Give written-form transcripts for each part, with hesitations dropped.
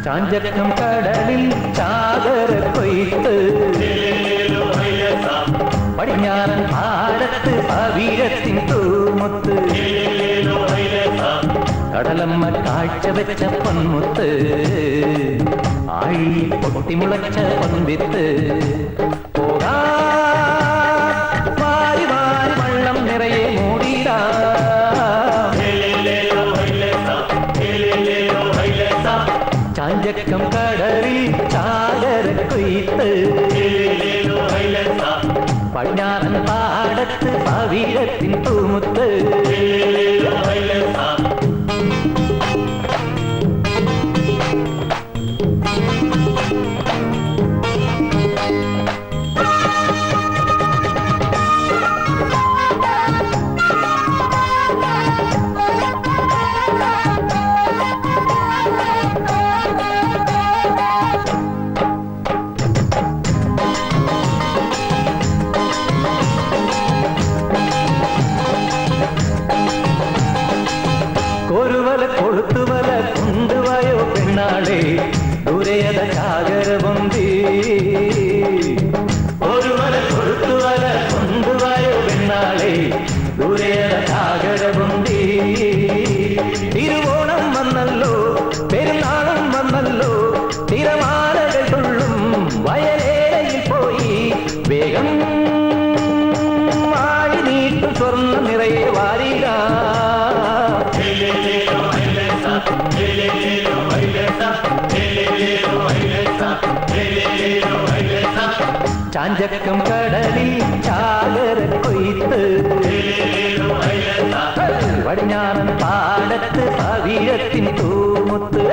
ചാഞ്ചക്കം കടലിൽ ചാകര കൊയ്ത്ത് പടിഞ്ഞാറൻ പാടത്ത് പവിഴത്തിൻ തൂമുത്ത് കടലമ്മ കാഴ്ച വെച്ച പൊന്മുത്ത് ആഴി പൊട്ടിമുളച്ച പൊൻവിത്ത് പോകാ വാരി വാരി വള്ളം നിറയെ മൂടിടാ ചാഞ്ചക്കം കടലിൽ ചാകര കൊയ്ത്ത് പടിഞ്ഞാറൻ പാടത്ത് പവിഴത്തിൻ തൂമുത്ത് കൊളുത്തുവല കൊണ്ടുവായോ പെണ്ണാളെ ദൂരയത ചാകര പൊന്തി ഒരു വല കൊളുത്തുവല കൊണ്ടുവായോ പെണ്ണാളെ ദൂരയത ചാകര പൊന്തി തിരുവോണം വന്നല്ലോ പെരുന്നാളും വന്നല്ലോ തിരമാലകൾ തുള്ളും വയലേലയിൽ പോയി വേഗം ആഴി നീട്ടും സ്വർണ്ണ നിറയെ വാരിക ചാഞ്ചക്കം കടലിൽ ചാകര കൊയ്ത്ത് പടിഞ്ഞാറൻ പാടത്ത് പവിഴത്തിൻ തൂമുത്ത്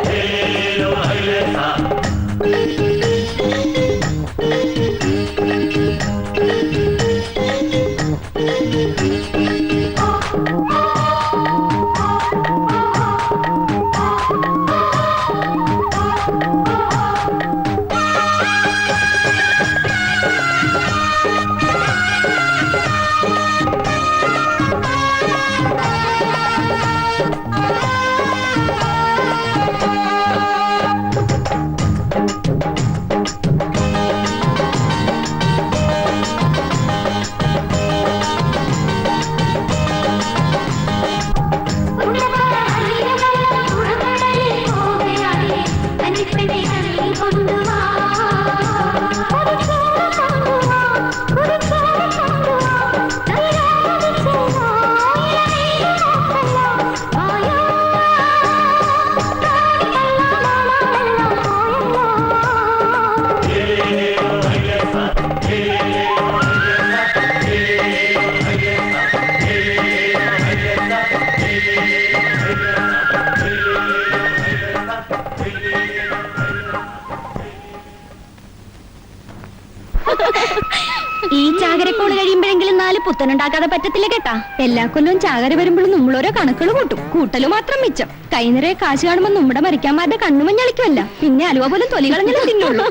പുത്തനുണ്ടാക്കാതെ പറ്റത്തില്ല കേട്ടാ. എല്ലാ കൊല്ലവും ചാകര വരുമ്പോഴും നമ്മളോരോ കണക്കുകൾ കൂട്ടും. കൂട്ടല് മാത്രം മിച്ചം. കൈനിറയെ കാശ് കാണുമ്പോ നമ്മുടെ മരിക്കാന്മാരുടെ കണ്ണുമഞ്ഞളിക്കുമല്ല, പിന്നെ അലുവ പോലും തൊലി കളഞ്ഞാലും തിന്നുള്ളൂ.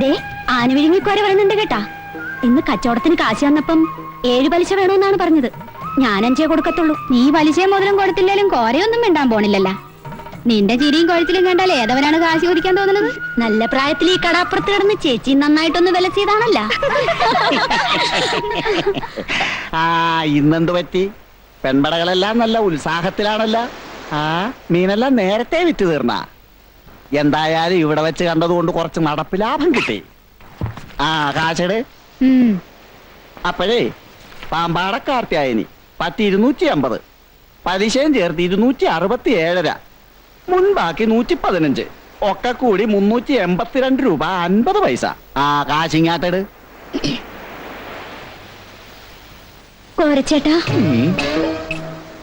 ദേ ആന വിഴുങ്ങിക്കോര പറയുന്നുണ്ട് കേട്ടാ. ഇന്ന് കച്ചവടത്തിന് കാശ് തന്നപ്പം 7 പലിശ വേണമെന്നാണ് പറഞ്ഞത്. ഞാൻ 5 കൊടുക്കത്തുള്ളൂ. നീ പലിശയും മുതലും കൊടുത്തില്ലേലും കോരയൊന്നും വേണ്ടാൻ പോണില്ലല്ല. നിന്റെ ചിരിയും കൊഴച്ചിലും കണ്ടാൽ ഏതവനാണ് കാശ് ചോദിക്കാൻ തോന്നുന്നത്? നല്ല പ്രായത്തിൽ ഈ കടാപ്പുറത്ത് കിടന്ന് ചേച്ചി നന്നായിട്ടൊന്ന് വില ചെയ്താണല്ല. ഇന്നെന്ത് പറ്റി? പെൺപടകളെല്ലാം നല്ല ഉത്സാഹത്തിലാണല്ല. മീനെല്ലാം നേരത്തെ വിറ്റ് തീർന്ന. എന്തായാലും ഇവിടെ വെച്ച് കണ്ടതുകൊണ്ട് കുറച്ച് നടപ്പ് ലാഭം കിട്ടി. കാശട്. അപ്പോഴേ പാമ്പാടക്കാർത്തിയായിനി 250, പലിശയും ചേർത്ത് 267, മുൻപാക്കി 115, ഒക്കെ കൂടി 382 രൂപ 50 പൈസ. കാശിങ്ങാട്ടട്. കോരച്ചേട്ടാ,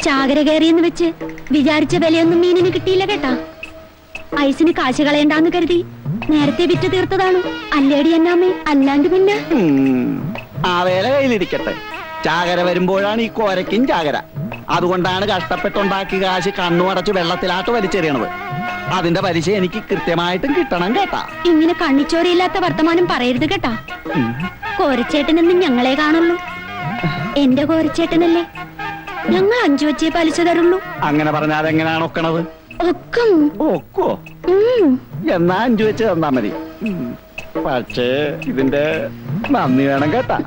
ചാകര കയറിയെന്ന് വെച്ച് വിചാരിച്ച വിലയൊന്നും മീനിന് കിട്ടിയില്ല കേട്ടാ. ഐസിന് കാശ് കളയണ്ടാന്ന് കരുതി നേരത്തെ വിറ്റ് തീർത്തതാണ്. അല്ലേടി എന്നാമേ, അല്ലാണ്ട് പിന്നെ. ആ വേല കയ്യിലിരിക്കട്ടെ. ചാകര വരുമ്പോഴാണ് ഈ കോരയ്ക്കും ചാകര. അതുകൊണ്ടാണ് കഷ്ടപ്പെട്ടുണ്ടാക്കി കാശ് കണ്ണുമടച്ച് വെള്ളത്തിലാട്ട് വലിച്ചെറിയണത്. അതിന്റെ പലിശ എനിക്ക് കൃത്യമായിട്ടും കിട്ടണം കേട്ടാ. ഇങ്ങനെ കണ്ണിച്ചോരയില്ലാത്ത വർത്തമാനം പറയരുത് കേട്ടാ. കോരച്ചേട്ടനെന്നും ഞങ്ങളെ കാണുള്ളൂ. എന്റെ കോരച്ചേട്ടനല്ലേ. ഞങ്ങൾ 5 വെച്ചേ പലിശ തരുള്ളൂ. അങ്ങനെ പറഞ്ഞാൽ എങ്ങനെയാണ് ഒക്കണത്? ഒക്കോ? എന്നാ 5 വെച്ച് തന്നാ മതി. പക്ഷേ ഇതിന്റെ നന്ദി വേണം കേട്ടാ.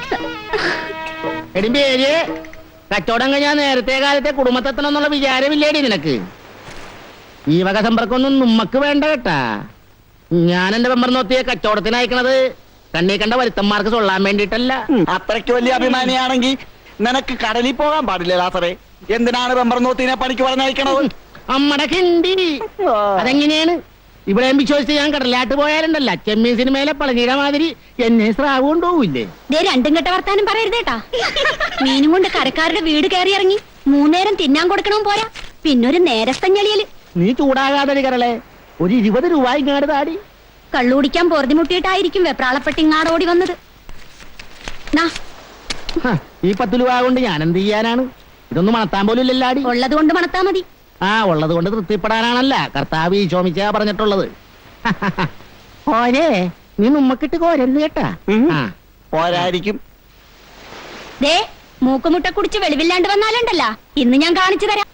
എടിമ്പേര്, കച്ചവടം കഴിഞ്ഞാൽ നേരത്തെ കാലത്തെ കുടുംബത്തെത്തണമെന്നുള്ള വിചാരമില്ലേടി നിനക്ക്? ഈ വക സമ്പർക്കൊന്നും നമ്മക്ക് വേണ്ട കേട്ടാ. ഞാൻ എന്റെ മെമ്പർ നോത്തിയെ കച്ചവടത്തിന് അയക്കണത് കണ്ണീ കണ്ട വരുത്തന്മാർക്ക് കൊള്ളാൻ വേണ്ടിട്ടല്ല. അത്രയ്ക്ക് വലിയ അഭിമാനിയാണെങ്കിൽ നിനക്ക് കടലിൽ പോകാൻ പാടില്ല ലാസറേ. എന്തിനാണ് മെമ്പർ നോത്തിനെ പണിക്ക് പറഞ്ഞയക്കണത്? അമ്മടെ കിണ്ടി. അതെങ്ങനെയാണ്? ഇവിടെ വിശ്വസിച്ച് ഞാൻ കടലാട്ട് പോയാലുണ്ടല്ല, ചെമ്മീൻ സിനിമയിലെ പളനിയുടെ മാതിരി എന്നെ സ്രാവ് കൊണ്ടുപോകില്ലേ? രണ്ടും കെട്ട വർത്താനം പറയരുതേട്ടാ. മീനും കൊണ്ട് കരക്കാരുടെ വീട് കയറി ഇറങ്ങി 3 നേരം തിന്നാൻ കൊടുക്കണം പോരാ, പിന്നൊരു നേരത്തഞ്ഞളിയല്. നീ ചൂടാകാതെ കരളെ, ഒരു 20 രൂപ ഇങ്ങാട് താടി. കള്ളു കുടിക്കാൻ പൊറുതിമുട്ടിയിട്ടായിരിക്കും വെപ്രാളപ്പെട്ട് ഇങ്ങാടോടി വന്നത്. ഈ 10 രൂപ കൊണ്ട് ഞാൻ എന്ത് ചെയ്യാനാണ്? ഇതൊന്നും മണത്താൻ പോലും ഇല്ലാടി. ഉള്ളത് കൊണ്ട് മണത്താ മതി. ഉള്ളത് കൊണ്ട് തൃപ്തിപ്പെടാനാണല്ല കർത്താവ് ഈശോമിച്ച പറഞ്ഞിട്ടുള്ളത്. ഓരേ, നീ നമ്മക്കിട്ട് കോരരുത് കേട്ടാ. പോരായിരിക്കും. ദേ മൂക്കുമുട്ട കുടിച്ച് വെളിവില്ലാണ്ട് വന്നാലുണ്ടല്ല, ഇന്ന് ഞാൻ കാണിച്ചു തരാം.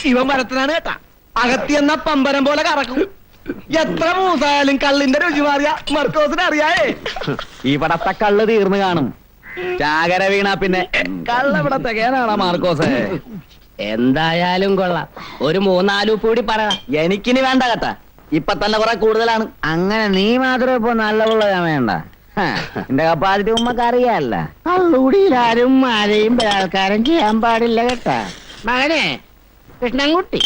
ഇവൻ മരത്തിനാണ് കേട്ടാ. അകത്തിയെന്ന പമ്പരം പോലെ കറക്കും. എത്ര മൂസായാലും കള്ളിന്റെ രുചി മാറിയ മർക്കോസിന് അറിയായേ. ഇവിടത്തെ കള്ള് തീർന്നു കാണും. ചാകര വീണ പിന്നെ കള്ളവിടെ തികയാനാണോ മാർക്കോസ്? എന്തായാലും കൊള്ളാം. ഒരു 3-4 കൂടി പറ. എനിക്കിനി വേണ്ട കേട്ടാ, ഇപ്പൊ തന്നെ കുറെ കൂടുതലാണ്. അങ്ങനെ നീ മാത്രം ഇപ്പൊ നല്ലവുള്ള വേണ്ട. എന്റെ കപ്പാസിറ്റി ഉമ്മക്ക് അറിയാല്ല. കള്ളുകൂടിയിലാരും ആരെയും ബലാത്കാരം ചെയ്യാൻ പാടില്ല കേട്ടാ. മകനെ കൃഷ്ണൻകുട്ടി,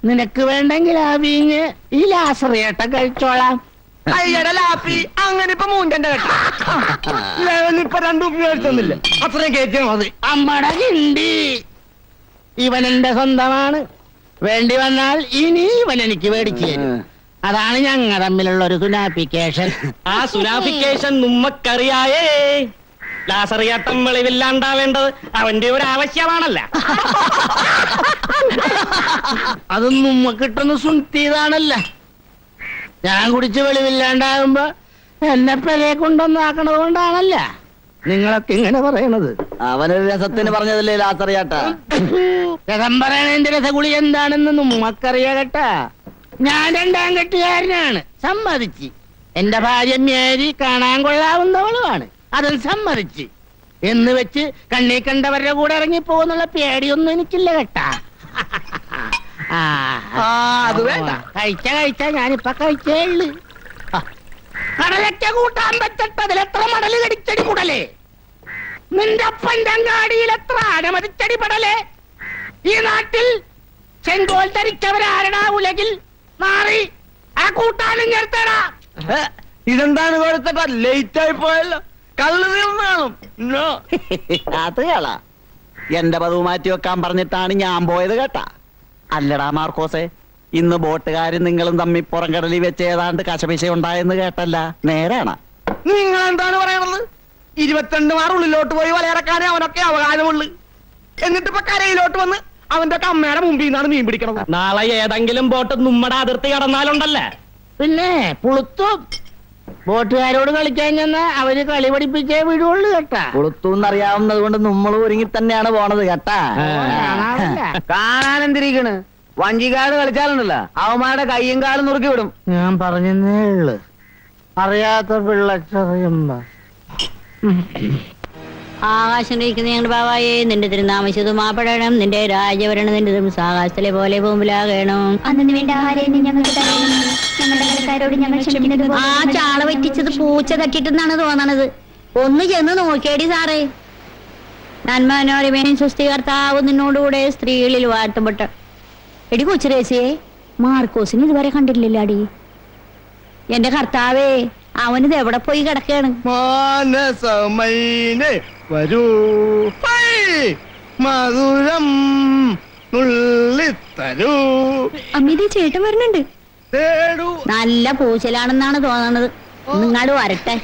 നിനക്ക് വേണ്ടെങ്കിൽ ആ വീഞ്ഞ് ഈ ലാസറിയേട്ട കഴിച്ചോളാം. ലാപ്പി അങ്ങനെ ഇപ്പൊ മൂഞ്ചന്റെ കേട്ടാ. ഇപ്പൊ 2 ഉപയോഗിച്ചൊന്നില്ല, അത്രയും കയറ്റിയാൽ മതി. അമ്മടെ കിണ്ടി, ഇവൻ എന്റെ സ്വന്തമാണ്. വേണ്ടി വന്നാൽ ഇനി ഇവൻ എനിക്ക് മേടിച്ചു തരും. അതാണ് ഞങ്ങൾ തമ്മിലുള്ള ഒരു സുനാഫിക്കേഷൻ. ആ സുനാഫിക്കേഷൻ നമ്മക്കറിയായേ. ലാസറിയാട്ടം വെളിവില്ലാണ്ടാവേണ്ടത് അവന്റെ ഒരു ആവശ്യമാണല്ല. അത് നമ്മക്കിട്ടൊന്ന് സുൻത്തിയതാണല്ല. ഞാൻ കുടിച്ച് വെളിവില്ലാണ്ടാകുമ്പോ എന്നെ പെരെ കൊണ്ടൊന്നാക്കണത് കൊണ്ടാണല്ല നിങ്ങളൊക്കെ ഇങ്ങനെ പറയണത്. അവനൊരു രസത്തിന് പറഞ്ഞതല്ലേ ലാസറിയാട്ട. രസം പറയണതിന്റെ രസഗുളി എന്താണെന്ന് നമ്മക്കറിയാ കേട്ടാ. ഞാൻ 2ാം കെട്ടുകാരനാണ്, സമ്മതിച്ച്. എന്റെ ഭാര്യ മേരി കാണാൻ കൊള്ളാവുന്നവളുമാണ്, അതും സമ്മതിച്ച്. എന്ന് വെച്ച് കണ്ണീ കണ്ടവരുടെ കൂടെ ഇറങ്ങി പോകുന്നുള്ള പേടിയൊന്നും എനിക്കില്ല കേട്ടാ. അത് വേണ്ട. കഴിച്ച ഞാനിപ്പൊ കഴിച്ചേ ഉള്ളു. കടലറ്റ കൂട്ടാൻ പറ്റട്ട് അതിലെത്ര മടല് കടിച്ചടി കൂടലേ. നിന്റെ അപ്പന്റെ അങ്ങാടിയിൽ എത്ര അനമതിച്ചടി പടലേ. ഈ നാട്ടിൽ ചെങ്കോൽ ധരിച്ചവരാരടാ ഉലകിൽ മാറി ആ കൂട്ടാനും ചേർത്തടാ. ഇതെന്താണ് കൊടുത്തട്ടാ? ലേറ്റ് ആയി പോയല്ലോ. കള്ളു തീർന്നാണും. അത് കളാ. എന്റെ പതിവ് മാറ്റി വെക്കാൻ പറഞ്ഞിട്ടാണ് ഞാൻ പോയത് കേട്ടാ. അല്ലടാ മാർക്കോസേ, ഇന്ന് ബോട്ടുകാരും നിങ്ങളും തമ്മിൽ പുറംകടലിൽ വെച്ച് ഏതാണ്ട് കശപിശ ഉണ്ടായെന്ന് കേട്ടല്ല, നേരാണ്? നിങ്ങൾ എന്താണ് പറയണത്? 22 മാർ ഉള്ളിലോട്ട് പോയി വലയിറക്കാനേ അവനൊക്കെ അവകാശമുള്ളു. എന്നിട്ട് ഇപ്പൊ കരയിലോട്ട് വന്ന് അവന്റെ ഒക്കെ അമ്മയുടെ മുമ്പിൽ നിന്നാണ് മീൻ പിടിക്കണത്. നാളെ ഏതെങ്കിലും ബോട്ട് നമ്മുടെ അതിർത്തി കടന്നാലുണ്ടല്ലേ പിന്നെ പുളുത്തും. ബോട്ടുകാരോട് കളിക്കാൻ ചെന്ന അവര് കളി പഠിപ്പിച്ചേ വിടുള്ളൂ കേട്ടാ. കൊളുത്തൂന്നറിയാവുന്നത് കൊണ്ട് നമ്മൾ ഒരുങ്ങി തന്നെയാണ് പോണത് കേട്ടാ. കാണാനെന്തിരിക്കണ്? വഞ്ചിക്കാട് കളിച്ചാലുണ്ടല്ലോ അവന്മാരുടെ കയ്യും കാലും നുറുക്കി വിടും. ഞാൻ പറഞ്ഞേ ഉള്ളു, അറിയാത്ത പിള്ളച്ചറിയുമ്പോ. ആകാശം കഴിക്കുന്ന ഞങ്ങളുടെ ബാവായേ, നിന്റെ തിരുനാമശുദ്ധമാപ്പെടണം, നിന്റെ രാജഭരണം നിന്റെ ആകാശത്തിലെ പോലെ ഭൂമിലാകണം. അന്നു വേണ്ട ആഹാരം ഞങ്ങൾക്ക് തരണം. ഞങ്ങളുടെ കടക്കാരോട് ഞങ്ങൾ ക്ഷമിക്കുന്നത് പോലെ ആ ചാള പറ്റിച്ചത് പൂച്ച തട്ടിട്ടെന്നാണ് തോന്നണത്. ഒന്ന് ചെന്ന് നോക്കിയേടി സാറേ. നന്മനോരമേനും സൃഷ്ടികർത്താവ് നിന്നോടുകൂടെ സ്ത്രീകളിൽ വാഴ്ത്തപ്പെട്ട. എടി കൊച്ചുരേസിയെ, മാർക്കോസിന് ഇതുവരെ കണ്ടിട്ടില്ലാടി. എന്റെ കർത്താവേ, അവനിത് എവിടെ പോയി കിടക്കാണ്? മാനസമൈനെ വരൂ, ഹൈ, മധുരം നുള്ളിത്തരൂ, അമ്മിതി ചേട്ടൻ വരുന്നുണ്ട്. തേടൂ. നല്ല പൂച്ചലാണെന്നാണ് തോന്നണത്. നിങ്ങാട് വരട്ടെ.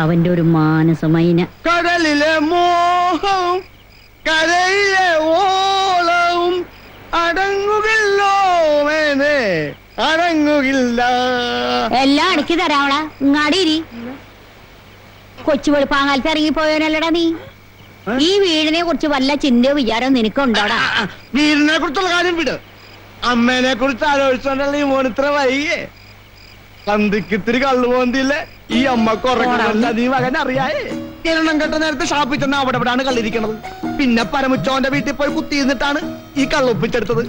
അവന്റെ ഒരു മാനസമൈന. കടലിലെ മോഹവും കരയിലെ ഓളവും അടങ്ങുകില്ലോ മേനെ, അടങ്ങുകില്ല. എല്ലാം അടക്കി തരാവളാ. ഇങ്ങാടി ഇരി. കൊച്ചു വെളുപ്പാങ്കാലത്ത് ഇറങ്ങിപ്പോയവനല്ലടാ നീ. ഈ വീടിനെ കുറിച്ച് വല്ല ചിന്തയോ വിചാരവും നിനക്കുണ്ടോടാ? വീടിനെ കുറിച്ചുള്ള കാര്യം വിട്. അമ്മേനെ കുറിച്ച് ആലോചിച്ചോണ്ടല്ലേ ഈ മോനിത്ര വൈകിയേ. സന്ധിക്കിത്തിരി കള്ളു പോന്തില്ലേ ഈ അമ്മക്ക് ഉറങ്ങണല്ല നീ മകൻ അറിയായേ. കിരണം കെട്ട നേരത്തെ ഷാപ്പിൽ ചെന്ന് അവിടെ ഇവിടാണ് കള്ളിരിക്കണത്. പിന്നെ പരമുച്ചോന്റെ വീട്ടിൽ പോയി കുത്തിയിരുന്നിട്ടാണ് ഈ കള്ളൊപ്പിച്ചെടുത്തത്.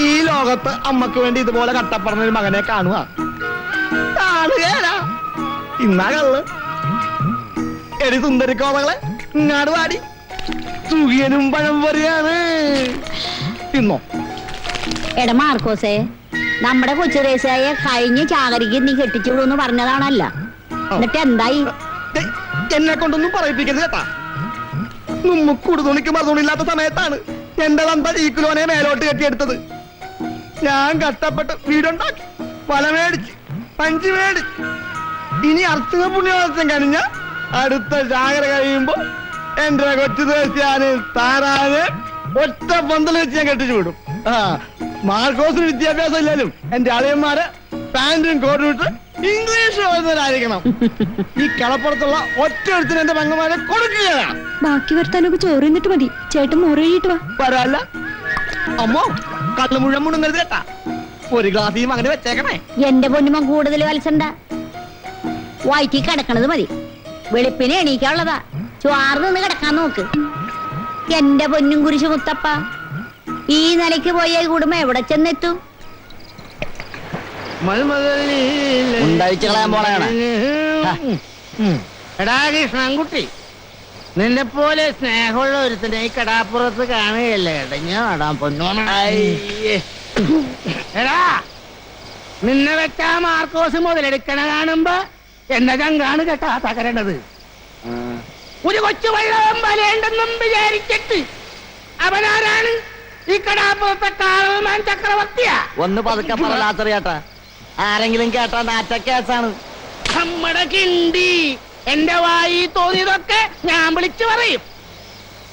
ഈ ലോകത്ത് അമ്മക്ക് വേണ്ടി ഇതുപോലെ കട്ടപ്പറഞ്ഞ ഒരു മകനെ കാണുക കാണുകയല്ല. ഇന്നാ കള്ള്. എടി സുന്ദരിക്കോമകളെ, ഇങ്ങാട് വാടി. സുഖിയനും പഴം പറയാണ്. തിന്നോ. എടാ മാർക്കോസേ, നമ്മുടെ കൊച്ചുറേസായ കഴിഞ്ഞ ചാകരിക്ക് നീ കെട്ടിച്ചുവിടുന്ന് പറഞ്ഞതാണല്ല. എന്നിട്ട് എന്തായി? എന്നെ കൊണ്ടൊന്നും പറയിപ്പിക്കരുത് കേട്ടാ. നമ്മക്കൂട് തുണിക്ക് മറുതുണില്ലാത്ത സമയത്താണ് എന്റെ തന്ത ഈ കിലോനെ മേലോട്ട് കെട്ടിയെടുത്തത്. ഞാൻ കഷ്ടപ്പെട്ട് വീടുണ്ടാക്കി, വല മേടിച്ച്, പഞ്ച് മേടിച്ച്. ഇനി അർച്ചന പുണ്യവാസം കഴിഞ്ഞ അടുത്ത ചാകര കഴിയുമ്പോ എന്റെ കൊച്ചു ദേശിയാന് താരാന് ഒറ്റ പന്തൽ വെച്ച് ഞാൻ കെട്ടിച്ചു വിടും. മാർക്കോസിന് വിദ്യാഭ്യാസം ഇല്ലാലും എന്റെ അളിയന്മാര് പാന്റും കോട്ടും ഇട്ട് ഇംഗ്ലീഷ് എഴുതുന്നവരായിരിക്കണം. ഈ കളപ്പുറത്തുള്ള ഒറ്റ എടുത്തിന് എന്റെ പെങ്ങന്മാരെ കൊടുക്കുകയാണ്. ബാക്കി വരുത്താനൊക്കെ ചോറ് എന്നിട്ട് മതി. ചേട്ടൻ മുറിയിട്ട് വാ. വരാല്ല അമ്മോ, കള്ളു മുഴുവൻ മുണുങ്ങരുത് കേട്ടാ. ഒരു ഗ്ലാസ് ഈ മകന് വെച്ചേക്കണേ. എന്റെ പൊന്നുമ കൂടുതൽ വലസണ്ട. വയറ്റി കിടക്കണത് മതി. വെളുപ്പിനെ എണീക്കാനുള്ളതാ. ചുവാർന്ന് നിന്ന് കിടക്കാൻ നോക്ക്. എന്റെ പൊന്നും കുരിശു മുത്തപ്പ, ഈ നിലയ്ക്ക് പോയ കുടുംബം എവിടെ ചെന്നെത്തും? ഉണ്ടായിച്ച് കളയാൻ പോണയാണ്. എടാ കൃഷ്ണൻകുട്ടി, നിന്നെ പോലെ സ്നേഹമുള്ള ഒരുത്തനെ ഈ കടാപ്പുറത്ത് കാണുകയല്ലേ ഇടഞ്ഞാടാൻ പൊന്നോണ. എടാ, നിന്നെ വെച്ചാ മാർക്കോസ് മുതലെടുക്കണ കാണുമ്പോ എന്റെ ചങ്കാണ് കേട്ടാ തകരണത്. ഒരു കൊച്ചു വെള്ളം വലയുണ്ടെന്നും വിചാരിച്ചിട്ട് അവനാരാണ്? ഈ കടാപ്പുറത്തെ കാളമാൻ ചക്രവർത്തിയാ. ഒന്ന് പതുക്കെ പറലാച്ചറിയാട്ടാ, ആരെങ്കിലും കേട്ടാ നാറ്റ കേസാണ്. നമ്മടെ കിണ്ടി എന്റെ വായി തോന്നിയതൊക്കെ ഞാൻ വിളിച്ചു പറയും.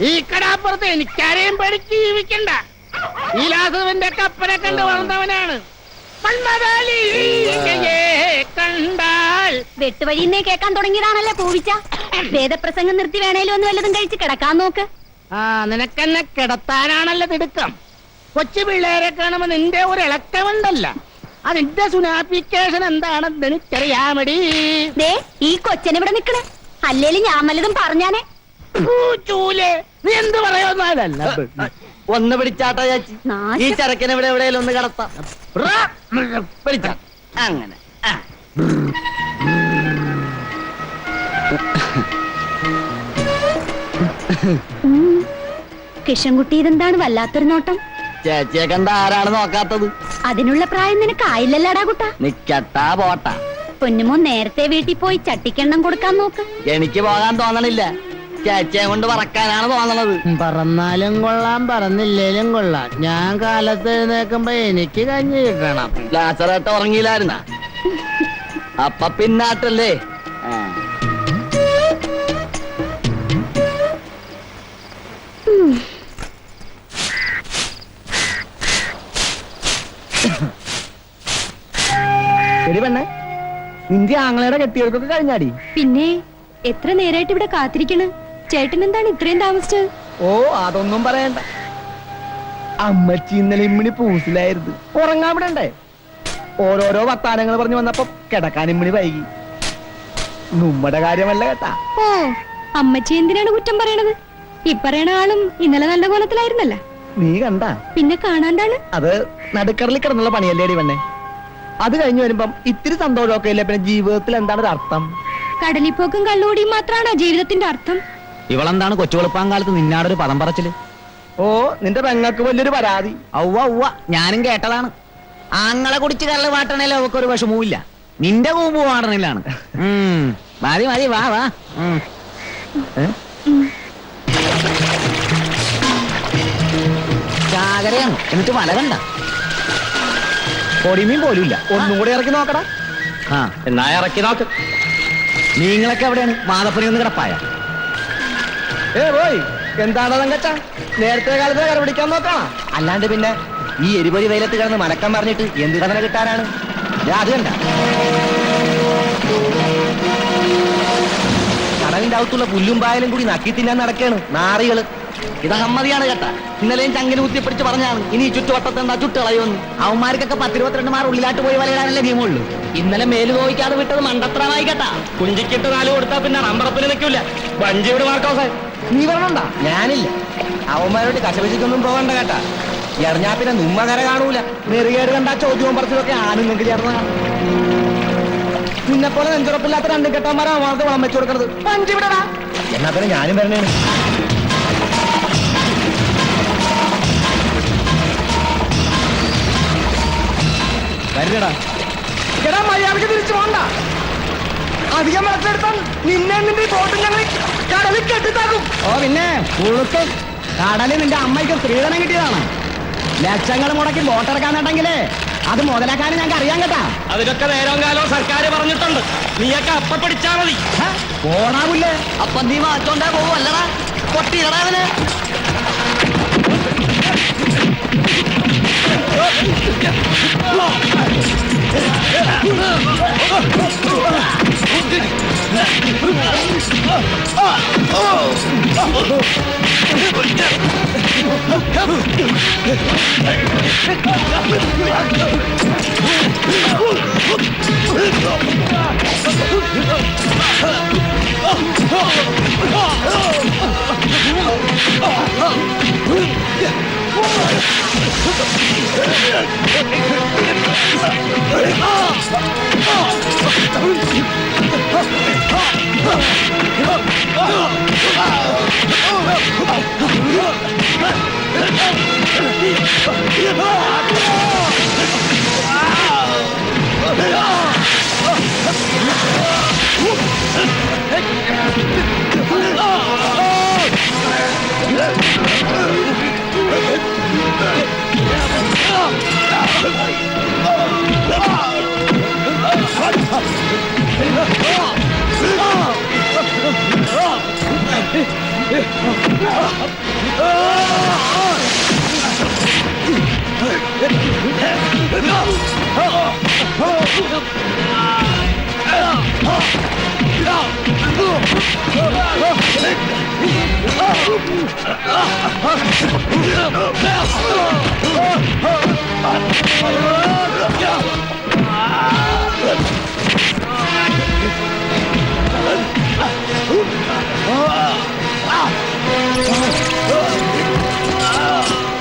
ഈ കടാപ്പുറത്ത് എനിക്കാരെയും പേടിച്ച് ജീവിക്കണ്ട. ഈ ലാസവന്റെ കപ്പനെ കണ്ട് വളർന്നവനാണ്. കണ്ടാൽ വെട്ടുവഴിന്നേ കേൾക്കാൻ തുടങ്ങിയതാണല്ലേ പൂവിച്ച. വേദപ്രസംഗം നിർത്തി വേണേലും ഒന്ന് വല്ലതും കഴിച്ച് കിടക്കാൻ നോക്ക്. ആ, നിനക്കെന്നെ കിടത്താനാണല്ലോ തിടുക്കം. കൊച്ചു പിള്ളേരെ കാണുമ്പോ നിന്റെ ഒരു ഇളക്കമുണ്ടല്ല. അതിന്റെ സുനാപ്പിക്കേഷൻ എന്താണെന്ന് എനിക്കറിയാമടി. ദേ, ഈ കൊച്ചനിവിടെ നിക്കണേ. അല്ലേലും ഞാൻ വല്ലതും പറഞ്ഞാനേ. ചൂലേ, നീ എന്ത് പറയുന്നതല്ല. ഒന്ന് പിടിച്ചാട്ടാ ചാച്ചി, ഈ ചരക്കിനെ ഇവിടെ എവിടെയെങ്കിലും ഒന്ന് കടത്താം. പിടിച്ചാ അങ്ങനെ. കിഷൻകുട്ടി, ഇതെന്താണ് വല്ലാത്തൊരു നോട്ടം? ചേച്ചിയെ കണ്ട ആരാണ് നോക്കാത്തത്? അതിനുള്ള പ്രായം നിനക്ക് ആയില്ലല്ലാടാ കുട്ടാ. നിക്കട്ടാ പോട്ടാ. പൊന്നുമോ നേരത്തെ വീട്ടിൽ പോയി ചട്ടിക്കെണ്ണം കൊടുക്കാൻ നോക്ക്. എനിക്ക് പോകാൻ തോന്നണില്ല. ചേച്ചിയെ കൊണ്ട് പറക്കാനാണ് തോന്നണത്. പറന്നാലും കൊള്ളാം പറന്നില്ലേലും കൊള്ളാം. ഞാൻ കാലത്ത് എഴുന്നേക്കുമ്പോ എനിക്ക് കഞ്ഞി കിട്ടണം. ലാസറേട്ട് ഉറങ്ങിയില്ലായിരുന്ന അപ്പൊ പിന്നാട്ടല്ലേ. ശരി പെണ്ണെ, നിന്റെ ആങ്ങളയുടെ കെട്ടിയവർക്കൊക്കെ കഴിഞ്ഞാടി? പിന്നെ എത്ര നേരായിട്ട് ഇവിടെ കാത്തിരിക്കണ്. ചേട്ടൻ എന്താണ് ഇത്രയും താമസിച്ചത്? ഓ അതൊന്നും പറയണ്ട. അമ്മച്ചി ഇന്നലെ ഇമ്മിണി പൂസിലായിരുന്നു. ഉറങ്ങാൻ വിടണ്ടേ? ഓരോരോ വർത്താനങ്ങൾ പറഞ്ഞു വന്നപ്പോ കിടക്കാൻ ഇമ്മിണി വൈകി. നമ്മുടെ കാര്യമല്ല കേട്ടാ. ഓ അമ്മച്ചി എന്തിനാണ് കുറ്റം പറയണത്? ഈ പറയണ ആളും ഇന്നലെ നല്ല കോലത്തിലായിരുന്നല്ല. നീ കണ്ട? പിന്നെ കാണാണ്ടാണ്. അത് നടുക്കടലിൽ കിടന്നുള്ള പണിയല്ലേടി പെണ്ണെ. അത് കഴിഞ്ഞു വരുമ്പം ഇത്തിരി സന്തോഷമൊക്കെ ഇല്ല. പിന്നെ ജീവിതത്തിൽ എന്താണ് ഒരു അർത്ഥം? കടലിപ്പോക്കും കള്ളുകൂടിയും മാത്രാണോ ജീവിതത്തിന്റെ അർത്ഥം? ഇവളെന്താണ് കൊച്ചുവെളുപ്പാങ്കാലത്ത് നിന്നാടൊരു പദം പറച്ചില്? ഓ നിന്റെ പെങ്ങൾക്ക് വലിയൊരു പരാതി. ഔവ ഉവ്വ, ഞാനും കേട്ടതാണ്. ആങ്ങളെ കുടിച്ച് കരള് പാട്ടണേലും അവക്കൊരു വിഷമവുമില്ല. നിന്റെ കൂമ്പ് പാടണില്ലാണ്. മതി മതി, വാ വാ. ചാകരയാണ്, എന്നിട്ട് വല കണ്ട പൊടിമീൻ പോലുമില്ല. ഒന്നും കൂടെ ഇറക്കി നോക്കടാ. ആ എന്നാ ഇറക്കി നോക്ക്. നിങ്ങളൊക്കെ എവിടെയാണ്? മാതപ്പുരി ഒന്ന് കിടപ്പായ? പോയി എന്താണ് തങ്കച്ച, നേരത്തെ കാലത്ത് കര പിടിക്കാൻ നോക്കണം. അല്ലാണ്ട് പിന്നെ ഈ എരിപൊരി വെയിലത്ത് കിടന്ന് മലക്കം പറഞ്ഞിട്ട് എന്ത് കഥന കിട്ടാനാണ്? അത് കണ്ട കടലിന്റെ അകത്തുള്ള പുല്ലും പായലും കൂടി നക്കി തിന്നാൻ നടക്കാണ് നാറികള്. ഇത് അഹമ്മതിയാണ് കേട്ടാ. ഇന്നലെയും ചങ്കിന് കുത്തിപ്പിടിച്ച് പറഞ്ഞാണ് ഇനി ചുറ്റുവട്ടത്ത് എന്താ ചുട്ടുകളയുമെന്ന്. അവന്മാർക്കൊക്കെ 10-22 മാർ ഉള്ളിലാട്ട് പോയി വലയിടാനല്ലേ നിയമമുള്ളൂ. ഇന്നലെ മേല് നോക്കാതെ വിട്ടത് മണ്ടത്രമായി കേട്ടാ. കുഞ്ചിക്കിട്ട് 4 കൊടുത്താ പിന്നെ റമ്പറപ്പിന് നിൽക്കൂല. വഞ്ചിയോട് മാർക്കോസേ. നീ പറഞ്ഞണ്ട, ഞാനില്ല. അവന്മാരോട് കശപിശിക്കൊന്നും പോകണ്ട കേട്ടാ. എറിഞ്ഞാ പിന്നെ നിമ്മ കര കാണൂല. നെറികേട് കണ്ട ചോദ്യവും പറച്ചിലൊക്കെ ആണുങ്ങൾക്ക് ചേർന്നതാണ്. നിന്നെപ്പോലെ നെഞ്ചുറപ്പില്ലാത്ത 2 കെട്ടന്മാരാ അവന്മാർക്ക് വളം വെച്ചു കൊടുക്കണത്. വഞ്ചി വിടടാ. എന്നാ പിന്നെ ഞാനും വരണേ. വരില്ലടാ. എടാ മര്യാദക്ക് തിരിച്ചു പോണ്ട. അധികം വെള്ളത്തെടുത്താൽ നിന്നെ നിന്റെ ബോട്ട് ഞങ്ങൾ കടലിൽ കെട്ടിത്താക്കും. ഓ പിന്നെ ഉളുക്കും. കടലിൽ നിന്റെ അമ്മയ്ക്ക് സ്ത്രീധനം കിട്ടിയതാണ്. ലക്ഷങ്ങൾ മുടക്കി ബോട്ടിറക്കാന്നുണ്ടെങ്കിലേ അത് മുതലാക്കാനും ഞങ്ങൾക്ക് അറിയാൻ കേട്ടാ. അതിനൊക്കെ നേരവും കാലവും സർക്കാർ പറഞ്ഞിട്ടുണ്ട്. നീയൊക്കെ അപ്പ പിടിച്ചാ മതി. പോണാവില്ലേ? അപ്പൊ നീ മാറ്റോണ്ടേ പോവല്ലടാ. പൊട്ടിയിടടാ അവന്.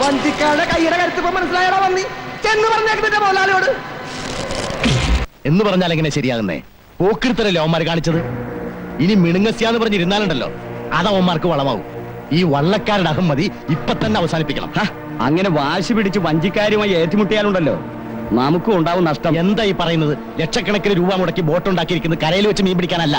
വഞ്ചിക്കാരുടെ കൈയുടെ കരുത്തിപ്പോ മനസ്സിലായടാ വന്നി. ചെന്ന് പറഞ്ഞേക്കിന്റെ മോലാളിയോട്. എന്ന് പറഞ്ഞാൽ എങ്ങനെ ശരിയാകുന്നേ? പോക്കിരുത്തരല്ലേ അവന്മാർ കാണിച്ചത്. ഇനി മിണുങ്ങസ്യാന്ന് പറഞ്ഞിരുന്നാലുണ്ടല്ലോ അത് അവന്മാർക്ക് വളമാവും. ഈ വള്ളക്കാരുടെ അഹമ്മതി ഇപ്പൊ തന്നെ അവസാനിപ്പിക്കണം. അങ്ങനെ വാശി പിടിച്ച് വഞ്ചിക്കാരുമായി ഏറ്റുമുട്ടിയാലുണ്ടല്ലോ നമുക്കും ഉണ്ടാവും നഷ്ടം. എന്താ ഈ പറയുന്നത്? ലക്ഷക്കണക്കിന് രൂപ മുടക്കി ബോട്ട് ഉണ്ടാക്കിയിരിക്കുന്നത് കരയിൽ വെച്ച് മീൻ പിടിക്കാനല്ല.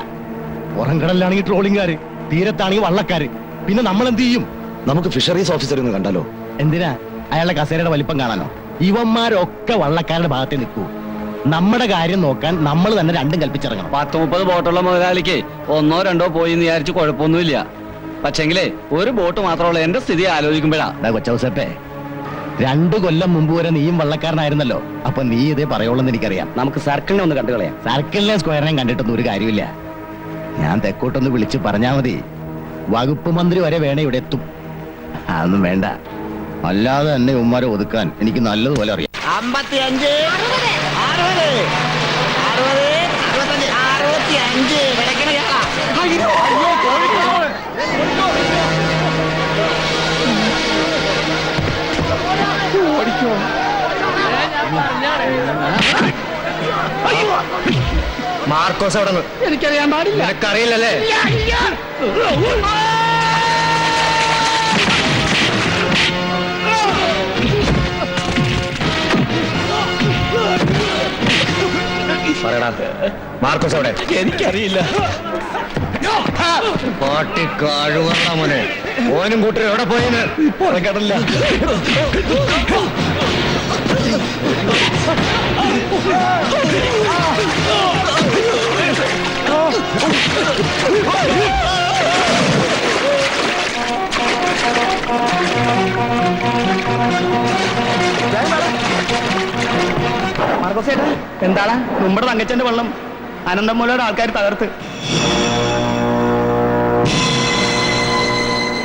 പുറംകടലിലാണെങ്കിൽ ട്രോളിംഗുകാര് തീരത്താണെങ്കിൽ വള്ളക്കാര്. പിന്നെ നമ്മൾ എന്ത് ചെയ്യും? നമുക്ക് ഫിഷറീസ് ഓഫീസർ ഒന്ന് കണ്ടാലോ? എന്തിനാ? അയാളുടെ കസേരയുടെ വലിപ്പം കാണാനോ? ഇവന്മാരൊക്കെ വള്ളക്കാരുടെ ഭാഗത്തെ നിൽക്കൂ. നമ്മുടെ കാര്യം നോക്കാൻ നമ്മൾ തന്നെ രണ്ടും കൽപ്പിച്ചിറങ്ങണം. 10-30 ബോട്ടുള്ള മുതലാളിക്ക് 1-2 പോയി എന്ന് വിചാരിച്ച് കുഴപ്പമൊന്നുമില്ല. പക്ഷെങ്കിലേ ഒരു ബോട്ട് മാത്രമുള്ള എന്റെ സ്ഥിതി ആലോചിക്കുമ്പോഴാ. കൊച്ചൗസപ്പേ, 2 കൊല്ലം മുമ്പ് വരെ നീയും വള്ളക്കാരനായിരുന്നല്ലോ. അപ്പൊ നീ ഇതേ പറയുള്ളെന്ന് എനിക്കറിയാം. നമുക്ക് സർക്കിളിനെ ഒന്ന് കണ്ടു കളയാം. സർക്കിളിനെ സ്ക്വയറിനെയും കണ്ടിട്ടൊന്നും ഒരു കാര്യമില്ല. ഞാൻ തെക്കോട്ടൊന്ന് വിളിച്ച് പറഞ്ഞാ മതി. വകുപ്പ് മന്ത്രി വരെ വേണേ ഇവിടെ എത്തും. അതൊന്നും വേണ്ട. അല്ലാതെ തന്നെ ഉമ്മാരെ ഒതുക്കാൻ എനിക്ക് നല്ലതുപോലെ അറിയാം. 55, 60, 60, 65, 65 വിടക്കണ കേളാ. മാർക്കോസ് അവിടെ എനിക്കറിയാൻ പാടില്ല. നിനക്കറിയില്ലല്ലേ? പറയടാ, മാർക്കോസ് അവിടെ? എനിക്കറിയില്ല. പാട്ടി കാഴുവണ്ട മോനെ. ഓനും കൂട്ടരും എവിടെ പോയെന്ന് പുറകടല്ല. മാർക്കോസേട്ടാ, എന്താണ് നമ്മുടെ തങ്കച്ചന്റെ വെള്ളം അനന്തമൂലയുടെ ആൾക്കാർ തകർത്ത്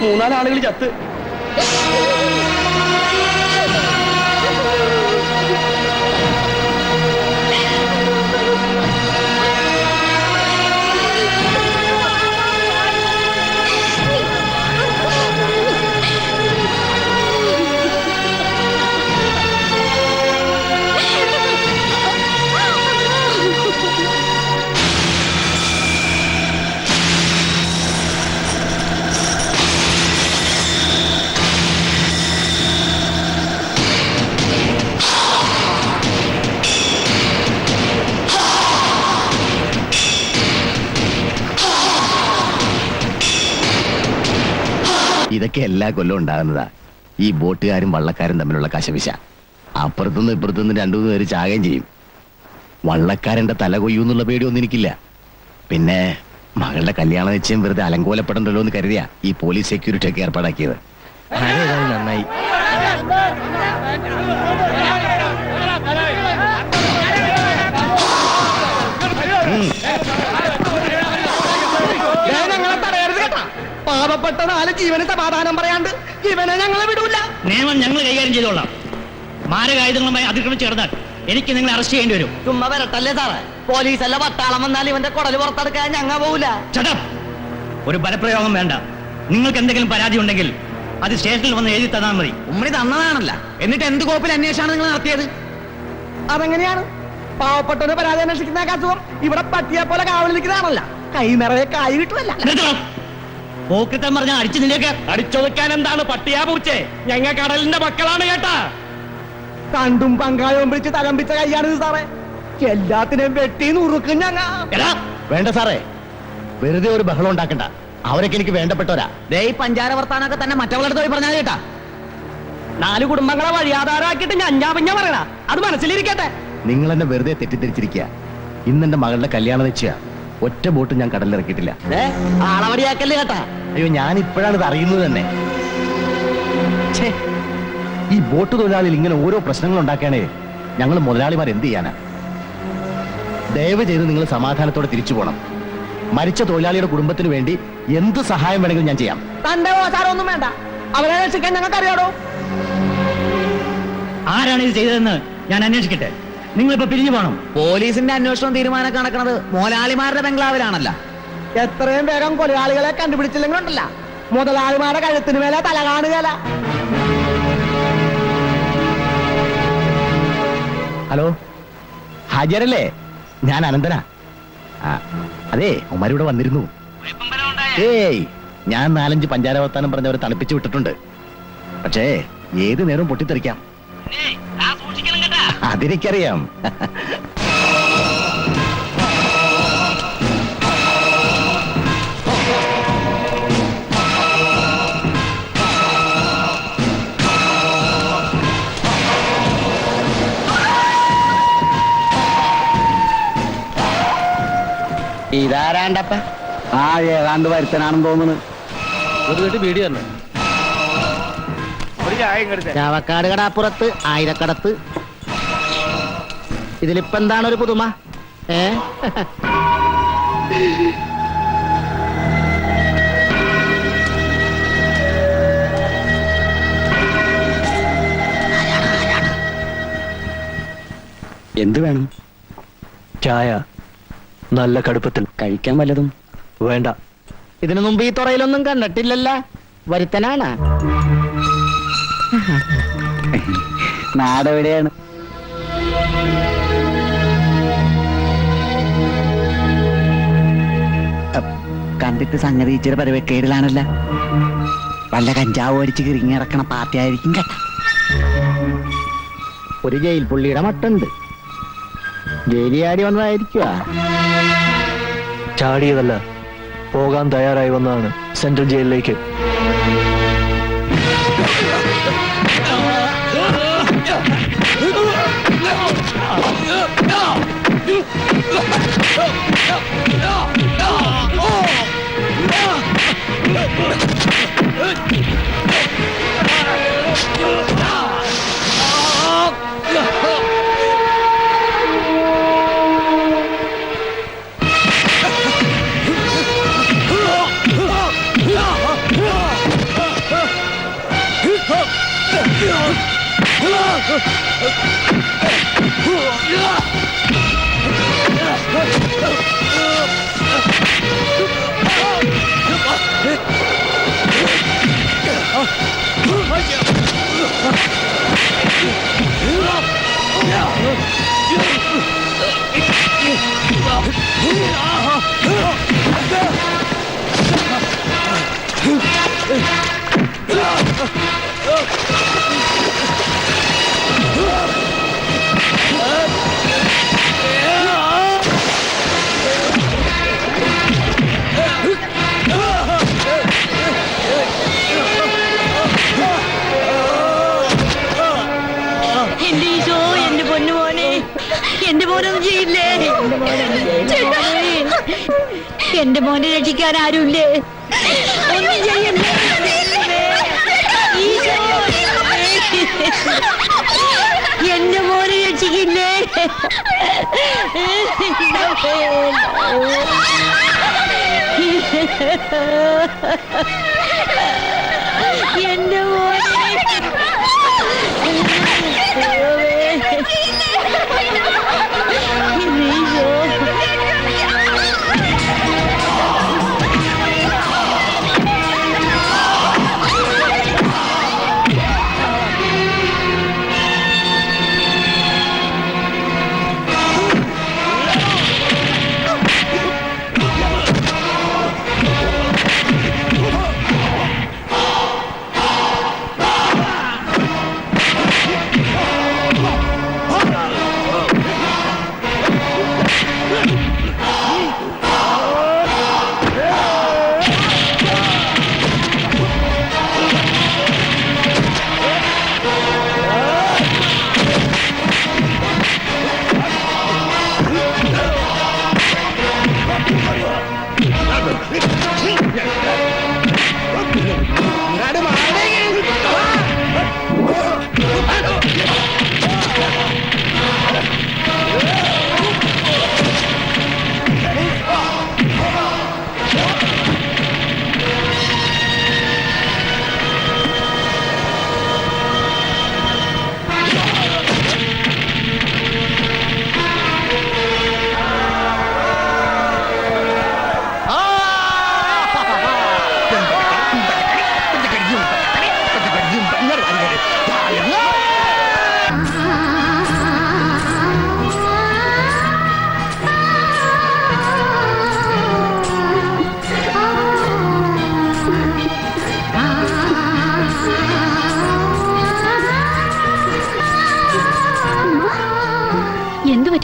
3-4 ആളുകൾ ചത്ത്. ഇതൊക്കെ എല്ലാ കൊല്ലവും ഉണ്ടാകുന്നതാ. ഈ ബോട്ടുകാരും വള്ളക്കാരും തമ്മിലുള്ള കശപിശ. അപ്പുറത്തുനിന്ന് ഇപ്പുറത്തുനിന്ന് 2-3 പേര് ചാകുകയും ചെയ്യും. വള്ളക്കാരന്റെ തല കൊയ്യൂന്നുള്ള പേടിയൊന്നും എനിക്കില്ല. പിന്നെ മകളുടെ കല്യാണ നിശ്ചയം വെറുതെ അലങ്കോലപ്പെടണ്ടല്ലോ എന്ന് കരുതിയാ ഈ പോലീസ് സെക്യൂരിറ്റി ഒക്കെ ഏർപ്പാടാക്കിയത്. നന്നായി. ഞങ്ങളെ തടയരുത് കേട്ടാ. പാവപ്പെട്ട 4 ജീവന് സമാധാനം പറയാണ്ട് ഇവനെ ഞങ്ങളെ വിടൂല. നിയമം ഞങ്ങൾ കൈകാര്യം ചെയ്തോളാം. മാരകായുധങ്ങളുമായി അതിക്രമിച്ച് കിടന്നാൽ എനിക്ക് നിങ്ങളെ അറസ്റ്റ് ചെയ്യേണ്ടി വരും. ചുമ്മാ വരട്ടല്ലേ സാറേ? പോലീസല്ല പട്ടാളം വന്നാൽ ഇവന്റെ കുടല് പുറത്തെടുക്കാൻ ഞങ്ങൾ പോവില്ല. ചടം. ഒരു ബലപ്രയോഗം വേണ്ട. നിങ്ങൾക്ക് എന്തെങ്കിലും പരാതി ഉണ്ടെങ്കിൽ അത് സ്റ്റേഷനിൽ വന്ന് എഴുതി തന്നാൽ മതി. ഉമ്മണി തന്നതാണല്ല. എന്നിട്ട് എന്ത് കോപ്പിൽ അന്വേഷണമാണ് നിങ്ങൾ നടത്തിയത്? അതെങ്ങനെയാണ്? പാവപ്പെട്ടവന് പരാതി അന്വേഷിക്കുന്ന അസുഖം ഇവിടെ പട്ടിയെ പോലെ കാവൽ നിൽക്കുന്നതാണല്ല. കൈ നിറയെ കായ് കിട്ടുമല്ല. പോക്കറ്റം പറഞ്ഞാൽ അടിച്ചു നിന്നേക്ക്. അടിച്ചൊതുക്കാൻ എന്താണ് പട്ടിയാ പൂച്ചേ? ഞങ്ങൾ കടലിന്റെ മക്കളാണ് കേട്ടാ. കണ്ടും പങ്കാളിയും പിടിച്ച് തലമ്പിച്ച കൈയാണിത് സാറേ. എല്ലാത്തിനെയും വെട്ടി നുറുക്കും ഞങ്ങ. വേണ്ട സാറേ, വെറുതെ ഒരു ബഹളം ഉണ്ടാക്കണ്ട. അവരൊക്കെ എനിക്ക് വേണ്ടപ്പെട്ടവരാ. ദേ ഈ പഞ്ചാര വർത്താനൊക്കെ തന്നെ മറ്റവളുടെ പോയി പറഞ്ഞാൽ കേട്ടാ. 4 കുടുംബങ്ങളെ വഴിയാധാരമാക്കിയിട്ട് ഞഞ്ഞാ പറയണ. അത് മനസ്സിലിരിക്കട്ടെ. നിങ്ങൾ എന്നെ വെറുതെ തെറ്റിദ്ധരിച്ചിരിക്കുക. ഇന്നെന്റെ മകളുടെ കല്യാണ നിശ്ചയ. ഒറ്റ ബോട്ട് ഞാൻ കടലിലിറക്കിയിട്ടില്ല. ആളവടിയാക്കല്ലേ കേട്ടാ. അയ്യോ, ഞാൻ ഇപ്പോഴാണ് ഇത് അറിയുന്നത് തന്നെ. ഛേ, ഈ ബോട്ട് തൊഴിലാളികൾ ഇങ്ങനെ ഓരോ പ്രശ്നങ്ങൾ ഉണ്ടാക്കുകയാണേ ഞങ്ങൾ മുതലാളിമാർ എന്ത് ചെയ്യാനാ? ദയവ് ചെയ്ത് നിങ്ങൾ സമാധാനത്തോടെ തിരിച്ചു പോകണം. മരിച്ച തൊഴിലാളിയുടെ കുടുംബത്തിന് വേണ്ടി എന്ത് സഹായം വേണമെങ്കിലും ഞാൻ ചെയ്യാം. തന്റെ ഓസാരമൊന്നും വേണ്ട. അവരെ രക്ഷിക്കാൻ ഞങ്ങൾക്കറിയാടോ. ആരാണ് ഇത് ചെയ്തതെന്ന് ഞാൻ അന്വേഷിക്കട്ടെ. നിങ്ങളിപ്പോ പിരിഞ്ഞു പോകണം. പോലീസിന്റെ അന്വേഷണം തീരുമാനം കണക്കണത് മുതലാളിമാരുടെ ബംഗ്ലാവിലാണല്ല. എത്രയും വേഗം കൊലയാളികളെ കണ്ടുപിടിച്ചില്ലെങ്കിലുണ്ടല്ല മുതലാളിമാരുടെ കഴുത്തിന് മേലെ തല കാണുകയല്ല. ഹലോ, ഹാജരല്ലേ? ഞാൻ അനന്തനാ. അതെ, ഉമ്മാരിവിടെ വന്നിരുന്നു. ഏയ്, ഞാൻ 4-5 പഞ്ചാര വർത്താനം പറഞ്ഞവരെ തണുപ്പിച്ചു വിട്ടിട്ടുണ്ട്. പക്ഷേ ഏത് നേരവും പൊട്ടിത്തെറിക്കാം. അതെനിക്കറിയാം. ഇതാരാണ്ടപ്പ? ആ ഏതാണ്ട് വരുത്തനാണെന്ന് തോന്നുന്നു. ഒരു വീട്ടിൽ വീട് തന്നെ. ചാവക്കാട് കടാപ്പുറത്ത് ആയിരക്കടത്ത്. ഇതിലിപ്പോ എന്താണ് ഒരു പുതുമ? എന്ത് വേണം? ചായ നല്ല കടുപ്പത്തിൽ. കഴിക്കാൻ വല്ലതും? വേണ്ട. ഇതിനു മുമ്പ് ഈ തുറയിലൊന്നും കണ്ടിട്ടില്ലല്ല. വരുത്തനാണ്. നാടെവിടെയാണ്? കണ്ടിട്ട് സംഗതി ഇച്ചിരി പരവക്കേടിലാണല്ല. വല്ല കഞ്ചാവ് അടിച്ച് കിറങ്ങി ഇറക്കണ പാർട്ടി ആയിരിക്കും കേട്ട. ഒരു ജയിൽ പുള്ളിയുടെ മട്ടുണ്ട്. ജയിലിയാടി വന്നതായിരിക്കുവാ. ചാടിയതല്ല, പോകാൻ തയ്യാറായി വന്നതാണ് സെൻട്രൽ ജയിലിലേക്ക്. എന്റെ മോനെ രക്ഷിക്കാൻ ആരുമില്ലേ? ഒന്നും ചെയ്യണ്ടേ? എന്റെ മോനെ രക്ഷിക്കില്ലേ? എന്റെ മോനെ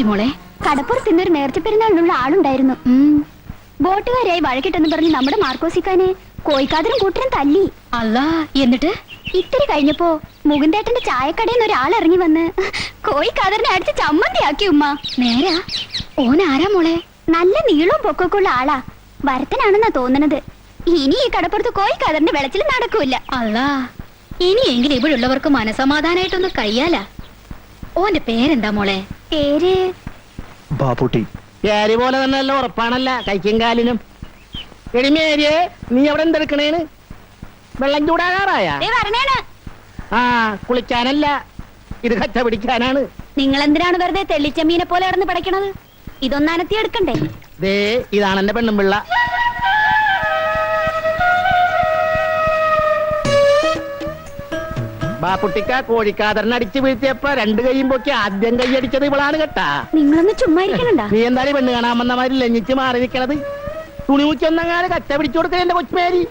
മോളെ? കടപ്പുറത്ത് ഇന്നൊരു നേർച്ച പെരുന്നാളിനുള്ള ആളുണ്ടായിരുന്നു. ബോട്ടുകാരായി വഴക്കിട്ടെന്ന് പറഞ്ഞ് നമ്മുടെ മാർക്കോസിക്കാനെ കോയിക്കാതരും കൂട്ടരും തല്ലി. അല്ലാ, എന്നിട്ട് ഇത്തിരി കഴിഞ്ഞപ്പോ മുകുന്ദേട്ടന്റെ ചായക്കടയിൽ നിന്ന് ഒരാൾ ഇറങ്ങി വന്ന് കോയിക്കാതറിനെ അടിച്ച് ചമ്മന്തിയാക്കി ഉമ്മ. നേരാ? ഓൻ ആരാ മോളെ? നല്ല നീളവും പൊക്കമൊക്കെ ഉള്ള ആളാ. വരത്തനാണെന്നാ തോന്നണത്. ഇനി ഈ കടപ്പുറത്ത് കോഴിക്കാതറിന്റെ വെളച്ചിൽ നടക്കൂല. അല്ലാ, ഇനിയെങ്കിലും ഇവിടെയുള്ളവർക്ക് മനസമാധാനായിട്ടൊന്ന് കഴിയാല. ഓന്റെ പേരെന്താ മോളെ? പേര് ബാപ്പുട്ടി. പേര് പോലെ തന്നെ നല്ല ഉറപ്പാണല്ല കൈക്കും കാലിനും. എടിമേരിയെ, നീ അവിടെ എന്തെടുക്കണേന്? വെള്ളം ചൂടാകാറായ? വരണേണ്. ആ, കുളിക്കാനല്ല, ഇത് കച്ച പിടിക്കാനാണ്. നിങ്ങൾ എന്തിനാണ് വെറുതെ തെള്ളിച്ചമ്മീനെ പോലെ കിടന്ന് പടയ്ക്കണത്? ഇതൊന്ന് അനത്തി എടുക്കണ്ടേ? ദേ, ഇതാണ് എന്റെ പെണ്ണും പിള്ള. ബാപ്പുട്ടിക്ക കോഴിക്കാതറിന് അടിച്ചു വീഴ്ത്തിയപ്പോ രണ്ട് കൈയും പൊക്കി ആദ്യം കൈയടിച്ചത് ഇവളാണ് കേട്ടാ. നിങ്ങളൊന്ന് ചുമ്മാ ഇരിക്കണണ്ട. നീ എന്താണ് പെണ്ണ് കാണാൻ വന്ന മാതിരി ലഞ്ഞിച്ച് മാറി നിൽക്കണത്? തുണി മുച്ചൊന്നങ്ങാതെ കച്ച പിടിച്ചു കൊടുക്കണ എന്റെ കൊച്ചുമേരി.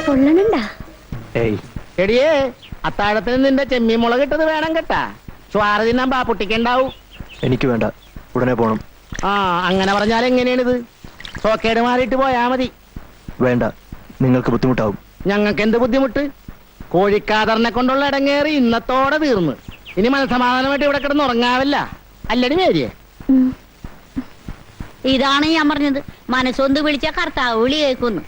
പൊള്ളണണ്ടാ? ഏയ്, എടിയേ, അത്താഴത്തിന് നിന്റെ ചെമ്മീൻ മുളക് ഇട്ടത് വേണം കേട്ടാ. സ്വാറ് തിന്നാൻ ബാപ്പുട്ടിക്കുണ്ടാവും. എനിക്ക് വേണ്ട, ഉടനെ പോണം. ആ, അങ്ങനെ പറഞ്ഞാൽ എങ്ങനെയാണിത്? സോക്കേട് മാറിയിട്ട് പോയാ മതി. വേണ്ട, നിങ്ങൾക്ക് ബുദ്ധിമുട്ടാവും. ഞങ്ങൾക്ക് എന്ത് ബുദ്ധിമുട്ട്? കോഴിക്കാതറിനെ കൊണ്ടുള്ള ഇടങ്ങേറി ഇന്നത്തോടെ തീർന്ന്. ഇനി മനസമാധാനമായിട്ട് ഇവിടെ കിടന്ന് ഉറങ്ങാവില്ല. അല്ലടി മേരിയെ? ഇതാണ് ഞാൻ പറഞ്ഞത്, മനസ്സൊന്ന് വിളിച്ച കർത്താവ് വിളി കേൾക്കുന്നു.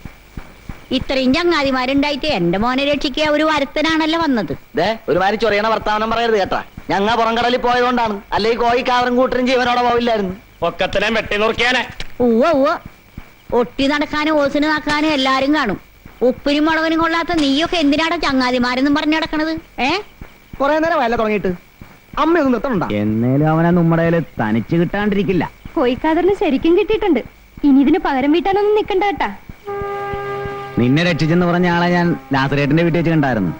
ഇത്രയും ചങ്ങാതിമാരുണ്ടായിട്ട് എന്റെ മോനെ രക്ഷിക്കുക ഒരു വരത്തനാണല്ലോ വന്നത്. ഒരു മാതിരി ചൊറിയണ വർത്താനം പറയരുത് കേട്ടാ. ഞങ്ങ പുറംകടലിൽ പോയതുകൊണ്ടാണ്, അല്ലെങ്കിൽ കോഴിക്കാതറും കൂട്ടരും ജീവനോടെ പോവില്ലായിരുന്നു. ഒക്കത്തിനെ വെട്ടി നുറുക്കിയാനെ. ഉവ്വ ഒട്ടി നടക്കാനും ഓസിന് നടക്കാനും എല്ലാരും കാണും. ഉപ്പിനും മുളകിനും കൊള്ളാത്ത നീയൊക്കെ എന്തിനാണ് ചങ്ങാതിമാരെന്നും പറഞ്ഞു നടക്കണത്? കൊറേ നേരം വയല തുടങ്ങിയിട്ട് അമ്മയൊന്നും നിർത്തണ്ട. എന്നേലും അവനെ നമ്മുടെ തനിച്ച് കിട്ടാണ്ടിരിക്കില്ല. കോഴിക്കാതറിന് ശരിക്കും കിട്ടിയിട്ടുണ്ട്. ഇനി ഇതിന് പകരം വീട്ടാനൊന്നും നിക്കണ്ട കേട്ടാ. നിന്നെ രക്ഷിച്ചെന്ന് പറഞ്ഞ ആളെ ഞാൻ ലാസറേറ്റിന്റെ വീട്ടിൽ വെച്ച് കണ്ടായിരുന്നു.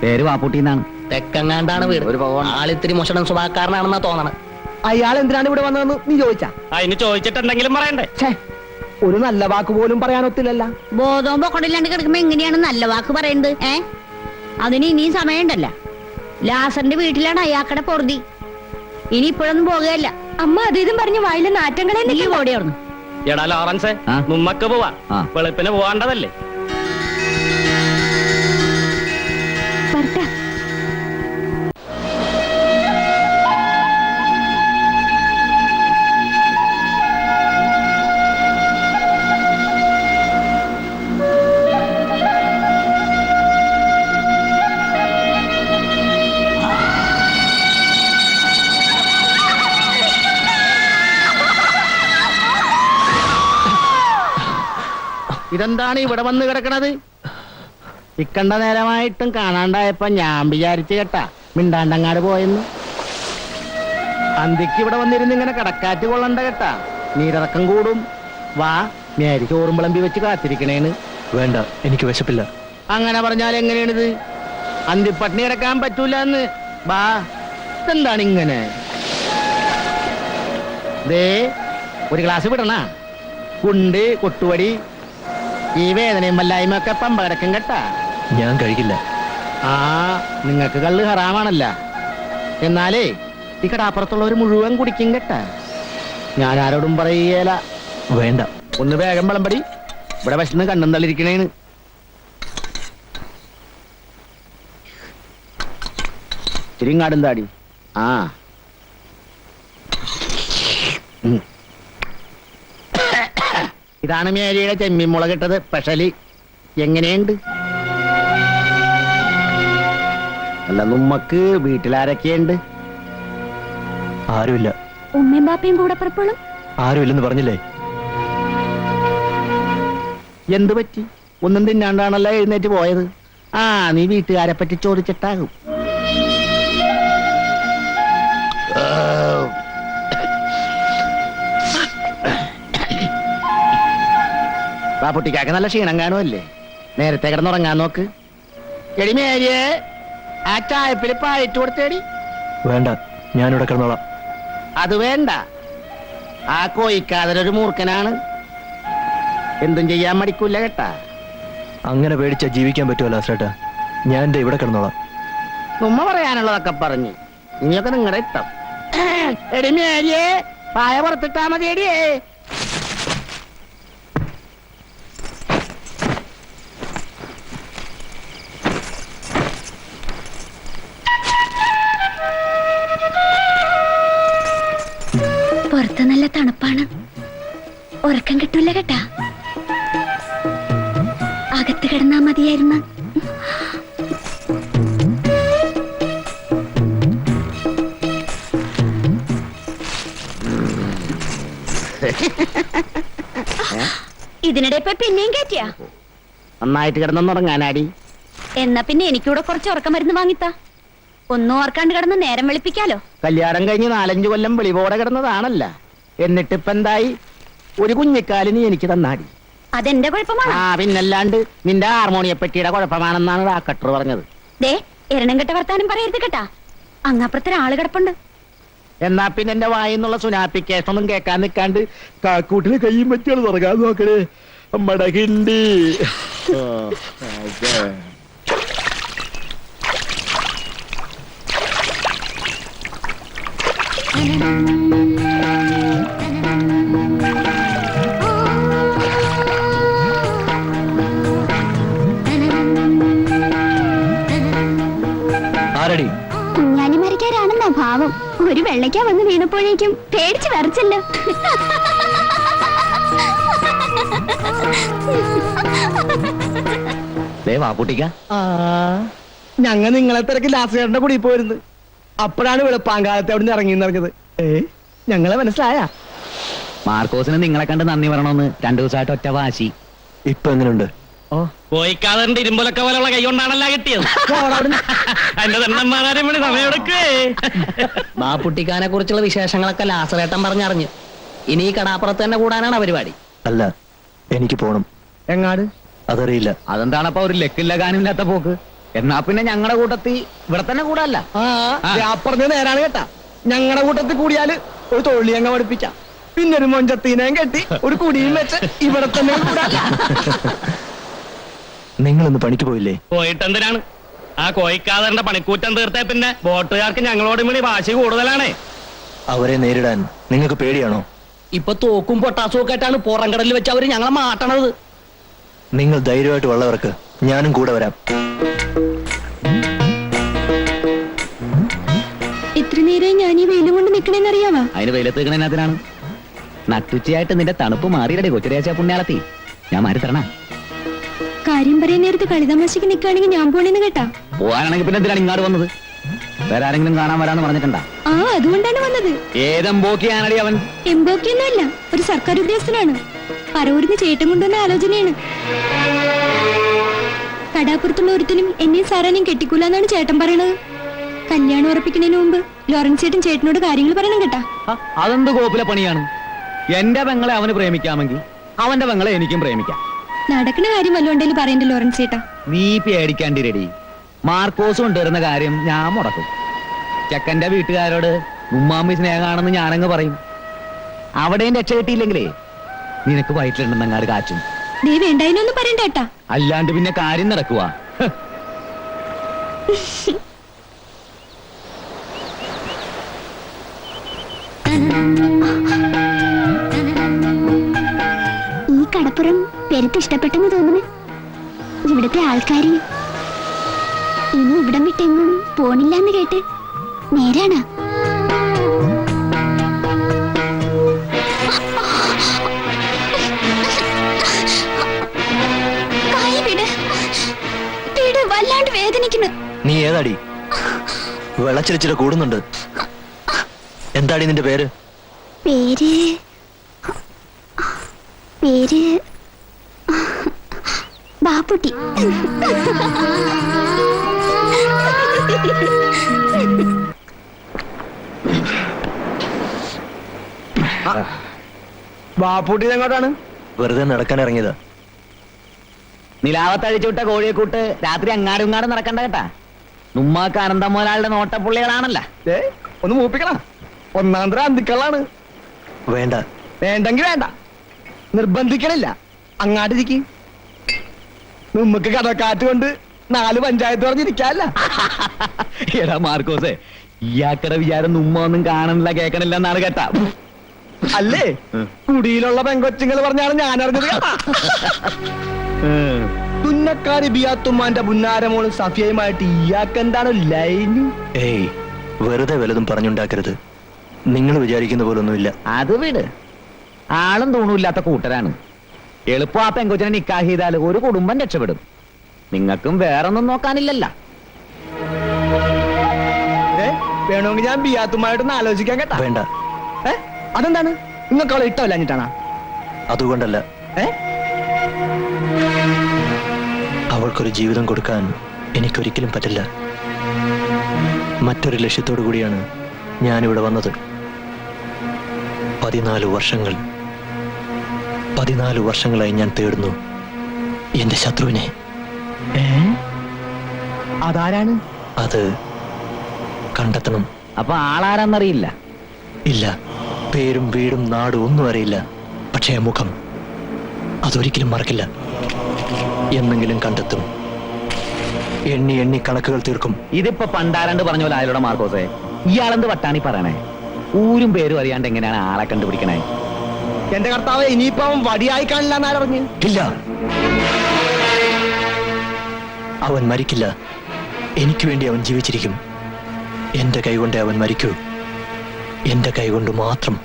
പേര് വാപ്പൂട്ടിന്നാണ്. തെക്കങ്ങാണ്ടാണ് വീട്. ആളിത്തിരി മോശം സ്വഭാവക്കാരനാണെന്നാ തോന്നണം. അയാൾ എന്തിനാണ് ഇവിടെ വന്നതെന്ന് നീ ചോദിച്ചാ? അതിന് ചോദിച്ചിട്ട് എന്തെങ്കിലും പറയണ്ടേ? ഒരു നല്ല വാക്ക് പോലും പറയാനൊത്തില്ലല്ല. ബോധവും പൊക്കടില്ലാണ്ട് കിടക്കുമ്പോ എങ്ങനെയാണ് നല്ല വാക്ക് പറയുന്നത്? അതിന് ഇനിയും സമയമുണ്ടല്ല. ലാസറിന്റെ വീട്ടിലാണ് അയാക്കടെ പൊറുതി. ഇനി ഇപ്പോഴൊന്നും പോകുകയല്ല. അമ്മ അത് ഇതും പറഞ്ഞ് വായിലെ നാറ്റങ്ങളെ നീ ഓടിയോർന്നു. എടാ ലോറൻസേ, ആ? നമ്മക്ക് പോവാ. ആ. വെളുപ്പിന് പോവാണ്ടതല്ലേ? വരട്ടെ. ഇതെന്താണ് ഇവിടെ വന്ന് കിടക്കണത്? ഇക്കണ്ട നേരമായിട്ടും കാണാണ്ടായപ്പോ ഞാൻ വിചാരിച്ചു കേട്ടാ മിണ്ടാണ്ടങ്ങാട് പോയെന്ന്. അന്തിക്ക് ഇവിടെ വന്നിരുന്ന് ഇങ്ങനെ കടക്കാറ്റ് കൊള്ളണ്ട കേട്ടാ. നീരിറക്കം കൂടും. വാ, മേരി ചോറും വിളമ്പി വെച്ച് കാത്തിരിക്കണേന്ന്. വേണ്ട, എനിക്ക് വിശപ്പില്ല. അങ്ങനെ പറഞ്ഞാൽ എങ്ങനെയാണിത്? അന്തിപ്പട്ടിണി കിടക്കാൻ പറ്റൂല എന്ന്. വാ, ഇതെന്താണ് ഇങ്ങനെ? ദേ, ഒരു ഗ്ലാസ് വിടണ. കുണ്ട് കൊട്ടുവടി ഈ വേദനയും വല്ലായ്മ ഒക്കെ പമ്പ കിടക്കും കേട്ടാ. ഞാൻ കഴിക്കില്ല. ആ, നിങ്ങൾക്ക് കള്ള് ഹറാമാണല്ല. എന്നാലേ ഈ കടാപ്പുറത്തുള്ളവർ മുഴുവൻ കുടിക്കും കേട്ടാ. ഞാൻ ആരോടും പറയേല. വേണ്ട. ഒന്ന് വേഗം വിളമ്പടി. ഇവിടെ വിശന്ന് കണ്ണും തള്ളിരിക്കണേന്ന്. ചിരിങ്ങാടും താടി. ആ, ഇതാണ് മേരിയുടെ ചെമ്മീൻ മുളകിട്ടത് സ്പെഷ്യലി. എങ്ങനെയുണ്ട്? അല്ല, നമ്മക്ക് വീട്ടിലാരൊക്കെയുണ്ട്? ആരുമില്ല. ഉമ്മയും ബാപ്പയും കൂടെ പുറപ്പെടും. ആരുമില്ലെന്ന് പറഞ്ഞില്ലേ? എന്ത് പറ്റി? ഒന്നും തിന്നാണ്ടാണല്ലോ എഴുന്നേറ്റ് പോയത്. ആ, നീ വീട്ടുകാരെ പറ്റി ചോദിച്ചിട്ടാകും. ബാപ്പുട്ടിക്കാക്ക് നല്ല ക്ഷീണം കാണുമല്ലേ? നേരത്തെ കിടന്നുറങ്ങാൻ നോക്ക്. എടി മേരിയെ, ആ ചായപ്പിൽ പായിട്ട് കൊടുത്തേടി. വേണ്ട, ഞാനിവിടെ കിടന്നോളാം. അത് വേണ്ട. ആ കോയിക്കാതൊരു മൂർഖനാണ്. എന്തും ചെയ്യാൻ മടിക്കൂല കേട്ടാ. അങ്ങനെ പേടിച്ചാ ജീവിക്കാൻ പറ്റുമല്ലോ ലാസറേട്ടാ. ഞാൻ എന്റെ ഇവിടെ കിടന്നോളാം. ഉമ്മ പറയാനുള്ളതൊക്കെ പറഞ്ഞു. ഇനിയൊക്കെ നിങ്ങളുടെ ഇഷ്ടം. എടി മേരിയെ, പായ പുറത്തിട്ടാ മതി എടിയേ. പുറത്ത് നല്ല തണുപ്പാണ്, ഉറക്കം കിട്ടൂല കേട്ടാ. അകത്ത് കിടന്നാ മതിയായിരുന്നു. ഇതിനിടെ ഇപ്പൊ പിന്നെയും കയറ്റിയാ? നന്നായിട്ട് കിടന്നുറങ്ങാനാടി. എന്നാ പിന്നെ എനിക്കൂടെ കുറച്ച് ഉറക്കം മരുന്ന് വാങ്ങിത്താ. ഒന്നും ഓർക്കാണ്ട് കിടന്ന് നേരം വെളുപ്പിക്കാലോ. കല്യാണം കഴിഞ്ഞ് 4-5 കൊല്ലം വെളിപോടെ കിടന്നതാണല്ല, എന്നിട്ടിപ്പ എന്തായി? ഒരു കുഞ്ഞിക്കാലിന് എനിക്ക് തന്നാടി. അതെന്റെ കുഴപ്പമാണ്. ആ പിന്നല്ലാണ്ട് നിന്റെ ഹാർമോണിയപ്പെട്ടിയുടെ കുഴപ്പമാണെന്നാണ് ഡാക്ടർ പറഞ്ഞത്. ദേ എരണം കെട്ട വർത്താനം പറയരുത് കേട്ടാ. അങ്ങാപ്പുറത്തൊരാള് കിടപ്പുണ്ട്. എന്നാ പിന്നെ എന്റെ വായിന്നുള്ള സുനാപ്പിക്കേഷനൊന്നും കേൾക്കാൻ നിൽക്കാണ്ട് കാക്കൂട്ടിന് കയ്യും പറ്റിയാണ് തുറക്കാൻ നോക്കണേ അമ്മടെ കിണ്ടി. ആരടി? കുഞ്ഞാലിമരക്കാരാണെന്നാ ഭാവം. ഒരു വെള്ളയ്ക്ക വന്ന് വീണപ്പോഴേക്കും പേടിച്ച് വരച്ചല്ലോ. വാപ്പുട്ടിക്ക, ഞങ്ങ നിങ്ങളെ തിരക്ക് ലാസ്റ്റുകാരന്റെ കൂടി പോയിരുന്നു. അപ്പോഴാണ് വെളുപ്പാങ്കാലത്തെ അവിടെ നിന്ന് ഇറങ്ങിയെന്നറിഞ്ഞത്. ഞങ്ങളെ മനസ്സിലായ? മാർക്കോസിന് നിങ്ങളെ കണ്ട് നന്ദി പറയണമെന്ന് 2 ദിവസമായിട്ട് ഒറ്റ വാശി. ഇപ്പൊ എങ്ങനെയുണ്ട്? കോയിക്കാതറിന്റെ ഇരുമ്പൊലൊക്കെ പോലുള്ള കൈ കൊണ്ടാണല്ല കിട്ടിയത്. എന്റെ തണ്ടന്മാരും വേണ്ടി സമയമെടുക്കേ. ബാപ്പുട്ടിക്കാനെ കുറിച്ചുള്ള വിശേഷങ്ങളൊക്കെ ലാസറേട്ടൻ പറഞ്ഞറിഞ്ഞു. ഇനി ഈ കടാപ്പുറത്ത് തന്നെ കൂടാനാണ് പരിപാടി. അല്ല, എനിക്ക് പോണം. എങ്ങാട്? അതറിയില്ല. അതെന്താണപ്പോ ഒരു ലക്കില്ല കാനില്ലാത്ത പോക്ക്? എന്നാ പിന്നെ ഞങ്ങളുടെ കൂട്ടത്തിൽ ഇവിടെ തന്നെ കൂടല്ല. പറഞ്ഞ നേരാണ് കേട്ടാ. ഞങ്ങളുടെ കൂട്ടത്തിൽ കൂടിയാല് ഒരു തൊള്ളി അങ്ങ് പഠിപ്പിച്ച, പിന്നെ ഒരു മൊഞ്ചത്തീനയും കെട്ടി ഒരു കുടിയും വെച്ച് ഇവിടെ തന്നെ കൂടാല്ല. നിങ്ങളിന്ന് പണിക്ക് പോയില്ലേ? പോയിട്ടെന്തിനാണ്? ആ കോയിക്കാതറിന്റെ പണിക്കൂറ്റം തീർത്തേ പിന്നെ ബോട്ടുകാർക്ക് ഞങ്ങളോടും കൂടി വാശി കൂടുതലാണേ. അവരെ നേരിടാൻ നിങ്ങൾക്ക് പേടിയാണോ? ഇപ്പൊ തോക്കും പൊട്ടാസും ഒക്കെ ആയിട്ടാണ് പുറംകടലിൽ വെച്ച് അവര് ഞങ്ങളെ മാട്ടണത്. നിങ്ങൾ ധൈര്യമായിട്ട് വള്ളവർക്ക്, ഞാനും കൂടെ വരാം. ഇത്ര നേരം ഞാൻ ഈ വെയിലും കൊണ്ട് നിക്കണേന്നറിയാവാ? അതിന് വെയിലത്ത് നിൽക്കണതിനാണ്. നട്ടുച്ചയായിട്ട് നിന്റെ തണുപ്പ് മാറിയിടേ കൊച്ചുരേച്ച പുണ്യാളത്തി. ഞാൻ മാറി തരണ. കാര്യം പറയാൻ നേരത്ത് കളിതമാശക്ക് നിൽക്കുകയാണെങ്കിൽ ഞാൻ പോണേന്ന് കേട്ടാ. പോകാനാണെങ്കിൽ പിന്നെ എന്തിനാണ് ഇങ്ങോട്ട് വന്നത്? വേറെ ആരെങ്കിലും കാണാൻ വരാന്ന് പറഞ്ഞിട്ടുണ്ടാ? ആ, അതുകൊണ്ടാണ് വന്നത്. ഏതെമ്പോക്കിയാണടി അവൻ? എംബോക്കിയൊന്നുമല്ല, ഒരു സർക്കാർ ഉദ്യോഗസ്ഥനാണ്. പറവൂരിന്ന് ചേട്ടൻ കൊണ്ടുവന്ന ആലോചനയാണ്. കടാപ്പുറത്തുള്ള ഒരുത്തനും എന്നെ സാറാനെയും കെട്ടിക്കൂലെന്നാണ് ചേട്ടൻ പറയണത്. കല്യാണം ഉറപ്പിക്കുന്നതിന് മുമ്പ് ലോറൻസ് ചേട്ടൻ ചേട്ടനോട് കാര്യങ്ങൾ പറയണം കേട്ടാ. അതെന്ത് കോപ്പിലെ പണിയാണ്? എന്റെ പെങ്ങളെ അവന് പ്രേമിക്കാമെങ്കിൽ അവന്റെ പെങ്ങളെ എനിക്കും പ്രേമിക്കാം. നടക്കുന്ന കാര്യം വല്ലോണ്ടേലും പറയണ്ട ലോറൻസ് ചേട്ടാ. നീ പേടിക്കാണ്ടി റെഡി. മാർക്കോസ് കൊണ്ടുവരുന്ന കാര്യം ഞാൻ മുടക്കും. ചെക്കന്റെ വീട്ടുകാരോട് ഉമ്മാമ്മി സ്നേഹമാണെന്ന് ഞാനങ്ങ് പറയും. അവിടെയും രക്ഷ കിട്ടിയില്ലെങ്കിലേ നിനക്ക് വയറ്റിലുണ്ടെന്നങ്ങാട് കാച്ചും. നീ വേണ്ടായിനൊന്നും പറയണ്ട കേട്ടാ. അല്ലാണ്ട് പിന്നെ കാര്യം നടക്കുവാ. ഈ കടപ്പുറം പെരുത്ത് ഇഷ്ടപ്പെട്ടെന്ന് തോന്നുന്നു. ഇവിടുത്തെ ആൾക്കാര് ഇനി ഇവിടം വിട്ടെങ്ങും പോണില്ലാന്ന് കേട്ട് നേരാണ്. വല്ലാണ്ട് വേദനിക്കുന്നു. നീ ഏതാടി? വെള്ളച്ചിരിച്ചിട്ട് കൂടുന്നുണ്ട്. എന്താടി നിന്റെ പേര്? പേര് പേര് ബാപ്പുട്ടി. ബാപ്പുട്ടി എങ്ങോട്ടാണ്? വെറുതെ നടക്കാൻ ഇറങ്ങിയതാ. നിലാവത്തഴിച്ചുവിട്ട കോഴിയെ കൂട്ട് രാത്രി അങ്ങാടും ഇങ്ങാടും നടക്കണ്ട കേട്ടാ. നുമ്മാക്ക് അനന്തം മുതലാളുടെ നോട്ടപ്പുള്ളികളാണല്ല. ഒന്ന് മൂപ്പിക്കണ. ഒന്നാന്തര അന്തിക്കളാണ്. വേണ്ട. വേണ്ടെങ്കി വേണ്ട, നിർബന്ധിക്കണില്ല. അങ്ങാട്ടിരിക്ക്. നമുക്ക് കടക്കാറ്റ് കൊണ്ട് 4 പഞ്ചായത്ത് പറഞ്ഞിരിക്കാല്ല. എടാ മാർക്കോസേ, ഇയാക്കടെ വിചാരം നുമ്മ ഒന്നും കാണണില്ല കേൾക്കണില്ല എന്നാണ് കേട്ടാ. അല്ലേ, കുടിയിലുള്ള പെങ്കൊച്ചുങ്ങൾ പറഞ്ഞാണ് ഞാൻ അറിഞ്ഞത്. തുന്നക്കാരി ബിയാത്തുമ്മാന്റെ പുന്നാരമോളും സഫിയയുമായിട്ട് ഇയാൾക്ക് എന്താണ് ലൈന്? ഏയ്, വെറുതെ വല്ലതും പറഞ്ഞുണ്ടാക്കരുത്. നിങ്ങൾ വിചാരിക്കുന്ന പോലൊന്നുമില്ല. അത് വിട്. ആളും തൂണുമില്ലാത്ത കൂട്ടരാണ്. എളുപ്പം ആ പെങ്കൊച്ചിനെ നിക്കാഹ് ചെയ്താൽ ഒരു കുടുംബം രക്ഷപ്പെടും. നിങ്ങൾക്കും വേറൊന്നും നോക്കാനില്ലല്ല. വേണമെങ്കിൽ ഞാൻ ബിയാത്തുമായിട്ടൊന്ന് ആലോചിക്കാൻ കേട്ടാ. വേണ്ട. അതെന്താണ്? നിങ്ങൾക്ക് അവളെ ഇഷ്ടമല്ലാഞ്ഞിട്ടാണോ? അതുകൊണ്ടല്ല. അവൾക്കൊരു ജീവിതം കൊടുക്കാൻ എനിക്കൊരിക്കലും പറ്റില്ല. മറ്റൊരു ലക്ഷ്യത്തോടു കൂടിയാണ് ഞാനിവിടെ വന്നത്. 14 വർഷങ്ങളായി ഞാൻ തേടുന്നു എന്റെ ശത്രുവിനെ. അതാരാണ്? അത് കണ്ടെത്തണം. അപ്പൊ ആളാരാന്നറിയില്ല? ഇല്ല, പേരും വീടും നാടും ഒന്നും അറിയില്ല. പക്ഷേ മുഖം അതൊരിക്കലും മറക്കില്ല. എന്നെങ്കിലും കണ്ടെത്തും. എണ്ണി എണ്ണി കണക്കുകൾ തീർക്കും. ഇതിപ്പോ പണ്ടാരണ്ട് പറഞ്ഞ പോലെ ആയാലോടെ മാർക്കോസേ. ഇയാളെന്ത് വട്ടാണി പറയണേ? ഊരും പേരും അറിയാണ്ട് എങ്ങനെയാണ് ആളെ കണ്ടുപിടിക്കണേ? എന്റെ കർത്താവ്, ഇനിയിപ്പോ അവൻ വടിയായി കാണില്ല എന്നറിഞ്ഞു. ഇല്ല, അവൻ മരിക്കില്ല. എനിക്ക് വേണ്ടി അവൻ ജീവിച്ചിരിക്കും. എന്റെ കൈകൊണ്ട് അവൻ മരിക്കൂ. എന്റെ കൈകൊണ്ട് മാത്രം.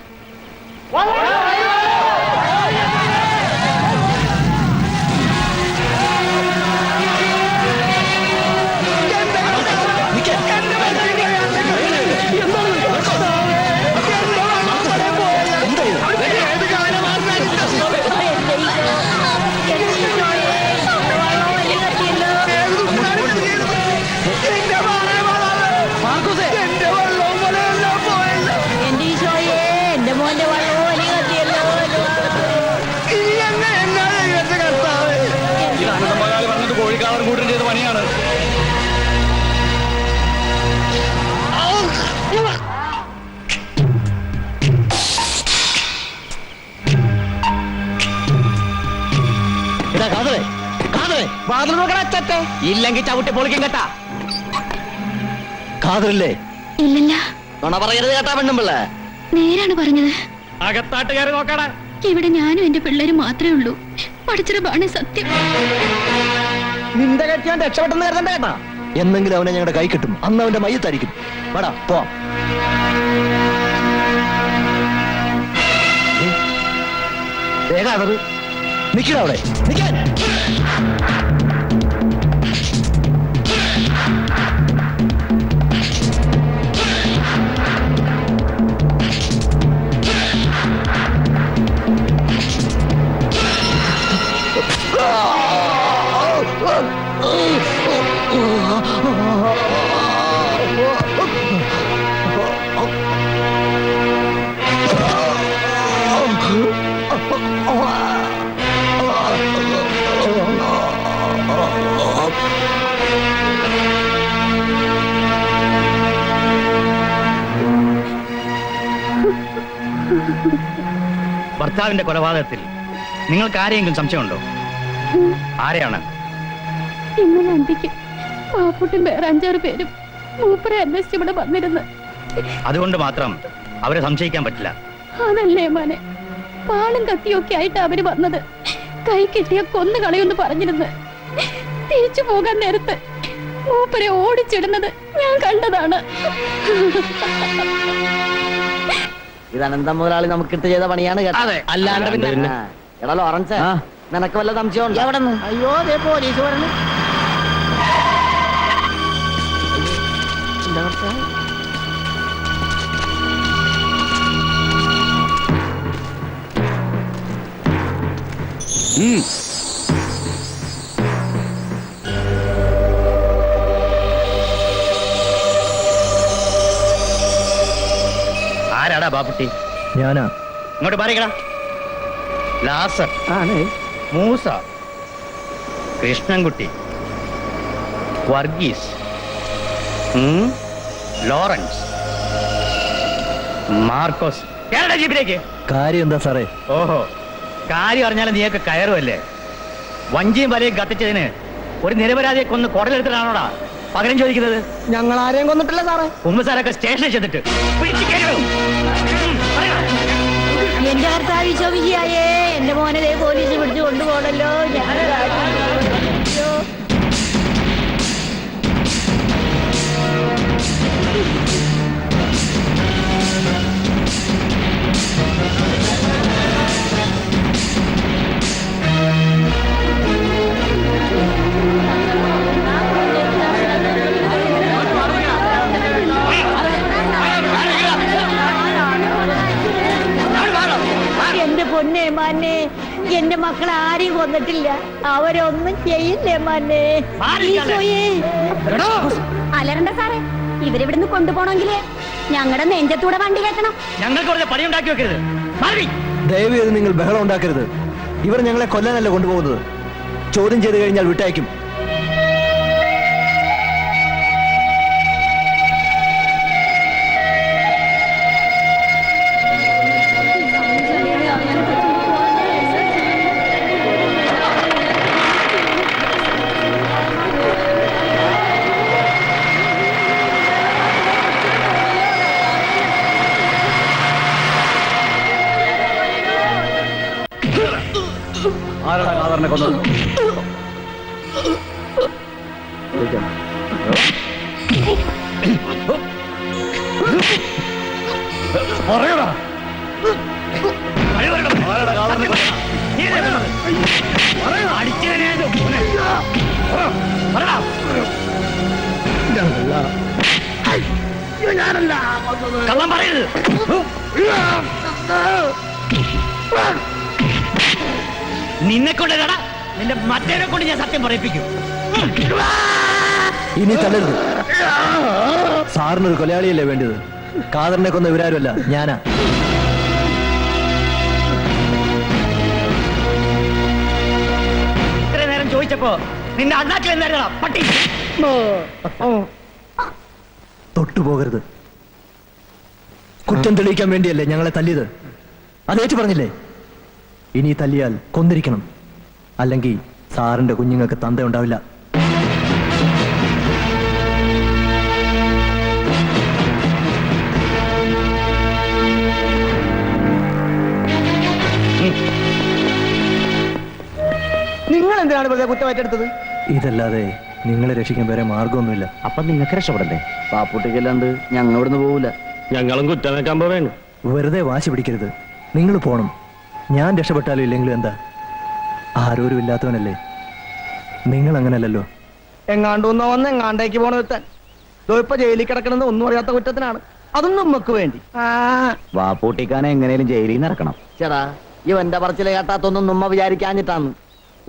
എന്റെ ഈശോയെ, എന്റെ മോന്റെ വള്ളവും വലി കത്തിയല്ലോ. കോഴിക്കാവർ കൂട്ടം ചെയ്ത പണിയാണ്. ഇല്ലെങ്കിൽ ചവിട്ടി പൊളിക്കും കേട്ടാ. കാതറില്ലേ? ഇല്ലല്ല, നുണ പറയരുത് കേട്ടാ പെണ്ണുമ്പിള്ള. നേരാണ് പറഞ്ഞത്. അകത്താട്ട് കയറി നോക്കണേ. ഇവിടെ ഞാനും എന്റെ പിള്ളേരും മാത്രമേ ഉള്ളൂ. പഠിച്ചതാണ് സത്യം. നിന്റെ കെട്ടിയാൻ രക്ഷപ്പെട്ടെന്ന് കരുതണ്ട കേട്ടാ. എന്നെങ്കിലും അവനെ ഞങ്ങളുടെ കൈ കിട്ടും. അന്ന് അവന്റെ മയ്യത്തായിരിക്കും. വേടാ പോവാം. നിക്കടാ അവിടെ. നിക്കാൻ. ഭർത്താവിന്റെ കൊലപാതകത്തിൽ നിങ്ങൾക്ക് ആരെയെങ്കിലും സംശയമുണ്ടോ? ആരെയാണ്? ഇന്നലെ അന്തിക്ക് പാപ്പുട്ടും വേറെ 5-6 പേരും മൂപ്പരെ അന്വേഷിച്ച് ഇവിടെ വന്നിരുന്നു. അതുകൊണ്ട് മാത്രം അവരെ സംശയിക്കാൻ പറ്റില്ല. അതല്ലേ മോനെ, പാളും കത്തിയൊക്കെ ആയിട്ട് അവര് വന്നത്. കൈ കിട്ടിയ കൊന്നു കളയൊന്ന് പറഞ്ഞിരുന്നു. തിരിച്ചു പോകാൻ നേരത്ത് മൂപ്പരെ ഓടിച്ചിടുന്നത് ഞാൻ കണ്ടതാണ്. ഇത് അനന്തം മുതലാളി നമുക്കിട്ട് ചെയ്ത പണിയാണ് കേട്ടോ. അല്ലാണ്ട് പിന്നെ എടാ ലോറൻസ്, നിനക്ക് വല്ല സംശയം ഉണ്ടോ? എവിടെ നിന്ന്? അയ്യോ, അതേ പോലീസ് പറഞ്ഞു. ആരാടാ ബാപ്പുട്ടി? ഞാനാ. ഇങ്ങോട്ട് പറയടാ. ലാസർ, മൂസ, കൃഷ്ണൻകുട്ടി, വർഗീസ്, ലോറൻസ്, മാർക്കോസ്. കേരള ജീപ്പിലേക്ക്. കാര്യം എന്താ സാറേ? ഓഹോ, കാര്യം അറിഞ്ഞാലും നീയൊക്കെ കയറുമല്ലേ? വഞ്ചിയും വലയും കത്തിച്ചതിന് ഒരു നിരപരാധിയെ കൊന്ന് കുടലെടുത്തിട്ടാണോടാ പകരം ചോദിക്കുന്നത്? ഞങ്ങൾ ആരെയും കൊന്നിട്ടില്ല സാറേ. ഉമ്മസാരൊക്കെ സ്റ്റേഷനിൽ ചെന്നിട്ട് എന്റെ കർത്താവ് ഈശോമിശിഹായേ, എന്റെ മോനെ ദേ പോലീസ് പിടിച്ചു കൊണ്ടുപോകണല്ലോ. ഞാൻ മാനെ, എന്റെ മക്കൾ ആരെയും കൊന്നിട്ടില്ല, അവരൊന്നും ചെയ്യില്ലേ മാനെ. ഈശോയേ. അലറണ്ട സാറേ, ഇവരിവിടുന്ന് കൊണ്ടുപോണെങ്കില് ഞങ്ങളുടെ നെഞ്ചത്തൂടെ വണ്ടി കയറ്റണം. ഞങ്ങൾക്ക് കുറച്ച് പണി ഉണ്ടാക്കി വെക്കരുത്. മാറി. ദയവ് ചെയ്ത് നിങ്ങൾ ബഹളം ഉണ്ടാക്കരുത്. ഇവർ ഞങ്ങളെ കൊല്ലാനല്ല കൊണ്ടുപോകുന്നത്. ചോദ്യം ചെയ്ത് കഴിഞ്ഞാൽ വിട്ടയക്കും. ആരാടാ കാതറിനെ കൊന്നത്? പറയടാ. ആരാടാ കാതറിനെ കൊന്നത്? കള്ളം പറയരുത്. നിന്നെ കൊണ്ടല്ലടാ, നിന്റെ മറ്റേനെ കൊണ്ട് ഞാൻ സത്യം പറയിപ്പിക്കും. ഇനി തല്ലരുത്. സാറിനൊരു കൊലയാളിയല്ലേ വേണ്ടത്? കാതറിനെ കൊന്ന ഇവരാരുമല്ല, ഞാനാ. ഇത്ര നേരം ചോദിച്ചപ്പോ നിന്റെ അണ്ണാക്കിൽ എന്തായിരുന്നടാ പട്ടി? തൊട്ടുപോകരുത്. കുറ്റം തെളിയിക്കാൻ വേണ്ടിയല്ലേ ഞങ്ങളെ തല്ലിയത്? അതേറ്റു പറഞ്ഞില്ലേ? ഇനി തല്ലിയാൽ കൊന്നിരിക്കണം, അല്ലെങ്കിൽ സാറിന്റെ കുഞ്ഞുങ്ങൾക്ക് തന്ത ഉണ്ടാവില്ല. നിങ്ങൾ എന്തിനാണ് വെറുതെ കുറ്റമായിട്ടെടുത്തത്? ഇതല്ലാതെ നിങ്ങളെ രക്ഷിക്കാൻ വേറെ മാർഗമൊന്നുമില്ല. അപ്പൊ നിങ്ങൾക്ക് രക്ഷപ്പെടണ്ടേ? പാപ്പുട്ടിക്കല്ലാണ്ട് ഞങ്ങൾ ഇവിടുന്ന് പോവില്ല. ഞങ്ങളും കുറ്റമേക്കാൻ പോവേണ്. വെറുതെ വാശി പിടിക്കരുത്. നിങ്ങൾ പോണം. ഞാൻ രക്ഷപ്പെട്ടാലും ഇല്ലെങ്കിലും എന്താ? ആരോരും ഇല്ലാത്തവനല്ലേ. നിങ്ങൾ അങ്ങനല്ലല്ലോ. എങ്ങാണ്ടൊന്നോ വന്ന് എങ്ങാണ്ടേക്ക് പോണ ഒരുത്തൻ ഇപ്പൊ ജയിലിൽ കിടക്കണത് ഒന്നും അറിയാത്ത കുറ്റത്തിനാണ്. അതും നമുക്ക് വേണ്ടി. വാപ്പൂട്ടിക്കാനെ എങ്ങനെയും ജയിലിൽ നിന്ന് ഇറക്കണം. ചേടാ, ഇവന്റെ പറച്ചില് കേട്ടാത്തൊന്നും നമ്മ വിചാരിക്കാഞ്ഞിട്ടാണ്.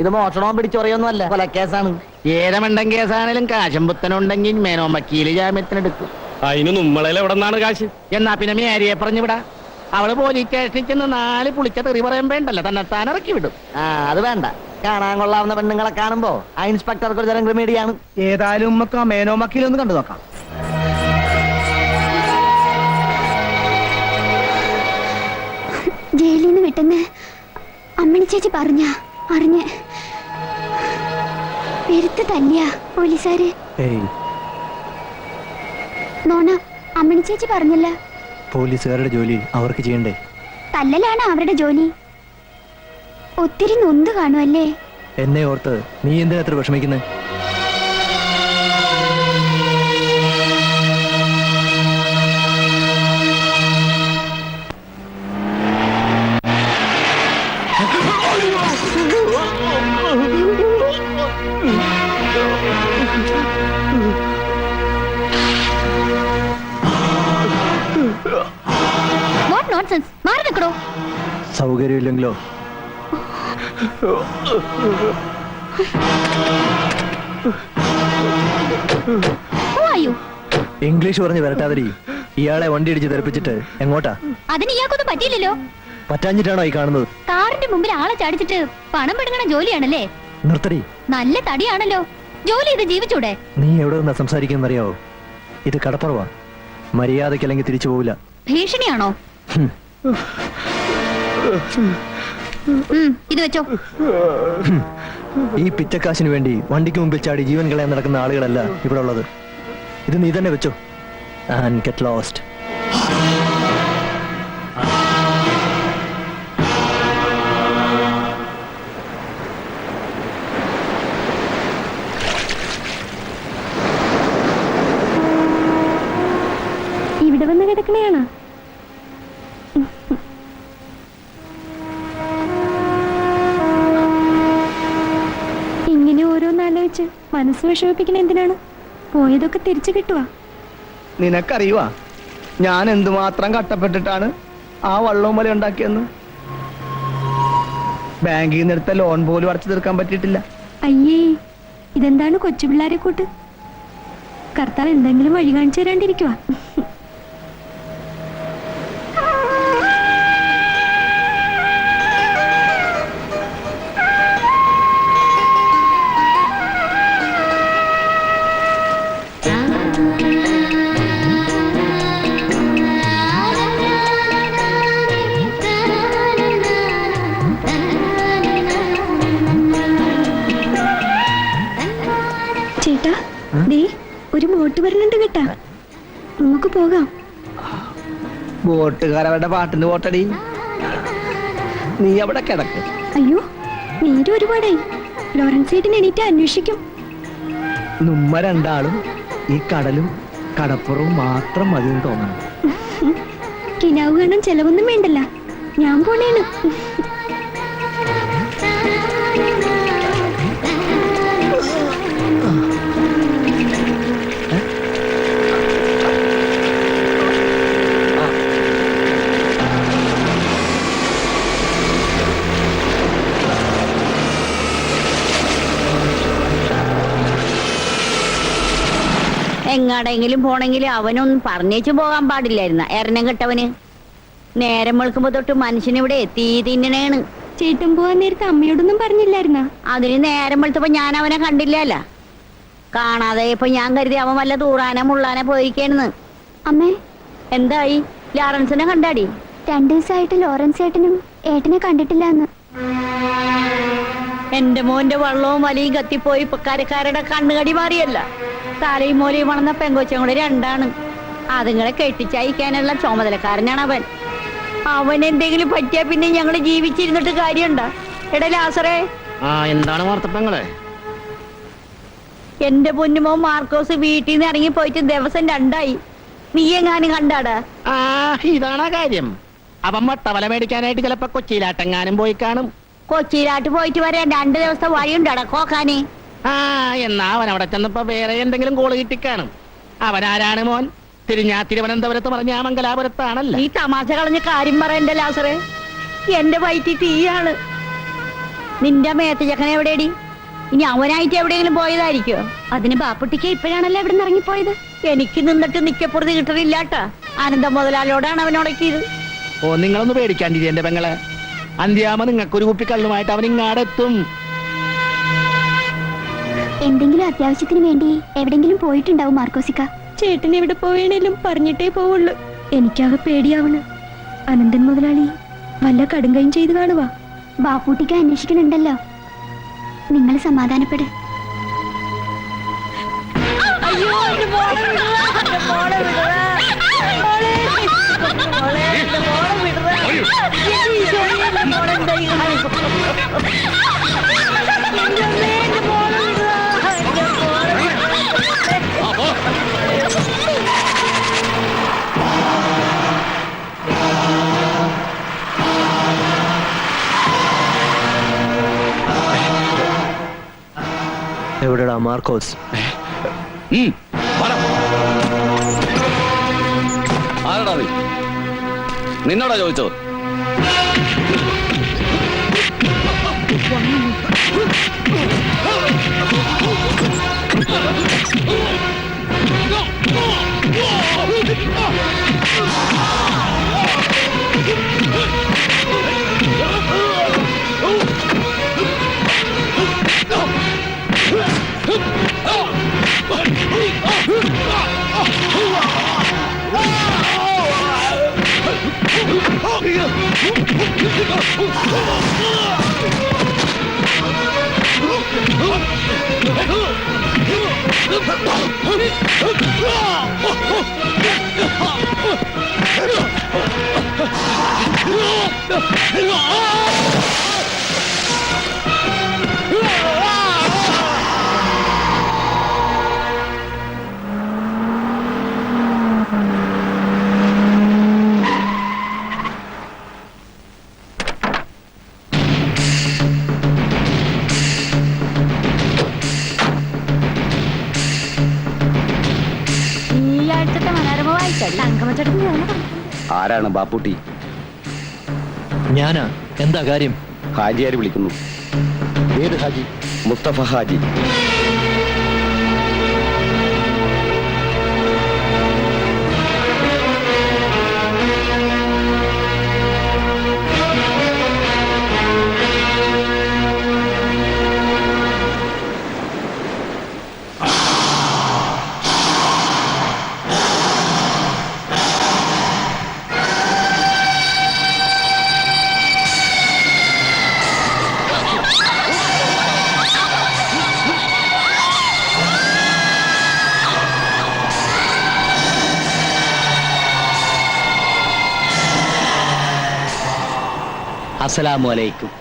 ഇത് മോഷണവും പിടിച്ചൊറിയൊന്നും അല്ല, കൊലക്കേസാണ്. ഏതമണ്ടൻ കേസാണേലും കാശും പുത്തനുണ്ടെങ്കിൽ മേനോ വക്കീല് ജാമ്യത്തിനെടുക്കും. അതിന് നമ്മളെ എവിടെ നിന്നാണ് കാശ്? എന്നാ പിന്നെ മേരിയെ പറഞ്ഞു വിടാ. അവള് പോലീസ് സ്റ്റേഷനിൽ ചെന്ന് 4 പുളിച്ച തെറി പറയാൻ വേണ്ടല്ലോ, തന്നെ താൻ ഇറക്കി വിടും. അത് വേണ്ട. കാണാൻ കൊള്ളാവുന്ന പെണ്ണുങ്ങളെ കാണുമ്പോ ആ ഇൻസ്പെക്ടർക്ക് ഒരു തരം ക്രിമീഡിയാണ്. ഏതായാലും ഉമ്മക്ക് ആ മേനോ വക്കീലൊന്ന് കണ്ടു നോക്കാം. ജയിലിൽ നിന്ന് വിട്ടെന്ന് അമ്മണി ചേച്ചി അറിഞ്ഞ് പെരുത്ത് തല്ലിയ പോലീസുകാര്. നോണ, അമ്മണി ചേച്ചി പറഞ്ഞല്ല. പോലീസുകാരുടെ ജോലി അവർക്ക് ചെയ്യണ്ടേ? തല്ലലാണ് അവരുടെ ജോലി. ഒത്തിരി നൊന്ത് കാണുമല്ലേ? എന്നെ ഓർത്ത് നീ എന്തിനാ അത്ര വിഷമിക്കുന്നത്? What nonsense. മാറി നിൽക്കണോ? സൗകര്യമില്ലെങ്കിലോ? ഇംഗ്ലീഷ് പറഞ്ഞ് വരട്ടാതിരി. ഇയാളെ വണ്ടി ഇടിച്ച് തെറിപ്പിച്ചിട്ട് എങ്ങോട്ടാ? അതിന് ഇയാൾക്കൊന്നും പറ്റിയില്ലല്ലോ. പറ്റാഞ്ഞിട്ടാണോ ഈ കാണുന്നത്? കാറിന്റെ മുമ്പിൽ ആളെ ചാടിച്ചിട്ട് പണം പെടുങ്ങണ ജോലിയാണല്ലേ? നിർത്തടി. നല്ല തടിയാണല്ലോ. ജോലി ചെയ്ത് ജീവിച്ചൂടെ? നീ എവിടെ നിന്നാ സംസാരിക്കുന്നറിയാവോ? ഇത് കടപ്പുറവാ. മര്യാദക്കല്ലെങ്കിൽ തിരിച്ചു പോവില്ല. ഭീഷണിയാണോ? ഇത് വെച്ചോ. ഈ പിച്ചക്കാശിന് വേണ്ടി വണ്ടിക്ക് മുമ്പിൽ ചാടി ജീവൻ കളയാൻ നടക്കുന്ന ആളുകളല്ല ഇവിടെ ഉള്ളത്. ഇത് നീ തന്നെ വെച്ചോ. And get lost. ഇവിടെ വന്ന് കിടക്കണയാണോ? ഇങ്ങനെ ഓരോന്നാലോചിച്ച് മനസ്സ് വിഷമിപ്പിക്കണ എന്തിനാണ്? പോയതൊക്കെ തിരിച്ചു കിട്ടുവാ. നിനക്കറിയുവാ ഞാൻ എന്തുമാത്രം കട്ടപ്പെട്ടിട്ടാണ് ആ വള്ളവും വല ഉണ്ടാക്കിയെന്ന്? ബാങ്കിൽ നിന്ന് എടുത്ത ലോൺ പോലും അടച്ചു തീർക്കാൻ പറ്റിയിട്ടില്ല. അയ്യേ, ഇതെന്താണ് കൊച്ചു പിള്ളേരെ കൂട്ട്? കർത്താവ് എന്തെങ്കിലും വഴി കാണിച്ചു തരാണ്ടിരിക്കുവാ. ചേട്ടാ, ദേ ഒരു ബോട്ട് വരുന്നുണ്ട് കേട്ടാ, നമുക്ക് പോകാം. ബോട്ടുകാരവരുടെ പാട്ടിന് പോട്ടടി. നീ അവിടെ കിടക്ക്. അയ്യോ, നീര് ഒരുപാടായി. ലോറൻസ് ചേട്ടൻ എണീറ്റ് അന്വേഷിക്കും. നമ്മ രണ്ടാളും ഈ കടലും കടപ്പുറവും മാത്രം മതിയെന്ന് തോന്നണം. കിനാവ് കാണാൻ ചെലവൊന്നും വേണ്ടല്ല, ഞാൻ പോണേണ്. എങ്ങാടെങ്കിലും പോണെങ്കിൽ അവനൊന്നും പറഞ്ഞേച്ചു പോകാൻ പാടില്ലായിരുന്ന എറണം കെട്ടവന്. നേരം വെളുക്കുമ്പോ തൊട്ട് മനുഷ്യനിവിടെ തീ തിന്നണേണ്. ചേട്ടൻ പോവാൻ നേരത്തെ അമ്മയോടൊന്നും പറഞ്ഞില്ലായിരുന്ന? അതിന് നേരം വെളുത്തപ്പോ ഞാൻ അവനെ കണ്ടില്ലല്ല. കാണാതെ ഇപ്പൊ ഞാൻ കരുതി അവൻ വല്ല തൂറാനെ മുള്ളാനെ പോയിക്കേണെന്ന്. അമ്മേ, എന്തായി? ലാറൻസിനെ കണ്ടാടി? 2 ദിവസമായിട്ട് ലോറൻസ് ഏട്ടനും ഏട്ടനെ കണ്ടിട്ടില്ല എന്ന്. എന്റെ മോന്റെ വള്ളവും വലിയും കത്തിപ്പോയി ഇപ്പൊ കരക്കാരുടെ കണ്ണുകടി മാറിയല്ല. തലയും മോലയും വളർന്ന പെങ്കൊച്ചും കൂടെ 2 അതുങ്ങളെ കെട്ടിച്ചയക്കാനുള്ള ചുമതലക്കാരനാണ് അവൻ. അവൻ എന്തെങ്കിലും പറ്റിയാ പിന്നെ ഞങ്ങള് ജീവിച്ചിരുന്നിട്ട് കാര്യമുണ്ടാ? എടാ ലാസറേ, എന്താണ് വാർത്തപ്പങ്ങളെ? എന്റെ പൊന്നുമോ മാർക്കോസ് വീട്ടിൽ നിന്ന് ഇറങ്ങി പോയിട്ട് ദിവസം 2 നീ എങ്ങാനും കണ്ടാടാ? ഇതാണ് കാര്യം. അവൻ മട്ടവല മേടിക്കാനായിട്ട് ചിലപ്പോ കൊച്ചിയിലാട്ടെങ്ങാനും പോയി കാണും. കൊച്ചിയിലാട്ട് പോയിട്ട് വരാൻ 2 ദിവസത്തെ വഴിയുണ്ടടാ കോക്കാനെ. എന്നാ അവൻ അവിടെ ചെന്നപ്പോ വേറെ എന്തെങ്കിലും കോള് കിട്ടിക്കാണും. അവൻ ആരാണ് മോൻ? തിരുവനന്തപുരത്ത് പറഞ്ഞ മംഗലാപുരത്താണല്ലോ. നീ തമാശ കളഞ്ഞ കാര്യം പറയണ്ട ലാസറേ, എന്റെ വയറ്റിൽ തീയാണ്. നിന്റെ മേത്ത് ചക്കൻ എവിടെയടി? ഇനി അവനായിട്ട് എവിടെയെങ്കിലും പോയതായിരിക്കോ? അതിന് ബാപ്പുട്ടിക്ക് ഇപ്പോഴാണല്ലോ ഇവിടെ നിന്ന് ഇറങ്ങിപ്പോയത്. എനിക്ക് നിന്നിട്ട് നിക്കപ്പുറത്ത് കിട്ടണില്ലാട്ടാ. ആനന്ദ മുതലാളിയോടാണ് അവനുടക്കിയത്. നിങ്ങളൊന്ന് പേടിക്കാണ്ടിരി എന്റെ പെങ്ങളെ. അന്ത്യാമ നിങ്ങൾക്കൊരു കുപ്പി കള്ളുമായിട്ട് അവൻ ഇങ്ങാടെത്തും. എന്തെങ്കിലും അത്യാവശ്യത്തിന് വേണ്ടി എവിടെങ്കിലും പോയിട്ടുണ്ടാവും മാർക്കോസിക്ക. ചേട്ടൻ എവിടെ പോവേണേലും പറഞ്ഞിട്ടേ പോവുള്ളൂ. എനിക്കാകെ പേടിയാവണ്. അനന്തൻ മുതലാളി വല്ല കടുങ്കയും ചെയ്ത് കാണുവാ. ബാപ്പൂട്ടിക്ക് അന്വേഷിക്കണുണ്ടല്ലോ, നിങ്ങൾ സമാധാനപ്പെട്. അയ്യോ, എന്റെ മോളെ വിടുക, എന്റെ മോളെ വിടുക. മോളെ, മോളെ, എന്റെ മോളെ വിടുക. എന്റെ ഈശോയെ, എന്റെ മോളെ എന്തായി കാണിക്കുന്നത്? എന്റെ അമ്മേ, എന്റെ മോളെ വിടുക, എന്റെ മോളെ വിടുക. എവിടെടാ മാർക്കോസ്? ആരടാ നീ? നിന്നോടാ ചോദിച്ചത്? ആരാണ് ബാപ്പുട്ടി? ഞാനാ. എന്താ കാര്യം? ഹാജിയാർ വിളിക്കുന്നു. ഏത് ഹാജി? മുസ്തഫ ഹാജി. അസ്സലാമു അലൈക്കും.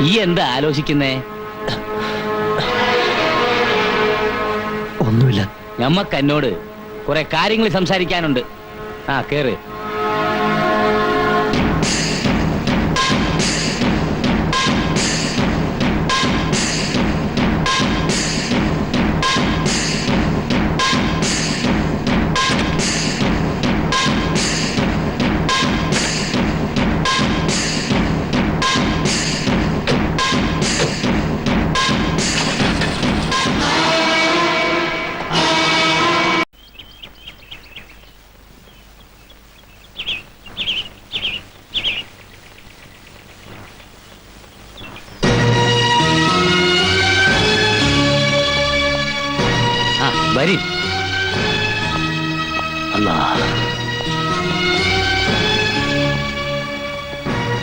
ഈ എന്താ ആലോചിക്കുന്നേ? ഒന്നുമില്ല. ഞമ്മക്ക് എന്നോട് കുറെ കാര്യങ്ങൾ സംസാരിക്കാനുണ്ട്. ആ കേറ്. വരി. അല്ലാ.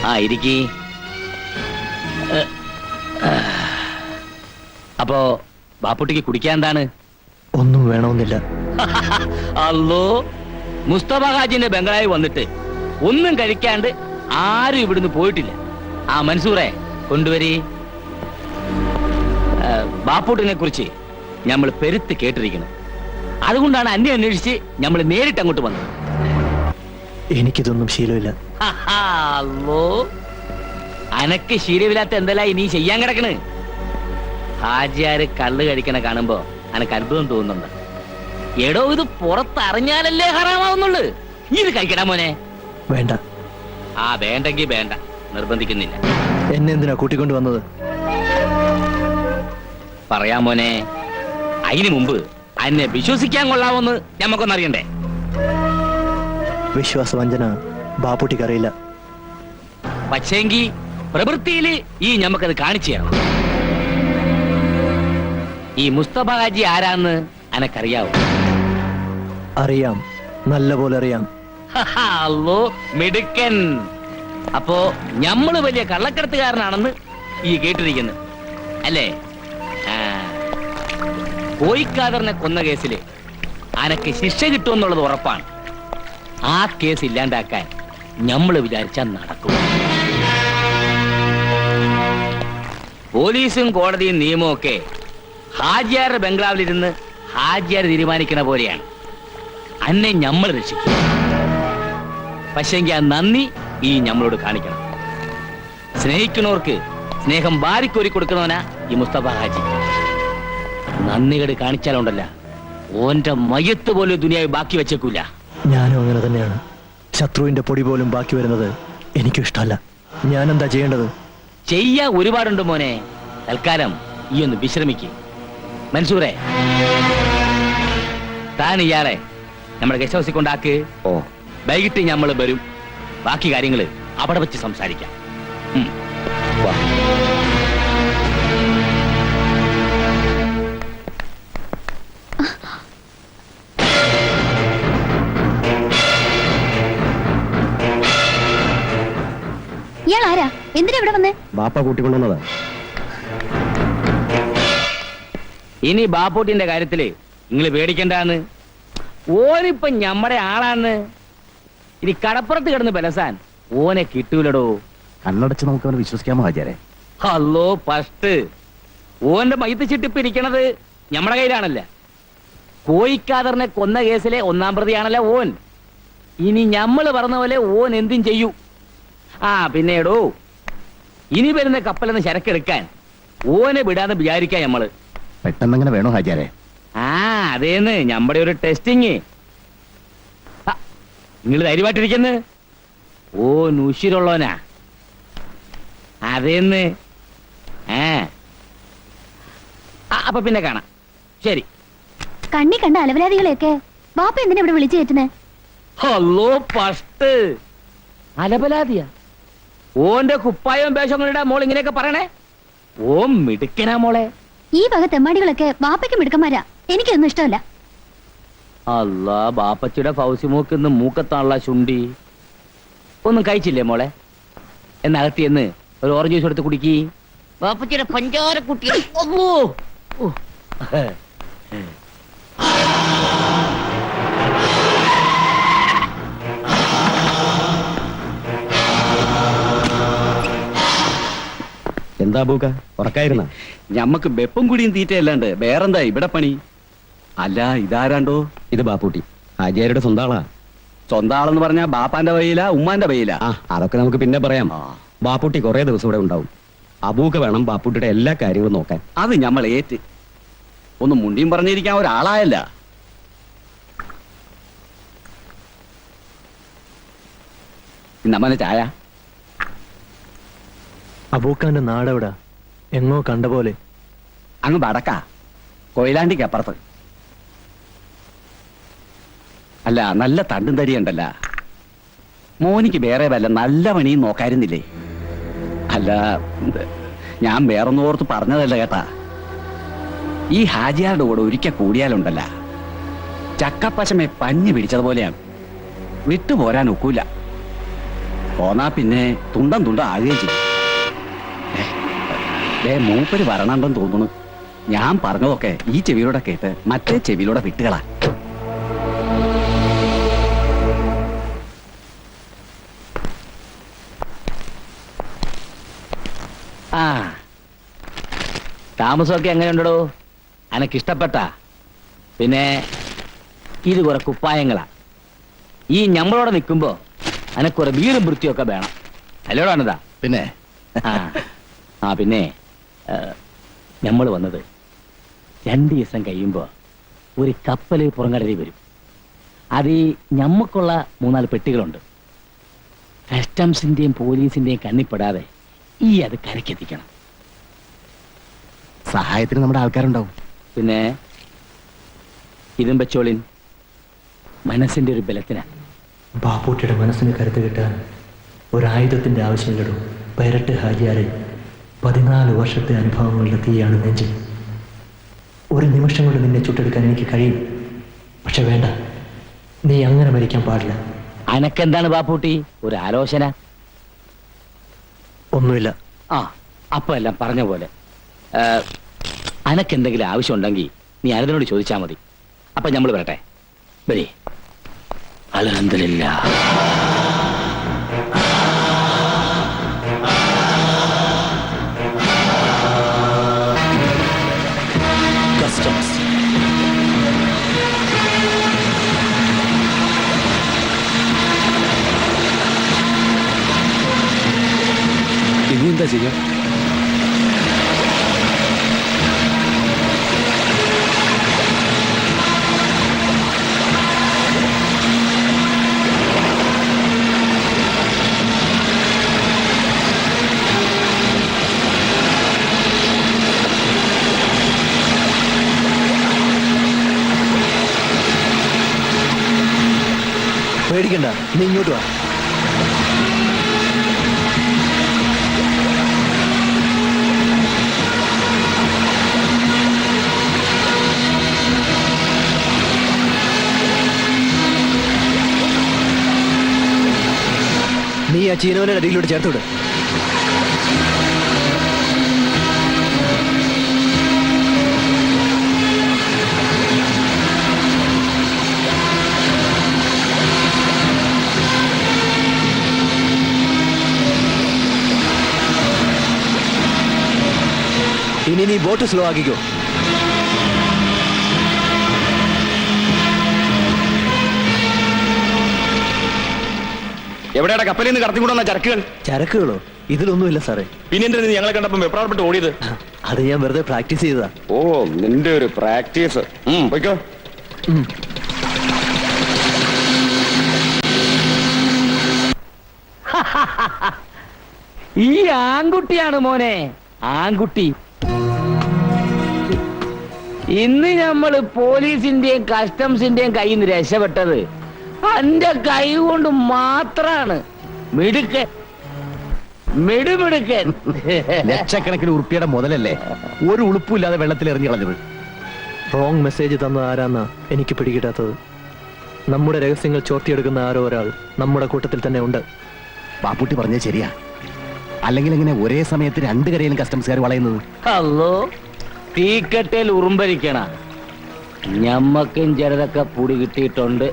ആ ഇരിക്കി. അപ്പോ ബാപ്പുട്ടിക്ക് കുടിക്കാൻ എന്താണ്? ഒന്നും വേണമെന്നില്ല. അല്ലോ, മുസ്തഫ ഹാജിന്റെ ബംഗളായി വന്നിട്ട് ഒന്നും കഴിക്കാണ്ട് ആരും ഇവിടുന്ന് പോയിട്ടില്ല. ആ മൻസൂറെ കൊണ്ടുവരി. ബാപ്പുട്ടിനെ കുറിച്ച് നമ്മൾ പെരുത്ത് കേട്ടിരിക്കണം. അതുകൊണ്ടാണ് അന്നെ അന്വേഷിച്ച് നമ്മൾ നേരിട്ട് അങ്ങോട്ട് വന്നത്. എനിക്കിതൊന്നും ശീലമില്ല. അല്ലോ, അനക്ക് ശീലമില്ലാത്ത എന്തെല്ലാം നീ ചെയ്യാൻ കിടക്കണ്? ഹാജിയാര് കള്ള് കഴിക്കണ കാണുമ്പോ അനക്ക് അത്ഭുതം തോന്നുന്നുണ്ട്. എടോ, ഇത് പുറത്തറിഞ്ഞാലല്ലേ ഹറാമാവുന്നുള്ളു. ഇത് കഴിക്കണ മോനെ. വേണ്ട. ആ വേണ്ടെങ്കി വേണ്ട, നിർബന്ധിക്കുന്നില്ല. എന്നെ എന്തിനാ കൂട്ടിക്കൊണ്ട് വന്നത്? പറയാം മോനെ. അതിനു മുമ്പ് അന്നെ വിശ്വസിക്കാൻ കൊള്ളാവോന്ന് ഞമ്മക്കൊന്നറിയണ്ടേ? വിശ്വാസവഞ്ചന ബാപ്പുട്ടിക്കറിയില്ല. പക്ഷേങ്കി പ്രവൃത്തിയില് ഈ ഞമ്മക്കത് കാണിച്ചു തരണം. ഈ മുസ്തഫ ഹാജി ആരാന്ന് അനക്കറിയാവോ? അറിയാം, നല്ല പോലെ അറിയാം. അല്ലോ, മിടുക്കൻ. അപ്പോ ഞമ്മള് വലിയ കള്ളക്കടത്തുകാരനാണെന്ന് ഈ കേട്ടിരിക്കുന്നു അല്ലേ? കോയിക്കാദറിനെ കൊന്ന കേസില് അനക്ക് ശിക്ഷ കിട്ടുമെന്നുള്ളത് ഉറപ്പാണ്. ആ കേസ് ഇല്ലാണ്ടാക്കാൻ ഞമ്മള് വിചാരിച്ചാൽ നടക്കും. പോലീസും കോടതിയും നിയമവും ഒക്കെ ഹാജിയാരുടെ ബംഗ്ലാവിലിരുന്ന് ഹാജിയാർ തീരുമാനിക്കണ പോലെയാണ്. അന്നെ ഞമ്മൾ രക്ഷിക്കും. പക്ഷെങ്കിൽ ആ നന്ദി ഈ ഞമ്മളോട് കാണിക്കണം. സ്നേഹിക്കുന്നവർക്ക് സ്നേഹം വാരിക്കോരി കൊടുക്കണവനാ ഈ മുസ്തഫ ഹാജി. നന്ദികേട് കാണിച്ചാലുണ്ടല്ല, ഓന്റെ മയത്ത് പോലും ദുനിയാവ് ബാക്കി വെച്ചേക്കൂല. ഞാനും അങ്ങനെ തന്നെയാണ്. ശത്രുവിന്റെ പൊടി പോലും ബാക്കി വരുന്നത് എനിക്കും ഇഷ്ടമല്ല. ഞാൻ എന്താ ചെയ്യേണ്ടത്? ചെയ്യാ ഒരുപാടുണ്ട് മോനെ. തൽക്കാലം ഈ ഒന്ന് വിശ്രമിക്കും. മൻസൂറെ, താൻ ഇയാളെ നമ്മുടെ ഗസ്റ്റ് ഹൗസിൽ കൊണ്ടാക്ക്. ഓ, വൈകിട്ട് നമ്മൾ വരും. ബാക്കി കാര്യങ്ങള് അവിടെ വെച്ച് സംസാരിക്കാം. വാ. ഇയാൾ ആരാ? എന്തിനാ ഇവിടെ വന്നേ? ബാപ്പ കൂട്ടിക്കൊണ്ടുവന്നതാ. ഇനി ബാപ്പൂട്ടിന്റെ കാര്യത്തില് നിങ്ങൾ പേടിക്കണ്ടാന്ന്. ഓനിപ്പൊ ഞമ്മടെ ആളാന്ന്. ഇനി കടപ്പുറത്ത് കിടന്ന് ബലസാൻ ഓനെ കിട്ടൂലടോ. കണ്ണടച്ച് നമുക്ക് അവനെ വിശ്വസിക്കാമോ ഹാജിയാരെ? അല്ലോ, ഫസ്റ്റ് ഓന്റെ മയ്യത്ത് ചിട്ടിപ്പ് ഇരിക്കണത് ഞമ്മടെ കയ്യിലാണല്ല. കോയിക്കാദറിനെ കൊന്ന കേസിലെ ഒന്നാം പ്രതിയാണല്ല ഓൻ. ഇനി ഞമ്മള് പറഞ്ഞ പോലെ ഓൻ എന്തും ചെയ്യൂ. ആ പിന്നീടോ, ഇനി വരുന്ന കപ്പലെന്ന് ചരക്കെടുക്കാൻ ഓനെ വിടാന്ന് വിചാരിക്കാം ഞമ്മള്. പെട്ടെന്നങ്ങനെ വേണോ ഹാജിയാരെ? ആ അതേന്ന് ഞമ്മടെ ഒരു ടെസ്റ്റിങ്. നിങ്ങൾ ധൈര്യമായിട്ടിരിക്കുന്നു. ഓൻ ഉശിരുള്ളവനാ. അതെന്ന് അപ്പൊ പിന്നെ കാണാം. ശരി. കണ്ണി കണ്ട അലവലാദികളെയൊക്കെ ബാപ്പ എന്തിനാ ഇവിടെ വിളിച്ചു കയറ്റുന്നേ? ഹലോ പസ്റ്റ് അലപലാതിയ ഓന്റെ കുപ്പായവും വേഷങ്ങളുടെ മോൾ ഇങ്ങനെയൊക്കെ പറയണേ. ഓ മിടുക്കനാ മോളെ. ഈ വക തെമ്മാടികളൊക്കെ ബാപ്പയ്ക്ക് മിടുക്കന്മാരാ. എനിക്കൊന്നും ഇഷ്ടമല്ല. അല്ലാ, ബാപ്പച്ചിയുടെ ഫൗസിമോക്ക് മൂക്കത്താണുള്ള ചുണ്ടി. ഒന്നും കഴിച്ചില്ലേ മോളെ? എന്നകത്തി എന്ന് ഒരു ഓറഞ്ച് ജ്യൂസ് എടുത്ത് കുടിക്കി. ബാപ്പച്ചിയുടെ പഞ്ചാര കുട്ടി. എന്താ ബൂക്ക ഉറക്കായിരുന്ന? ഞമ്മക്ക് വെപ്പും കുടിയും തീറ്റയല്ലാണ്ട് വേറെന്താ ഇവിടെ പണി? അല്ല, ഇതാരാണ്ടോ? ഇത് ബാപ്പൂട്ടി, ഹാജിയാരുടെ സ്വന്തം ആളാ. സ്വന്തം ആളെന്ന് പറഞ്ഞാ ബാപ്പാന്റെ വഴിയിലാ ഉമ്മാന്റെ വഴിയിലാ? ആ, അതൊക്കെ നമുക്ക് പിന്നെ പറയാം. ബാപ്പൂട്ടി കുറെ ദിവസം ഇവിടെ ഉണ്ടാവും. അബൂക്ക വേണം ബാപ്പൂട്ടിയുടെ എല്ലാ കാര്യങ്ങളും നോക്കാൻ. അത് ഞമ്മൾ ഏറ്റ്. ഒന്ന് മുണ്ടിയും പറഞ്ഞിരിക്കാൻ ഒരാളായല്ല. ഇന്നമ്മനെ ചായ. അബൂക്കാന്റെ നാടെവിടാ? എങ്ങോ കണ്ട പോലെ. അങ്ങ് വടക്കാ, കൊയിലാണ്ടിക്ക് അപ്പുറത്ത്. അല്ല, നല്ല തണ്ടും തടിയുണ്ടല്ല. മോനിക്ക് വേറെ വല്ല നല്ല പണിയും നോക്കായിരുന്നില്ലേ? അല്ല, ഞാൻ വേറൊന്നോർത്ത് പറഞ്ഞതല്ല കേട്ടാ. ഈ ഹാജിയാരുടെ കൂടെ ഒരിക്കൽ കൂടിയാലുണ്ടല്ല, ചക്കപ്പശമെ പഞ്ഞു പിടിച്ചതുപോലെയാണ്. വിട്ടുപോരാൻ ഒക്കൂല. പോന്നാ പിന്നെ തുണ്ടം തുണ്ടം ആകുകയും ചെയ്യും. മൂപ്പര് വരണണ്ടെന്ന് തോന്നുന്നു. ഞാൻ പറഞ്ഞതൊക്കെ ഈ ചെവിയിലൂടെ കേട്ട് മറ്റേ ചെവിയിലൂടെ വിട്ടുകളാ. ആ, താമസമൊക്കെ എങ്ങനെയുണ്ടോ? അനക്കിഷ്ടപ്പെട്ട? പിന്നെ ഇത് കുറെ കുപ്പായങ്ങളാ. ഈ ഞമ്മളോടെ നിൽക്കുമ്പോ അനക്കുറെ വീറും വൃത്തിയൊക്കെ വേണം. അല്ലോടാണിതാ. പിന്നെ പിന്നെ നമ്മൾ വന്നത് 2 ദിവസം കഴിയുമ്പോ ഒരു കപ്പല് പുറംകടലിൽ വരും. അത് ഞമ്മക്കുള്ള 3-4 പെട്ടികളുണ്ട്. കസ്റ്റംസിന്റെയും പോലീസിന്റെയും കണ്ണിപ്പെടാതെ ഈ അത് കരക്കെത്തിക്കണം. സഹായത്തിന് നമ്മുടെ ആൾക്കാരുണ്ടാവും. പിന്നെ ഇതും വെച്ചോളിൻ, മനസ്സിന്റെ ഒരു ബലത്തിനാ. ബാപ്പൂട്ടിയുടെ മനസ്സിന് കരുത്ത് കിട്ടാൻ ഒരായുധത്തിന്റെ ആവശ്യമില്ലടോ. പൈരട്ട് ഹാജിയാരെ 14 വർഷത്തെ അനുഭവങ്ങളുടെ തീയാണ് നെഞ്ചിൽ. ഒരു നിമിഷം കൊണ്ട് നിന്നെ ചുട്ടെടുക്കാൻ എനിക്ക് കഴിയും. പക്ഷെ വേണ്ട, നീ അങ്ങനെ മരിക്കാൻ പാടില്ല. അനക്കെന്താണ് ബാപ്പൂട്ടി ഒരു ആലോചന? ഒന്നുമില്ല. അപ്പൊ എല്ലാം പറഞ്ഞ പോലെ. അനക്കെന്തെങ്കിലും ആവശ്യമുണ്ടെങ്കിൽ നീ അനതിനോട് ചോദിച്ചാൽ മതി. അപ്പൊ നമ്മൾ വരട്ടെ. വരി. അൽഹംദുലില്ലാ. കസ്റ്റംസ്. ഇനി എന്താ ചെയ്യാ? പേടിക്കണ്ട, നീ ഇങ്ങോട്ട് വാ. നീ ആ ചീനവനെ അടിയിലൂടെ ചേർത്തുവിട്. ഇനി നീ ബോട്ട് സ്ലോ ആക്കിക്കോ. എവിടെയാണ് കപ്പലിൽ നിന്ന് കടത്തിക്കൊണ്ടുവന്ന ചരക്കുകൾ? ചരക്കുകളോ? ഇതിലൊന്നുമില്ല സാറേ. പിന്നെ എന്തിനാ ഞങ്ങളെ കണ്ടപ്പോൾ വെപ്രാളപ്പെട്ട് ഓടിയത്? അത് ഞാൻ വെറുതെ പ്രാക്ടീസ് ചെയ്തതാ. ഓ, നിന്റെ ഒരു പ്രാക്ടീസ്. പോയിക്കോ. ഈ ആൺകുട്ടിയാണ് മോനെ, ആൺകുട്ടി. ഇന്ന് നമ്മള് പോലീസിന്റെയും കസ്റ്റംസിന്റെയും കയ്യിൽ നിന്ന് രക്ഷപ്പെട്ടത് എന്റെ കൈ കൊണ്ട് മാത്രാണ്. മിടുക്കൻ, മിടുമിടുക്കൻ. ലക്ഷക്കണക്കിന് ഉറുപ്പിയുടെ മുതലല്ലേ ഒരു ഉളുപ്പില്ലാതെ വെള്ളത്തിൽ എറിഞ്ഞു കളഞ്ഞത്. റോങ് മെസ്സേജ് തന്ന ആരാന്നാ എനിക്ക് പിടികിട്ടാത്തത്. നമ്മുടെ രഹസ്യങ്ങൾ ചോർത്തിയെടുക്കുന്ന ആരോ ഒരാൾ നമ്മുടെ കൂട്ടത്തിൽ തന്നെ ഉണ്ട്. ബാപ്പുട്ടി പറഞ്ഞത് ശരിയാ. അല്ലെങ്കിൽ എങ്ങനെ ഒരേ സമയത്ത് രണ്ട് കരയിലും കസ്റ്റംസുകാർ വളയുന്നത്? അല്ലോ, തീക്കട്ടയിൽ ഉറുമ്പരിക്കണ ഞമ്മക്കും ചിലതൊക്കെ പൊടി കിട്ടിയിട്ടുണ്ട്.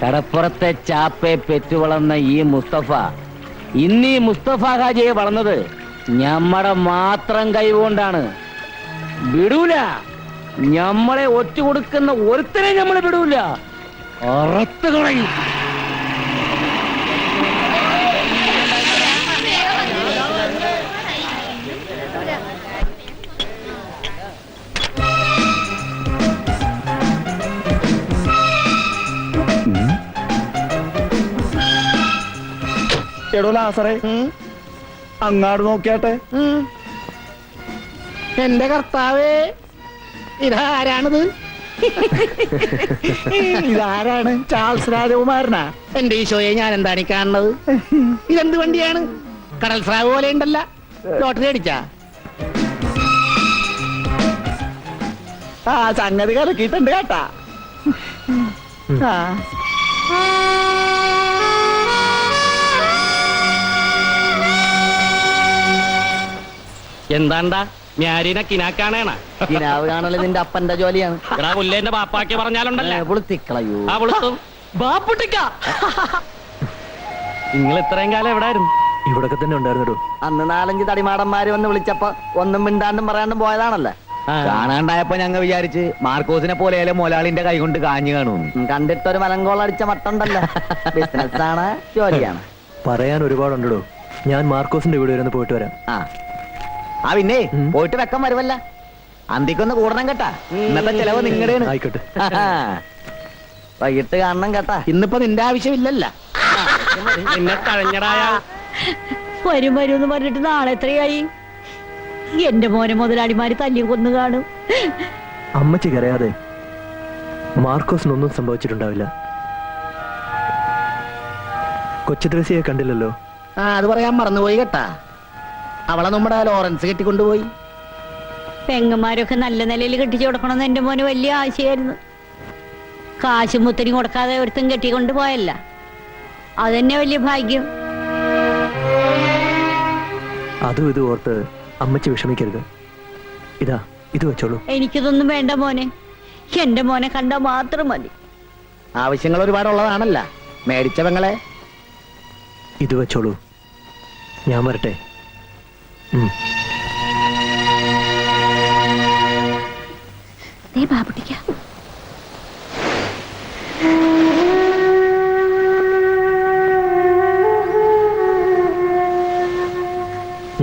കടപ്പുറത്തെ ചാപ്പയെ പെറ്റുവളർന്ന ഈ മുസ്തഫ ഇന്ന് ഈ മുസ്തഫ ഹാജിയെ വളർന്നത് ഞമ്മടെ മാത്രം കൈകൊണ്ടാണ്. വിടൂല, ഞമ്മളെ ഒറ്റ കൊടുക്കുന്ന ഒരുത്തനെ ഞമ്മളെ വിടൂല, അറത്ത് കളയും. എടോ ലാസറേ, അങ്ങാട് നോക്കിയാട്ടെ. എന്റെ കർത്താവേ, ഇതാരാണിത്? ഇതാരാണ്? ചാൾസ് രാജകുമാരനാ? എന്റെ ഈശോയെ, ഞാൻ എന്താണ് ഈ കാണുന്നത്? ഇതെന്ത് വണ്ടിയാണ്? കടൽ സ്രാവ് പോലെ ഉണ്ടല്ല. ലോട്ടറി അടിച്ചാ? ആ സംഗതി കലക്കിയിട്ടുണ്ട് കേട്ടാ. ആ എന്താണ്ടാ ഞാരിനെ കിനാക്കാണേണ? കിനാവ് കാണല് നിന്റെ അപ്പന്റെ ജോലിയാണ്. പുല്ലേന്റെ ബാപ്പാക്കി പറഞ്ഞാലുണ്ടല്ലേ പുളുത്തിക്കളയൂ. ആ പുളുത്തും ബാപ്പുട്ടിക്ക. നിങ്ങൾ ഇത്രയും കാലം എവിടായിരുന്നു? ഇവിടൊക്കെ തന്നെ ഉണ്ടായിരുന്നോ? അന്ന് 4-5 തടിമാടന്മാര് വന്ന് വിളിച്ചപ്പോ ഒന്നും മിണ്ടാണ്ടും പറയാണ്ടും പോയതാണല്ലേ. കാണാണ്ടായപ്പോ ഞങ്ങൾ വിചാരിച്ച് മാർക്കോസിനെ പോലെ മൊലാളിന്റെ കൈ കൊണ്ട് കാഞ്ഞു കാണും. കണ്ടിട്ടൊരു മലങ്കോളടിച്ച മട്ടുണ്ടല്ലോ. ബിസിനസ് ആണ്, ജോലിയാണ്. പറയാൻ ഒരുപാടുണ്ടോ. ഞാൻ മാർക്കോസിന്റെ വീട് വരെ ഒന്ന് പോയിട്ട് വരാം. ആ പിന്നെ പോയിട്ട് വെക്കം വരുമല്ല. അന്തിക്കൊന്ന് കൂടണം കേട്ടാ. ഇന്നത്തെ ചെലവ് നിങ്ങളുടെയാണ്. ആയിക്കോട്ടെ. വൈകിട്ട് കാണണം കേട്ടാ. ഇന്നിപ്പോ നിന്റെ ആവശ്യമില്ലല്ല. നിന്നെ തഴഞ്ഞടായ വരും വരും എന്ന് പറഞ്ഞിട്ട് നാളെ എത്രയായി? എന്റെ മോനെ മുതലാളിമാര് തല്ലി കൊന്നു കാണും. അമ്മച്ചി കരയാതെ. മാർക്കോസിനൊന്നും സംഭവിച്ചിട്ടുണ്ടാവില്ല. കൊച്ചുദ്രസിയെ കണ്ടില്ലല്ലോ. അത് പറയാൻ മറന്നുപോയി കേട്ടാ. അവളെ നമ്മുടെ ലോറൻസ് കെട്ടിക്കൊണ്ടുപോയി. പെങ്ങന്മാരൊക്കെ നല്ല നിലയിൽ കെട്ടിച്ചു കൊടുക്കണമെന്ന് എന്റെ മോന് വലിയ ആശയായിരുന്നു. കാശും മുത്തരി കൊടുക്കാതെ ഒരുത്തും കെട്ടിക്കൊണ്ട് പോയല്ല. അതെന്നെ വലിയ ഭാഗ്യം. അതും ഇത് ഓർത്ത് അമ്മച്ചി വിഷമിക്കരുത്. ഇതാ ഇത് വെച്ചോളൂ. എനിക്കിതൊന്നും വേണ്ട മോനെ. എന്റെ മോനെ കണ്ടാ മാത്രം മതി. ആവശ്യങ്ങൾ ഒരുപാടുള്ളതാണല്ല മേടിച്ച പെങ്ങളെ. ഇത് വെച്ചോളൂ. ഞാൻ വരട്ടെ. ബാബുട്ടിക്ക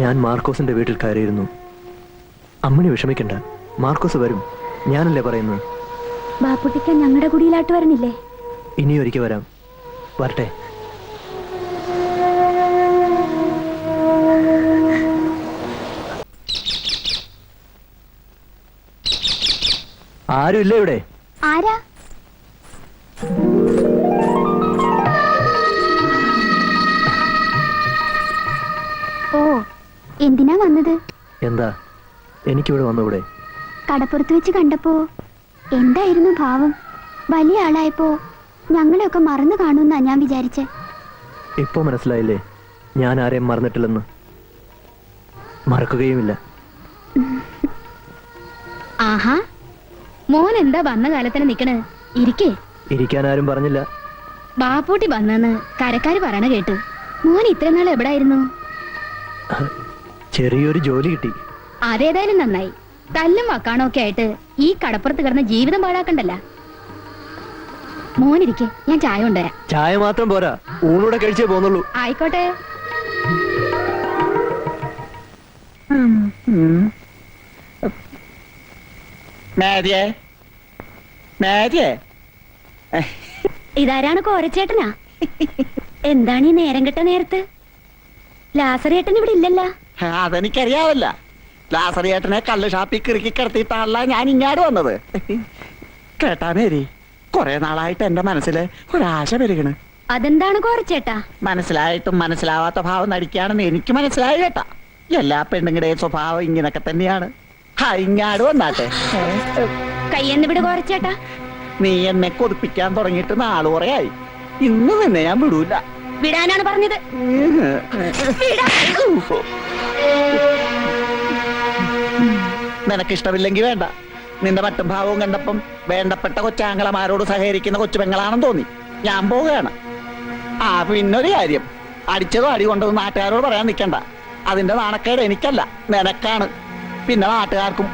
ഞാൻ മാർക്കോസിന്റെ വീട്ടിൽ കയറിയിരുന്നു. അമ്മണി വിഷമിക്കണ്ട, മാർക്കോസ് വരും. ഞാനല്ലേ പറയുന്നത്. ബാബുട്ടിക്ക ഞങ്ങളുടെ കുടിയിലാട്ട് വരണില്ലേ? ഇനിയൊരിക്കൽ വരാം. വരട്ടെ. ആരും ഇല്ല ഇവിടെ? ആരാ? ഓ, എന്തിനാ വന്നത്? എന്താ എനിക്കിവിടെ വന്നൂടെ? കടപ്പുറത്ത് വെച്ച് കണ്ടപ്പോ എന്തായിരുന്നു ഭാവം? വലിയ ആളായപ്പോ ഞങ്ങളെയൊക്കെ മറന്നു കാണുമെന്നാ ഞാൻ വിചാരിച്ചേ. ഇപ്പൊ മനസ്സിലായില്ലേ ഞാൻ ആരെയും മറന്നിട്ടില്ലെന്ന്? മറക്കുകയുമില്ല. ആഹാ, മോൻ എന്താ വന്ന കാലത്തിന് നിക്കണ്? ഇരിക്കേ. ഇരിക്കാൻ ആരും പറഞ്ഞില്ല. ബാപ്പൂട്ടി വന്നെന്ന് കരക്കാര് പറയണ കേട്ടു. മോൻ ഇത്ര നാൾ എവിടായിരുന്നു? ചെറിയൊരു ജോലി കിട്ടി. അതേതായാലും നന്നായി. തല്ലും വക്കാണോ ഒക്കെ ആയിട്ട് ഈ കടപ്പുറത്ത് കിടന്ന ജീവിതം പാഴാക്കണ്ടല്ല. മോനിരിക്കെ, ഞാൻ ചായ കൊണ്ടുവരാം. ചായ മാത്രം പോരാ, ഊണൂടെ കഴിച്ചേ പോന്നുള്ളൂ. ആയിക്കോട്ടെ. ഇതാരാണ് കോരച്ചേട്ടനാ? എന്താണ് ഈ നേരം കെട്ട നേരത്ത്? ലാസറേട്ടൻ ഇവിടെ ഇല്ലല്ല. അതെനിക്കറിയാവല്ല. ലാസറിയേട്ടനെ കള്ള് ഷാപ്പിൽ കിറുക്കി കിടത്തിയിട്ടാണല്ല ഞാൻ ഇങ്ങാട് വന്നത്. കേട്ടാ മേരി, കുറെ നാളായിട്ട് എന്റെ മനസ്സില് ഒരാശ പെരുകണ്. അതെന്താണ് കോറച്ചേട്ടാ? മനസ്സിലായിട്ടും മനസ്സിലാവാത്ത ഭാവം നടിക്കുകയാണെന്ന് എനിക്ക് മനസ്സിലായി കേട്ടാ. എല്ലാ പെണ്ണുങ്ങളുടെയും സ്വഭാവം ഇങ്ങനൊക്കെ തന്നെയാണ്. ഇങ്ങാട് വന്നാട്ടെ. കയ്യെന്ന് വിട് കോറച്ചേട്ടാ. നീ എന്നെ കൊതിപ്പിക്കാൻ തുടങ്ങിയിട്ട് നാള് കുറയായി. ഇന്ന് തന്നെ ഞാൻ വിടൂല. വിടാനാണ് പറഞ്ഞത്. നിനക്കിഷ്ടമില്ലെങ്കിൽ വേണ്ട. നിന്റെ മറ്റും ഭാവവും കണ്ടപ്പം വേണ്ടപ്പെട്ട കൊച്ചാങ്ങളമാരോട് സഹകരിക്കുന്ന കൊച്ചുപെങ്ങളാണെന്ന് തോന്നി. ഞാൻ പോവുകയാണ്. പിന്നൊരു കാര്യം, അടിച്ചതോ അടി കൊണ്ടത് നാട്ടുകാരോട് പറയാൻ നിൽക്കണ്ട. അതിന്റെ നാണക്കേട് എനിക്കല്ല, നിനക്കാണ്, പിന്നെ നാട്ടുകാർക്കും.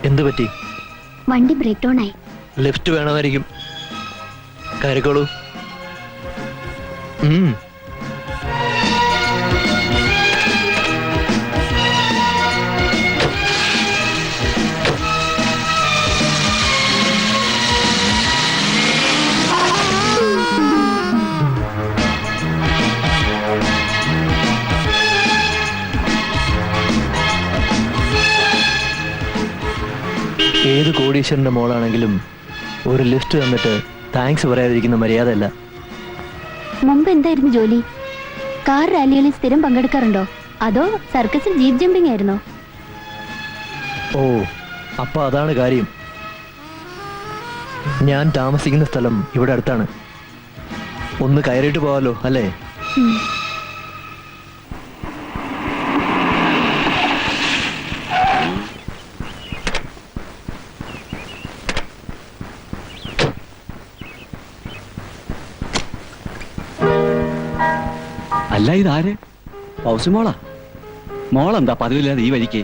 എന്തു പറ്റി? വണ്ടി ബ്രേക്ക് ഡൗൺ ആയി. ലിഫ്റ്റ് വേണമായിരിക്കും. കയറിക്കോളൂ. ഏത് കോടീശ്വരന്റെ മോളാണെങ്കിലും ഒരു ലിഫ്റ്റ് തന്നിട്ട് താങ്ക്സ് പറയാതിരിക്കുന്ന മര്യാദയല്ല. മുമ്പ് എന്തായിരുന്നു ജോലി? കാർ റാലികളിൽ സ്ഥിരം പങ്കെടുക്കാറുണ്ടോ? അതോ സർക്കസിൽ ജീപ്പ് ജമ്പിംഗ് ആയിരുന്നോ? ഓ, അപ്പൊ അതാണ് കാര്യം. ഞാൻ താമസിക്കുന്ന സ്ഥലം ഇവിടെ അടുത്താണ്. ഒന്ന് കയറിയിട്ട് പോവാലോ അല്ലേ? അല്ല, ഇതാര്? പൗസി മോളാ? മോളെന്താ പതിവില്ലാതെ ഈ വഴിക്ക്?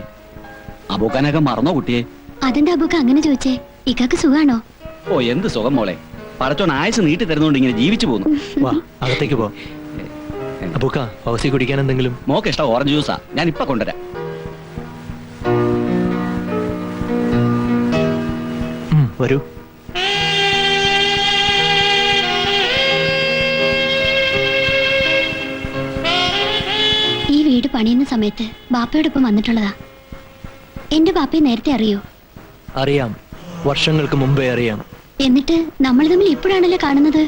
അബൂക്കാനൊക്കെ മറന്നോ കുട്ടിയെ? അതെന്താ അബൂക്ക അങ്ങനെ ചോദിച്ചേ? ഇക്കാക്ക് സുഖാണോ? ഓ, എന്ത് സുഖം മോളെ. പടച്ചോൻ ആയുസ് നീട്ടി തരുന്നോണ്ട് ഇങ്ങനെ ജീവിച്ചു പോകുന്നു. വാ, അകത്തേക്ക് പോ. അബൂക്ക, പൗസി കുടിക്കാൻ എന്തെങ്കിലും? മോക്ക് ഇഷ്ടം ഓറഞ്ച് ജ്യൂസാ, ഞാൻ ഇപ്പൊ കൊണ്ടുവരാം. വരൂ. ഈ വീട് പണിയുന്ന സമയത്ത് ബാപ്പയോടൊപ്പം വന്നിട്ടുള്ളതാ. എന്റെ ബാപ്പയെ നേരത്തെ അറിയോ? അറിയാം, വർഷങ്ങൾക്ക് മുമ്പേ അറിയാം. എന്നിട്ട് നമ്മൾ തമ്മിൽ ഇപ്പോഴാണല്ലോ കാണുന്നത്.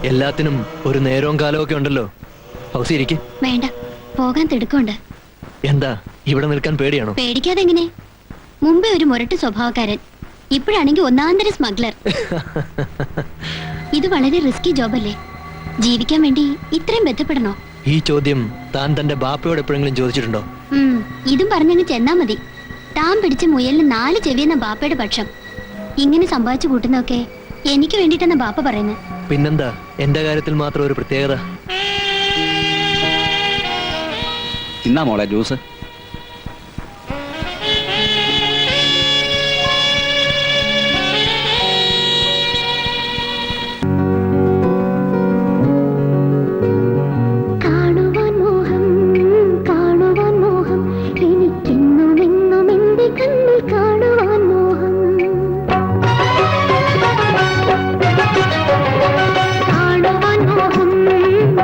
എല്ലാത്തിനും ഒരു നേരവും കാലവും ഒക്കെ ഉണ്ടല്ലോ. ഹൗസി ഇരിക്ക്. വേണ്ട, പോകാൻ തിടുക്കമുണ്ട്. എന്താ, ഇവിടെ നിൽക്കാൻ പേടിയാണോ? പേടിക്കാതെ എങ്ങനെ? മുമ്പേ ഒരു മുരട്ട് സ്വഭാവക്കാരൻ, ഇപ്പോഴാണെങ്കിൽ ഒന്നാന്തര സ്മഗ്ലർ. ഇത് വളരെ റിസ്കി ജോബല്ലേ? ജീവിക്കാൻ വേണ്ടി ഇത്രയും ബന്ധപ്പെടണോ? ഈ ചോദ്യം താൻ തന്റെ ബാപ്പയോട് എപ്പോഴെങ്കിലും ചോദിച്ചിട്ടുണ്ടോ? ഇതും പറഞ്ഞങ്ങ് ചെന്നാ മതി. താൻ പിടിച്ച മുയലിന് 4 ചെവിയെന്ന ബാപ്പയുടെ പക്ഷം. ഇങ്ങനെ സമ്പാദിച്ചു കൂട്ടുന്നൊക്കെ എനിക്ക് വേണ്ടിട്ടെന്ന ബാപ്പ പറയുന്നത്. പിന്നെന്താ, എന്റെ കാര്യത്തിൽ മാത്രം ഒരു പ്രത്യേകത. ഇന്നാ മോളെ ജ്യൂസ്.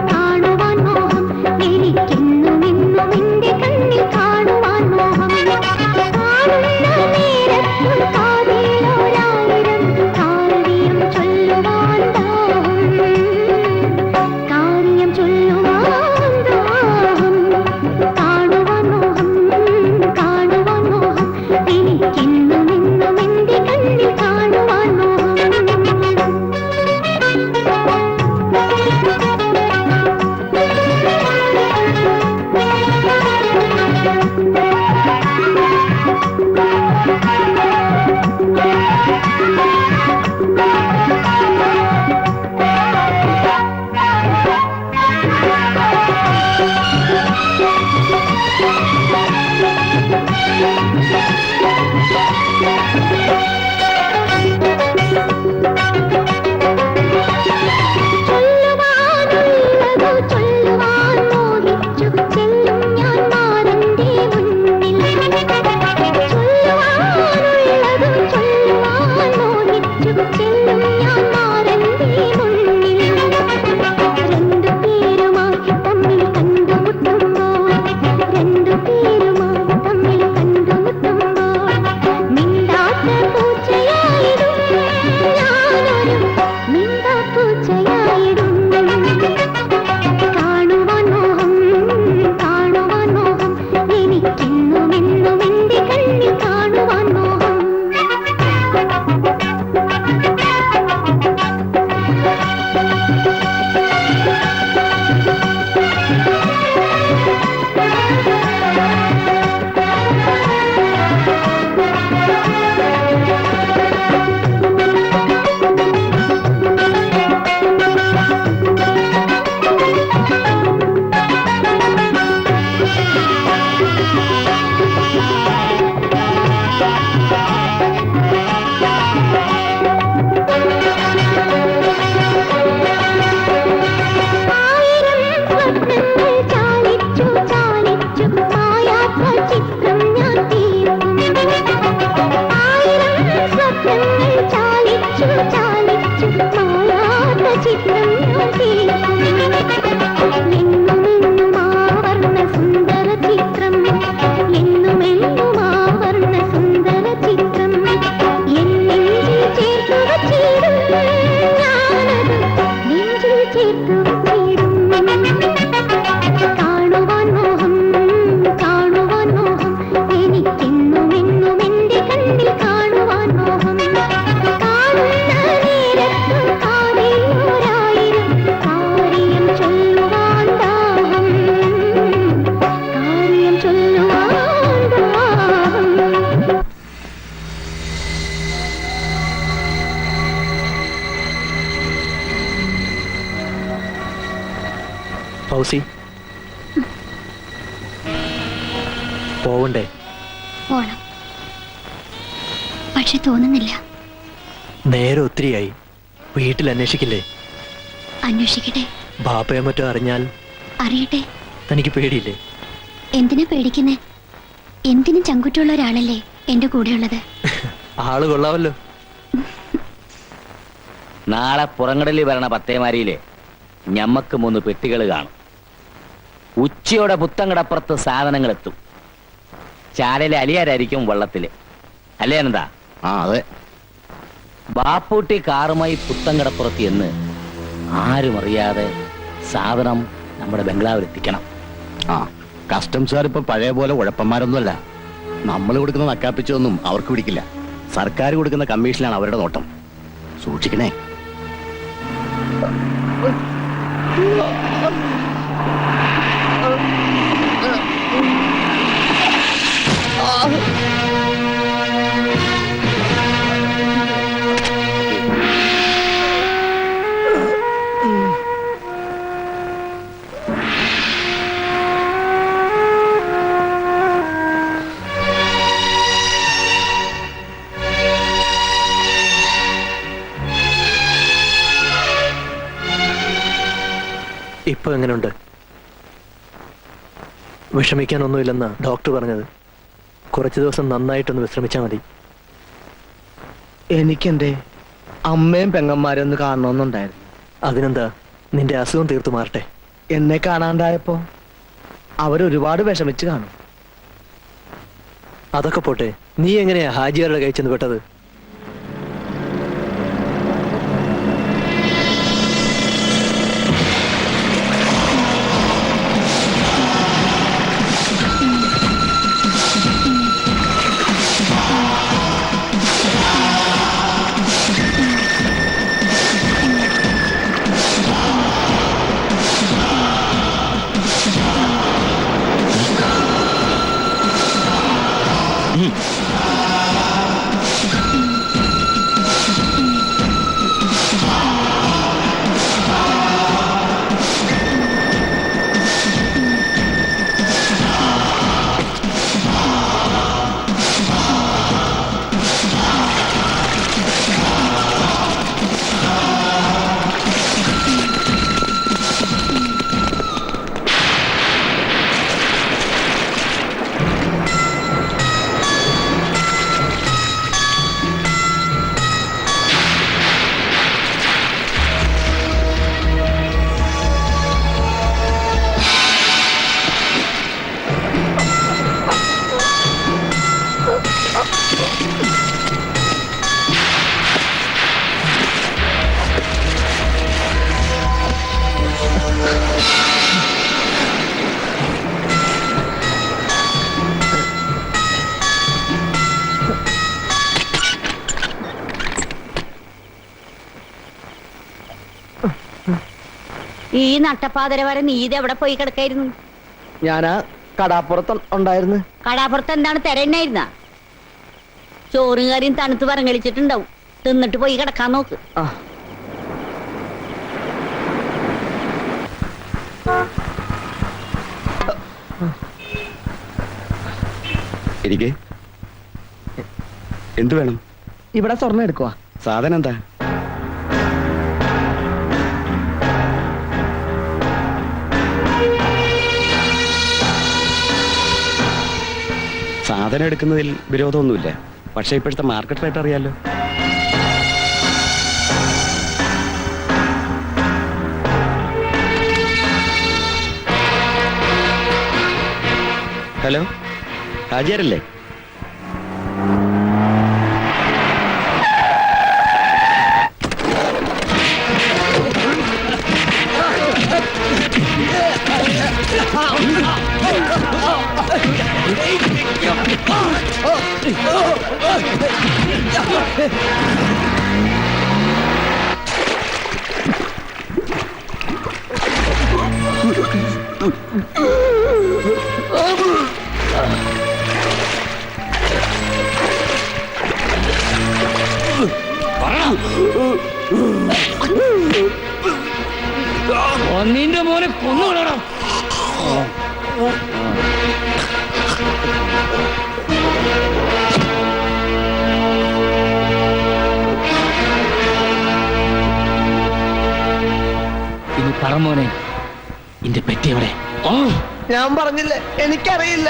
കാണുവാൻ മോഹം എനിക്കെന്നും എന്നും എന്റെ കണ്ണിൽ ഫൗസി, പോവണ്ടേ? പോണം. പക്ഷെ തോന്നുന്നില്ല. നേരെ ഒത്തിരിയായി. വീട്ടിൽ അന്വേഷിക്കില്ലേ? അന്വേഷിക്കട്ടെ. ബാപ്പയെ മറ്റോ അറിഞ്ഞാൽ? അറിയട്ടെ. തനിക്ക് പേടിയില്ലേ? എന്തിനാ പേടിക്കുന്നേ? എന്തിനും ചങ്കുറ്റുള്ള ഒരാളല്ലേ എന്റെ കൂടെയുള്ളത്. ആള് കൊള്ളാവല്ലോ. നാളെ പുറങ്ങടലിൽ വരണ പത്തേമാരിയിലെ ഞമ്മക്ക് 3 പെട്ടികൾ കാണും. ഉച്ചയോടെ പുത്തങ്കടപ്പുറത്ത് സാധനങ്ങൾ എത്തും. ചാലയിലെ അലിയാരായിരിക്കും വള്ളത്തില്, അല്ലേ എന്താ? ആ അതെ. ബാപ്പൂട്ടി കാറുമായി പുത്തങ്കടപ്പുറത്ത് എന്ന് ആരും അറിയാതെ സാധനം നമ്മുടെ ബംഗ്ലാവിൽ എത്തിക്കണം. ആ കസ്റ്റംസുകാർ ഇപ്പൊ പഴയ പോലെ ഉഴപ്പന്മാരൊന്നുമല്ല. നമ്മൾ കൊടുക്കുന്ന നക്കാപ്പിച്ചൊന്നും അവർക്ക് പിടിക്കില്ല. സർക്കാർ കൊടുക്കുന്ന കമ്മീഷനാണ് അവരുടെ നോട്ടം. സൂക്ഷിക്കണേ. ഇപ്പൊ എങ്ങനെയുണ്ട്? വിഷമിക്കാനൊന്നുമില്ലെന്നാ ഡോക്ടർ പറഞ്ഞത്. കുറച്ചു ദിവസം നന്നായിട്ടൊന്ന് വിശ്രമിച്ചാൽ മതി. എനിക്കെന്റെ അമ്മയും പെങ്ങന്മാരും ഒന്ന് കാണണമെന്നുണ്ടായിരുന്നു. അതിനെന്താ, നിന്റെ അസുഖം തീർത്തു മാറട്ടെ. എന്നെ കാണാണ്ടായപ്പോ അവരൊരുപാട് വിഷമിച്ച് കാണും. അതൊക്കെ പോട്ടെ, നീ എങ്ങനെയാ ഹാജിയാരുടെ കൈ ചെന്ന് പെട്ടത്? ഈ നട്ടപ്പാതര വരെ നീ ഇതെവിടെ പോയി കിടക്കായിരുന്നു? ഞാനാ കടാപ്പുറത്ത് ഉണ്ടായിരുന്നു. കടാപ്പുറത്ത് എന്താണ് തിരയുന്നായിരുന്ന? ചോറും കറിയും തണുത്ത് പറങ്ങളിച്ചിട്ടുണ്ടാവും. തിന്നിട്ട് പോയി കിടക്കാൻ നോക്ക്. എനിക്ക് എന്ത് വേണം? ഇവിടെ സ്വർണ്ണം എടുക്കുവാ. സാധനം എന്താ? സാധനം എടുക്കുന്നതിൽ വിരോധമൊന്നുമില്ല. പക്ഷെ ഇപ്പോഴത്തെ മാർക്കറ്റ് റേറ്റ് അറിയാലോ. ഹലോ, ഹാജിയാരല്ലേ? നിന്റെ മോനെ കൊന്നുകളണം. ഇനി പറമോനെ, ഇന്റെ പെട്ടി എവിടെ? ഞാൻ പറഞ്ഞില്ലേ, എനിക്കറിയില്ല.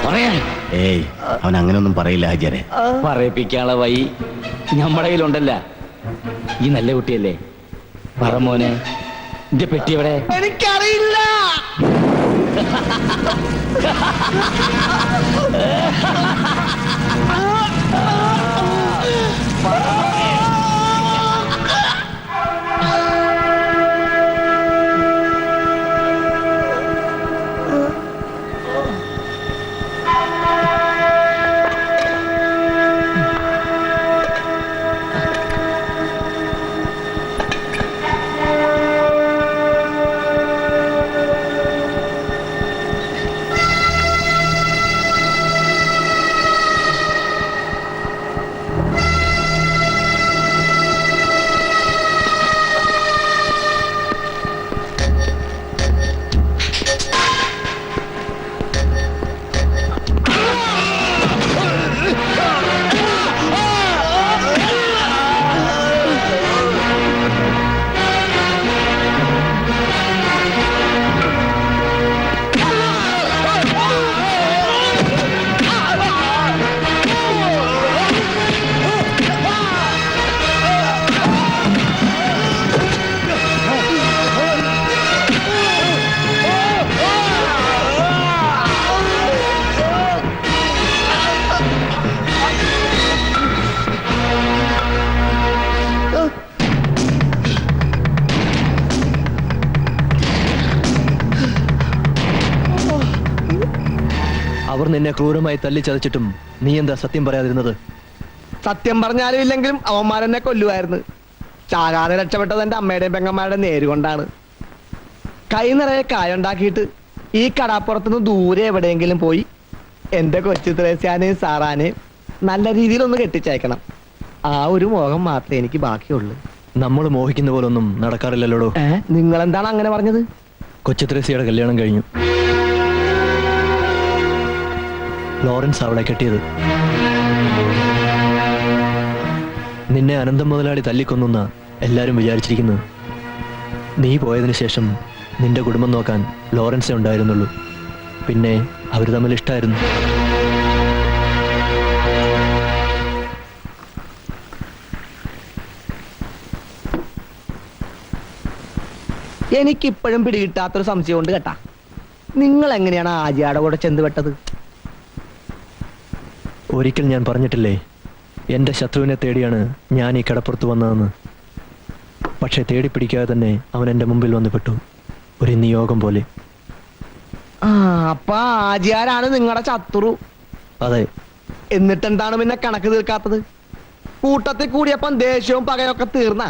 പറയാൻ ഏയ് അവൻ അങ്ങനെയൊന്നും പറയില്ല ഹാജിയാരെ. പറയിപ്പിക്കാനുള്ള വഴി നമ്മുടെ കയ്യിലുണ്ടല്ല. ഈ നല്ല കുട്ടിയല്ലേ? പറമോനെ, ഇന്റെ പെട്ടി എവിടെ? എനിക്കറിയില്ല. അവർ നിന്നെ ക്രൂരമായി തല്ലിച്ചതച്ചിട്ടും നീ എന്താ സത്യം പറയാതിരുന്നത്? സത്യം പറഞ്ഞാലും ഇല്ലെങ്കിലും അവന്മാരെന്നെ കൊല്ലുമായിരുന്നു. ചാകാതെ രക്ഷപ്പെട്ടത് എന്റെ അമ്മയുടെയും പെങ്ങന്മാരുടെയും നേരുകൊണ്ടാണ്. കൈ നിറയെ കായുണ്ടാക്കിയിട്ട് ഈ കടാപ്പുറത്തുനിന്ന് ദൂരെ എവിടെയെങ്കിലും പോയി എന്റെ കൊച്ചു ത്രേസ്യാനെയും സാറാനെയും നല്ല രീതിയിലൊന്ന് കെട്ടിച്ചയക്കണം. ആ ഒരു മോഹം മാത്രമേ എനിക്ക് ബാക്കിയുള്ളൂ. നമ്മൾ മോഹിക്കുന്ന പോലൊന്നും നടക്കാറില്ലല്ലോ. നിങ്ങൾ എന്താണ് അങ്ങനെ പറഞ്ഞത്? കൊച്ചു ത്രേസ്യയുടെ കല്യാണം കഴിഞ്ഞു. ലോറൻസ് അവളെ കെട്ടിയത്. നിന്നെ അനന്തം മുതലാളി തല്ലിക്കൊന്നുന്ന എല്ലാരും വിചാരിച്ചിരിക്കുന്നത്. നീ പോയതിനു ശേഷം നിന്റെ കുടുംബം നോക്കാൻ ലോറൻസേ ഉണ്ടായിരുന്നുള്ളൂ. പിന്നെ അവർ തമ്മിൽ ഇഷ്ടമായിരുന്നു. എനിക്കിപ്പോഴും പിടികിട്ടാത്തൊരു സംശയമുണ്ട് കേട്ടാ. നിങ്ങൾ എങ്ങനെയാണ് ആജിയാടെ കൂടെ ചെന്നുപെട്ടത്? ഒരിക്കൽ ഞാൻ പറഞ്ഞിട്ടില്ലേ, എൻ്റെ ശത്രുവിനെ തേടിയാണ് ഞാൻ ഈ കടപ്പുറത്ത് വന്നതെന്ന്. പക്ഷെ തേടി പിടിക്കാതെ തന്നെ അവൻ എൻ്റെ മുമ്പിൽ വന്നു പെട്ടു, ഒരു നിയോഗം പോലെ. അപ്പൊ ആജിയാരാണ് നിങ്ങളുടെ ശത്രു? അതെ. എന്നിട്ടെന്താണ് പിന്നെ കണക്ക് തീർക്കാത്തത്? കൂട്ടത്തിൽ കൂടിയപ്പം ദേഷ്യവും പകയൊക്കെ തീർന്ന?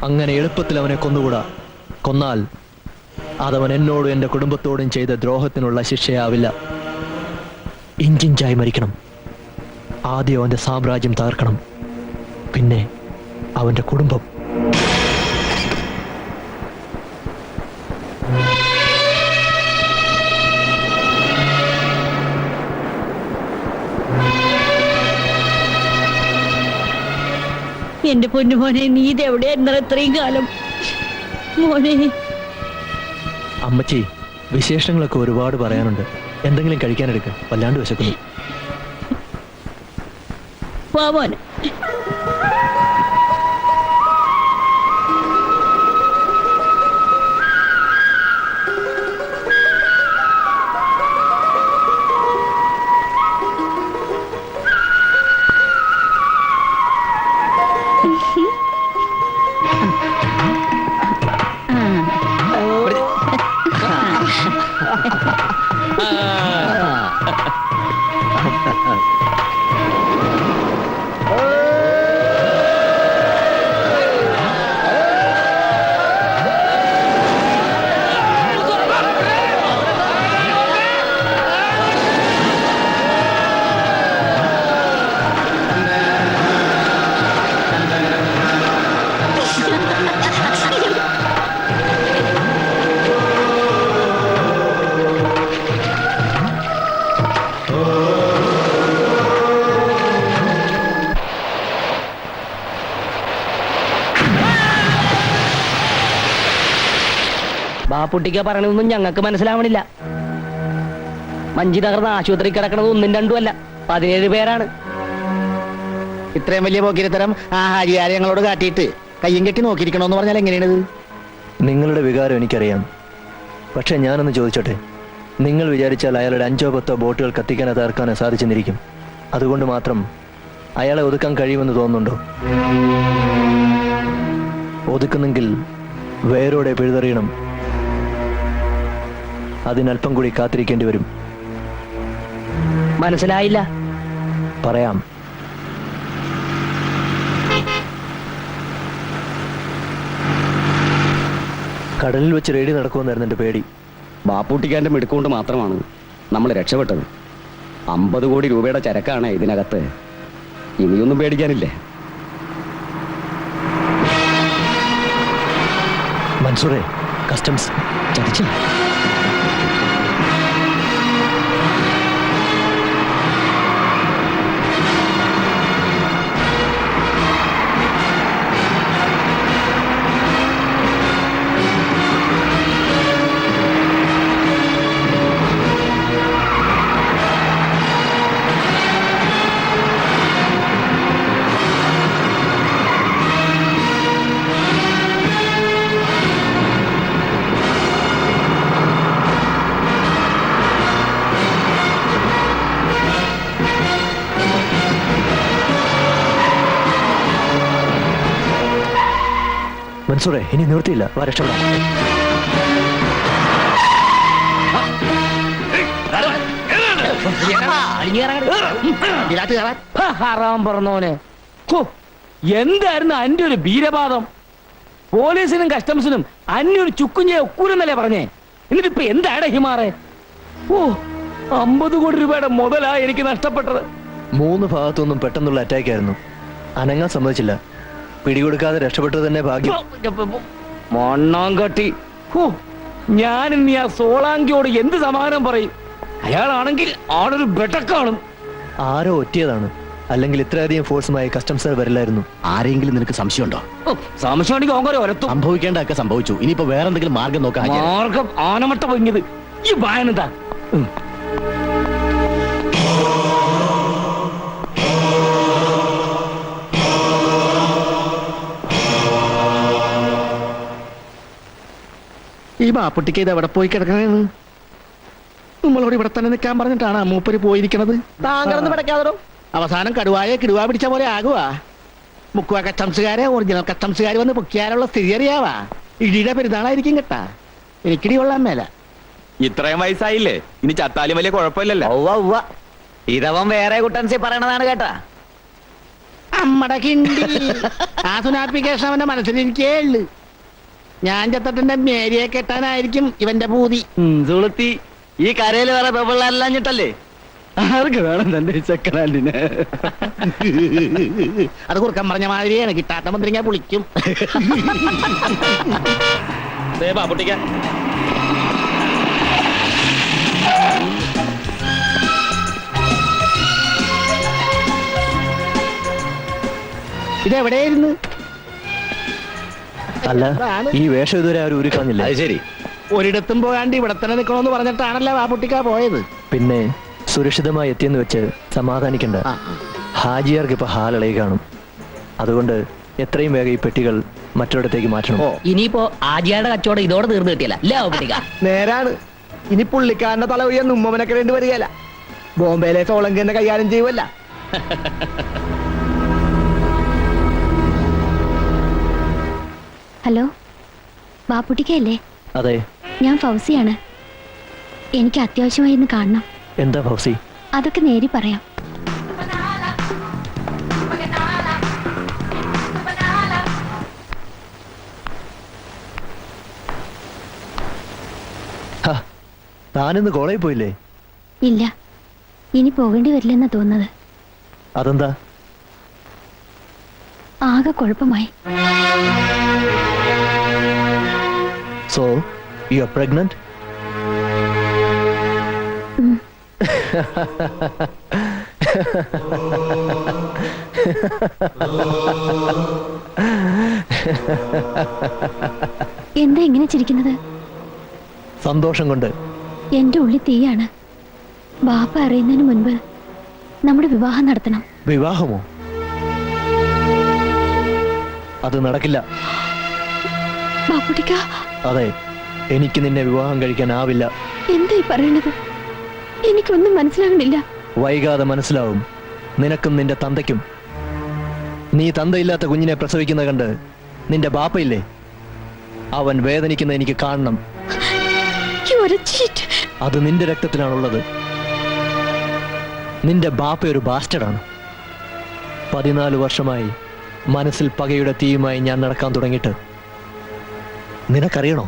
അങ്ങനെ എളുപ്പത്തിൽ അവനെ കൊന്നുകൂടാ. കൊന്നാൽ അതവൻ എന്നോടും എൻ്റെ കുടുംബത്തോടും ചെയ്ത ദ്രോഹത്തിനുള്ള ശിക്ഷയാവില്ല. ഇഞ്ചിഞ്ചായി മരിക്കണം. ആദ്യം അവൻ്റെ സാമ്രാജ്യം തകർക്കണം, പിന്നെ അവൻ്റെ കുടുംബം. എന്റെ പൊന്നു മോനെ, നീ ഇതെവിടെയായിരുന്നു ഇത്രയും കാലം? മോനെ, അമ്മച്ചി, വിശേഷങ്ങളൊക്കെ ഒരുപാട് പറയാനുണ്ട്. എന്തെങ്കിലും കഴിക്കാനെടുക്ക, വല്ലാണ്ട് വിശക്കുന്നു. വാ മോനെ. ബാപ്പുട്ടിക്ക പറയണതൊന്നും ഞങ്ങൾക്ക് മനസ്സിലാവണില്ല. മഞ്ചി തകർന്ന ആശുപത്രി കിടക്കണത് 1ഉം 2ഉം അല്ല, 17 പേരാണ്. ഇത്രയും വലിയ പോക്കിരിത്തരം ആ ഹാജിയാരെ ഞങ്ങളോട് കാട്ടിയിട്ട് കയ്യും കെട്ടി നോക്കിയിരിക്കണോന്ന് പറഞ്ഞാൽ എങ്ങനെയാണിത്? നിങ്ങളുടെ വികാരം എനിക്കറിയാം. പക്ഷെ ഞാനൊന്ന് ചോദിച്ചോട്ടെ, നിങ്ങൾ വിചാരിച്ചാൽ അയാളുടെ 5ഓ 10ഓ ബോട്ടുകൾ കത്തിക്കാനോ തകർക്കാനോ സാധിച്ചെന്നിരിക്കും. അതുകൊണ്ട് മാത്രം അയാളെ ഒതുക്കാൻ കഴിയുമെന്ന് തോന്നുന്നുണ്ടോ? ഒതുക്കുന്നെങ്കിൽ വേരോടെ പിഴുതെറിയണം. അതിനല്പം കൂടി കാത്തിരിക്കേണ്ടി വരും. മനസ്സിലായില്ല. പറയാം. കടലിൽ വെച്ച് റെയ്ഡ് നടക്കുമെന്നായിരുന്നു എൻ്റെ പേടി. ബാപ്പൂട്ടിക്കാന്റെ മിടുക്കൊണ്ട് മാത്രമാണ് നമ്മൾ രക്ഷപ്പെട്ടത്. 50 കോടി രൂപയുടെ ചരക്കാണ് ഇതിനകത്ത്. ഇനിയൊന്നും പേടിക്കാനില്ലേ. മൻസൂറെ, കസ്റ്റംസ് ചതിച്ചു. മൻസൂറെ, ഇനി നിവൃത്തിയില്ല. വാ, രക്ഷപ്പെടാം. ഹറാം പറഞ്ഞോനെ. എന്തായിരുന്നു അന്റെ ഒരു വീരവാദം? പോലീസിനും കസ്റ്റംസിനും അന്യ ഒരു ചുക്കുഞ്ഞെ ഒക്കൂലെന്നല്ലേ പറഞ്ഞേ? എന്നിട്ടിപ്പൊ എന്താണ് ഹിമാറെ? 50 കോടി രൂപയുടെ മുതലാ എനിക്ക് നഷ്ടപ്പെട്ടത്. 3 ഭാഗത്തുനിന്നും പെട്ടെന്നുള്ള അറ്റാക്ക് ആയിരുന്നു. അനങ്ങാൻ സമ്മതിച്ചില്ല. പിടികൊടുക്കാതെ രക്ഷപ്പെട്ടത് തന്നെ ഭാഗ്യം. മണ്ണാങ്കട്ടി. ഞാൻ ഇനി ആ സോളാങ്കിയോട് എന്ത് സമാധാനം പറയും? അയാളാണെങ്കിൽ ആളൊരു ബെട്ടക്കാണും. ആരോ ഒറ്റിയതാണ്. അല്ലെങ്കിൽ ഇത്രയധികം ഫോഴ്സുമായി കസ്റ്റംസ് വരില്ലായിരുന്നു. ആരെങ്കിലും നിനക്ക് സംശയമുണ്ടോ? സംശയമാണെങ്കിൽ ഓങ്കരെ ഒരത്തും. സംഭവിക്കേണ്ടതൊക്കെ സംഭവിച്ചു. ഇനിയിപ്പോ വേറെ എന്തെങ്കിലും മാർഗം നോക്കാം. മാർഗം ആനമട്ട പൊങ്ങിയത് ഈ ബായനെന്താ? ഈ ബാപ്പുട്ടിക്ക് ഇത് എവിടെ പോയി കിടക്കണേന്ന്? നമ്മളോട് ഇവിടെ തന്നെ നിൽക്കാൻ പറഞ്ഞിട്ടാണ് മൂപ്പര് പോയിരിക്കണത്. താങ്കളൊന്ന് പിടക്കാതോ. അവസാനം കിടുവ പിടിച്ച പോലെ ആകുവാ. മുക്കുവ കസ്റ്റംസുകാരെ ഒറിജിനൽ കസ്റ്റംസുകാർ വന്ന് പൊക്കിയാലുള്ള സ്ഥിതി അറിയാവാ. ഇടിയുടെ പെരുന്നാളായിരിക്കും കേട്ടാ. എനിക്കിടി കൊള്ളാൻ മേല. ഇത്രയും വയസ്സായില്ലേ, ഇനി ചത്താലും വലിയ കുഴപ്പമില്ലല്ലോ. ഇതവൻ വേറെ കുട്ടൻസി പറയണതാണ് കേട്ടാ. അമ്മടെ കിണ്ടി. ആ സുനാപ്പിക്കേഷൻ അവന്റെ മനസ്സിലിരിക്കേ ഉള്ളു. ഞാൻ ചത്തട്ടിന്റെ മേരിയെ കെട്ടാനായിരിക്കും ഇവന്റെ പൂതി. സുളുത്തി, ഈ കരയിൽ വേറെ പെപ്പിള്ളാരില്ലാഞ്ഞിട്ടല്ലേ? ആർക്ക് വേണം തന്റെ സെക്കൻഡ് ഹാൻഡിന്? അത് കുറുക്കൻ പറഞ്ഞ മാതിരിയാണ്. കിട്ടാത്ത മന്ത്രിങ്ങ പുളിക്കും. ബാപ്പുട്ടിക്ക ഇതെവിടെയായിരുന്നു? അല്ല, ഈ വേഷം ഇതുവരെ ആരും ഊരിക്കളഞ്ഞില്ല. അത് ശരി. ഒരിടത്തും പോകാണ്ട് ഇവിടെ തന്നെ നിൽക്കണമെന്ന് പറഞ്ഞിട്ടാണല്ലോ ബാപ്പുട്ടിക്ക പോയത്. പിന്നെ സുരക്ഷിതമായി എത്തിയെന്ന് വെച്ച് സമാധാനിക്കണ്ട. ഹാജിയാർക്ക് ഇപ്പൊ ഹാലളയി കാണും. അതുകൊണ്ട് എത്രയും വേഗം ഈ പെട്ടികൾ മറ്റൊരിടത്തേക്ക് മാറ്റണം. ഇനിയിപ്പോ ആജിയാരുടെ കച്ചവടം ഇതോടെ തീർന്നു കിട്ടിയല്ല അല്ലേ ബാപ്പുട്ടിക്ക? നേരാണ്. ഇനി പുള്ളിക്കാരന്റെ തല ഒഴിയാൻ ഉമ്മനൊക്കെ വേണ്ടി വരികയല്ല. ബോംബെയിലെ സോളങ്കിന്റെ കൈകാര്യം ചെയ്യുമല്ല. ഹലോ, ബാപ്പുട്ടിക്കല്ലേ? അതെ, ഞാൻ ഫൗസിയാണ്. എനിക്ക് അത്യാവശ്യമായി ഇന്ന് കാണണം. എന്താ ഫൗസി? അതൊക്കെ നേരി പറയാം. താനിന്ന് കോളേജിൽ പോയില്ലേ? ഇല്ല, ഇനി പോകേണ്ടി വരില്ലെന്നാ തോന്നുന്നത്. അതെന്താ? ആകെ കുഴപ്പമായി. So, you are pregnant? എന്താ ഇങ്ങനെ ചിരിക്കുന്നത്? സന്തോഷം കൊണ്ട്. എന്റെ ഉള്ളിൽ തീയാണ്. ബാപ്പ അറിയുന്നതിന് മുൻപ് നമ്മുടെ വിവാഹം നടത്തണം. വിവാഹമോ? അത് നടക്കില്ല. ബാപ്പുട്ടിക്ക, അതെ, എനിക്ക് നിന്നെ വിവാഹം കഴിക്കാനാവില്ല. എന്തായി പറയണത്? എനിക്കൊന്നും മനസ്സിലാകണില്ല. വൈകാതെ മനസ്സിലാവും, നിനക്കും നിന്റെ തന്തയ്ക്കും. നീ തന്തയില്ലാത്ത കുഞ്ഞിനെ പ്രസവിക്കുന്ന കണ്ട് നിന്റെ ബാപ്പയില്ലേ, അവൻ വേദനിക്കുന്ന എനിക്ക് കാണണം. അത് നിന്റെ രക്തത്തിലാണുള്ളത്. നിന്റെ ബാപ്പ ഒരു ബാസ്റ്റഡാണ്. 14 വർഷമായി മനസ്സിൽ പകയുടെ തീയുമായി ഞാൻ നടക്കാൻ തുടങ്ങിയിട്ട് നിനക്കറിയണോ?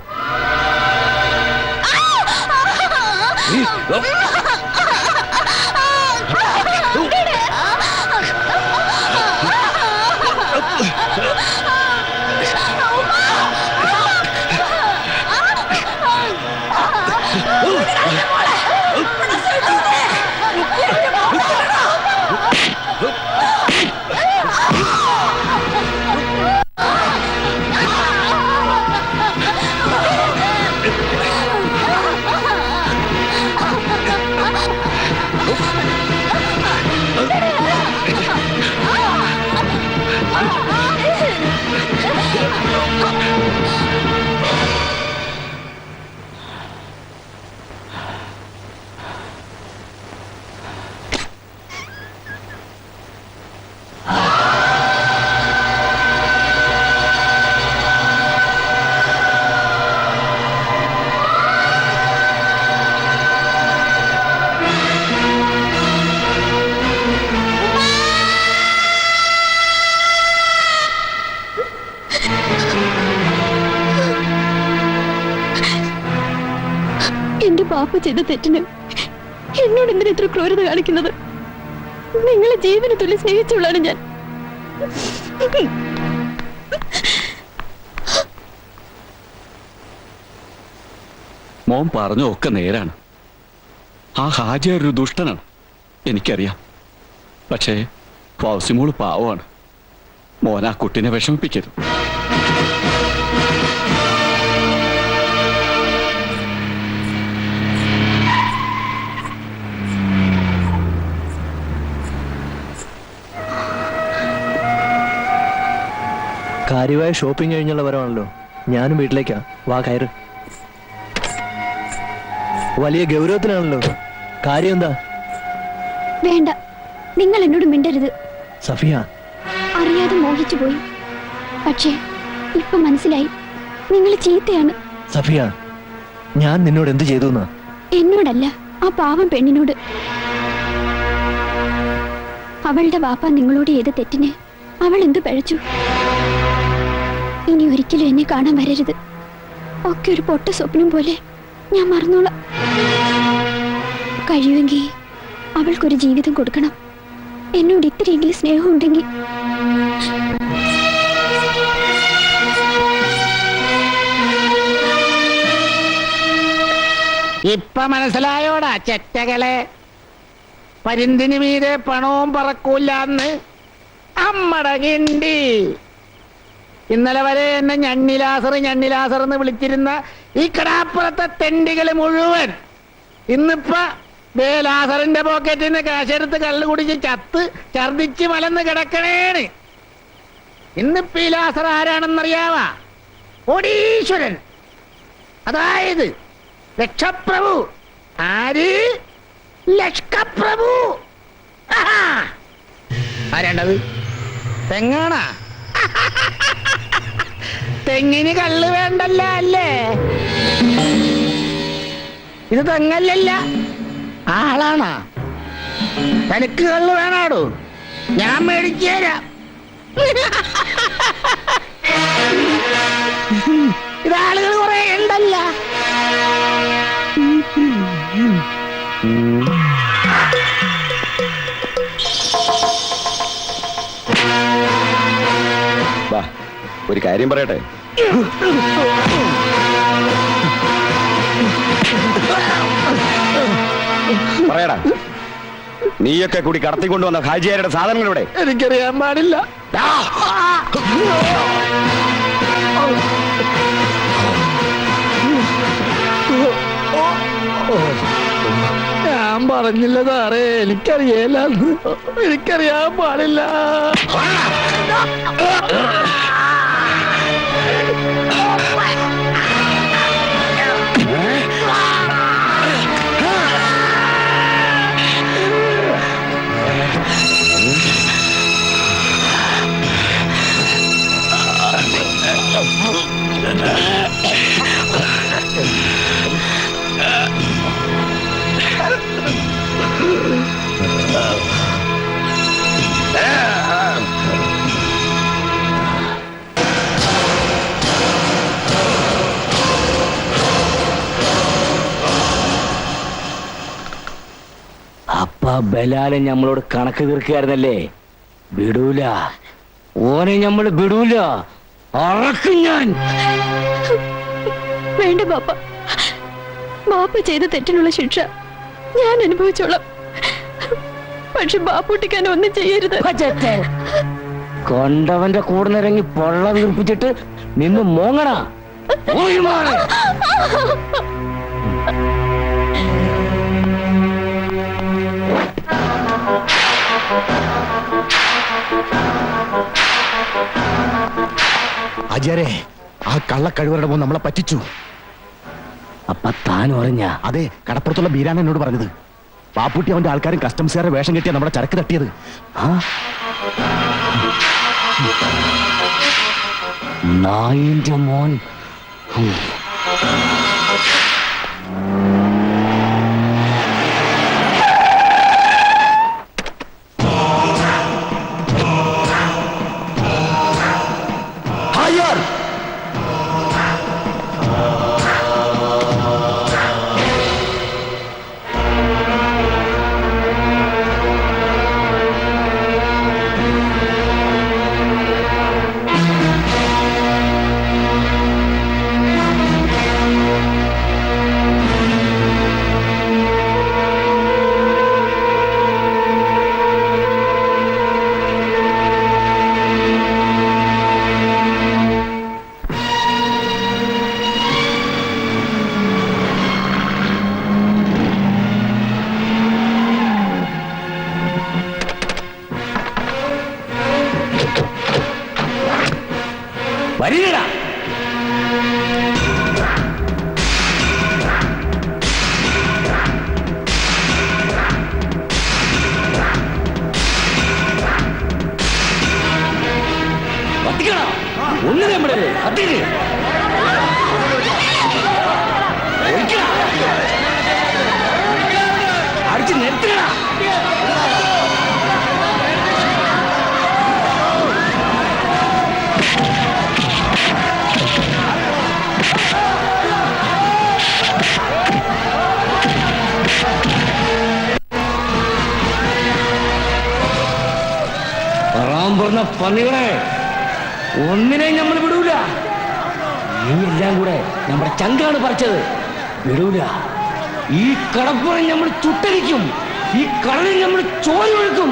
എന്റെ ബാപ്പ ചെയ്ത തെറ്റിന് എന്നോട് എന്തിനാ ഇത്ര ക്രൂരത കാണിക്കുന്നത്? നിങ്ങളെ ജീവന് തുല്യ സ്നേഹിച്ചുള്ളാണ് ഞാൻ. മോൻ പറഞ്ഞൊക്കെ നേരാണ്. ആ ഹാജിയാർ ഒരു ദുഷ്ടനാണ്, എനിക്കറിയാം. പക്ഷേ ഫൗസിമോള് പാവമാണ്. മോൻ ആ കുട്ടിനെ വിഷമിപ്പിക്കരുത്. കാര്യമായ ഷോപ്പിംഗ് കഴിഞ്ഞുള്ള വരവാണല്ലോ. ഞാനും വീട്ടിലേക്കാ. വാ, കയറ്. വലിയ ഗൗരവത്തിലാണല്ലോ. കാര്യം എന്താ? വേണ്ട, നിങ്ങൾ എന്നോട് മിണ്ടരുത്. സഫിയ, അറിയാതെ മോഹിച്ചു പോയി. പക്ഷേ ഇപ്പൊ മനസ്സിലായി, നിങ്ങൾ ചീത്തയാണ്. സഫിയ, ഞാൻ നിന്നോട് എന്ത് ചെയ്തു? എന്നോടല്ല, ആ പാവം പെണ്ണിനോട്. അവളുടെ ബാപ്പ നിങ്ങളോട് ചെയ്ത തെറ്റിന് അവൾ എന്ത് പഴച്ചു? ഇനി ഒരിക്കലും എന്നെ കാണാൻ വരരുത്. ഒക്കെ ഒരു പൊട്ട സ്വപ്നം പോലെ ഞാൻ മറന്നോളാം. കഴിയുമെങ്കിൽ അവൾക്കൊരു ജീവിതം കൊടുക്കണം. എന്നോട് ഇത്രയെങ്കിലും സ്നേഹം ഉണ്ടെങ്കിൽ. ഇപ്പൊ മനസ്സിലായോടാ ചെറ്റകളെ? പരിന്തിന് മീതെ പണവും പറക്കൂലെന്ന് അമ്മട കിണ്ടി. ഇന്നലെ വരെ എന്നെ ഞണ്ണിലാസർ എന്ന് വിളിച്ചിരുന്ന ഈ കടാപ്പുറത്തെ തെണ്ടികള് മുഴുവൻ ഇന്നിപ്പോ ലാസറിന്റെ പോക്കറ്റിൽ നിന്ന് കാശെടുത്ത് കള്ളു കുടിച്ച് ചത്ത് ഛർദിച്ച് മലന്ന് കിടക്കണേണ്. ഇന്നിപ്പോ ഈ ലാസർ ആരാണെന്നറിയാവാ? കോടീശ്വരൻ, അതായത് ലക്ഷപ്രഭു. ആര്? ലക്ഷപ്രഭു. ആരാണ്ടത്? തെങ്ങാണാ? തെങ്ങിന് കള്ള് വേണ്ടല്ല അല്ലേ? ഇത് തെങ്ങല്ലല്ല, ആളാണാ. തനിക്ക് കള്ള് വേണാടോ? ഞാൻ മേടിച്ചു തരാം. ഇതാളുകൾ കുറെ ഉണ്ടല്ല. ഒരു കാര്യം പറയട്ടെ. പറയടാ, നീയൊക്കെ കൂടി കടത്തിക്കൊണ്ടുവന്ന ഹാജിയാരുടെ സാധനങ്ങൾ ഇവിടെ? എനിക്കറിയാൻ പാടില്ല. ഞാൻ പറഞ്ഞില്ല സാറേ, എനിക്കറിയില്ല, എനിക്കറിയാൻ പാടില്ല. അപ്പ ബലാലെ ഞമ്മളോട് കണക്ക് തീർക്കായിരുന്നല്ലേ? വിടൂല, ഓനെ ഞമ്മള് വിടൂല, അറക്കും ഞാൻ. വേണ്ട ബാപ്പ, ബാപ്പ ചെയ്ത തെറ്റിനുള്ള ശിക്ഷ ഞാൻ അനുഭവിച്ചോളാം. പക്ഷെ ബാപ്പൂട്ടിക്കാൻ ഒന്നും ചെയ്യരുത്. കൊണ്ടവന്റെ കൂടെ നിറങ്ങി പൊള്ള വീർപ്പിച്ചിട്ട് നിന്ന് മോങ്ങണ. ആചാരേ, ആ കള്ളക്കഴിവരുടെ മോൻ നമ്മളെ പറ്റിച്ചു. അപ്പൊ താൻ പറഞ്ഞ? അതെ, കടപ്പുറത്തുള്ള ബീരാൻ എന്നോട് പറഞ്ഞത്. പാപ്പുട്ടി അവന്റെ ആൾക്കാരും കസ്റ്റംസുകാരെ വേഷം കെട്ടിയാ നമ്മുടെ ചരക്ക് തട്ടിയത്. നായിന്റെ മോൻ. വരികടാ. ഒന്ന് നമ്മുടെ അതിന് അടിച്ച് നിർത്തണ. പറഞ്ഞ പന്നികളെ ഒന്നിനെ നമ്മൾ വിടൂല. നീ എല്ലാം കൂടെ നമ്മുടെ ചങ്കാണ് പറിച്ചത്. വിടൂല. ഈ കടപ്പുറം നമ്മൾ ചുട്ടരിക്കും. ഈ കടലിൽ നമ്മൾ ചോര ഒഴുക്കും.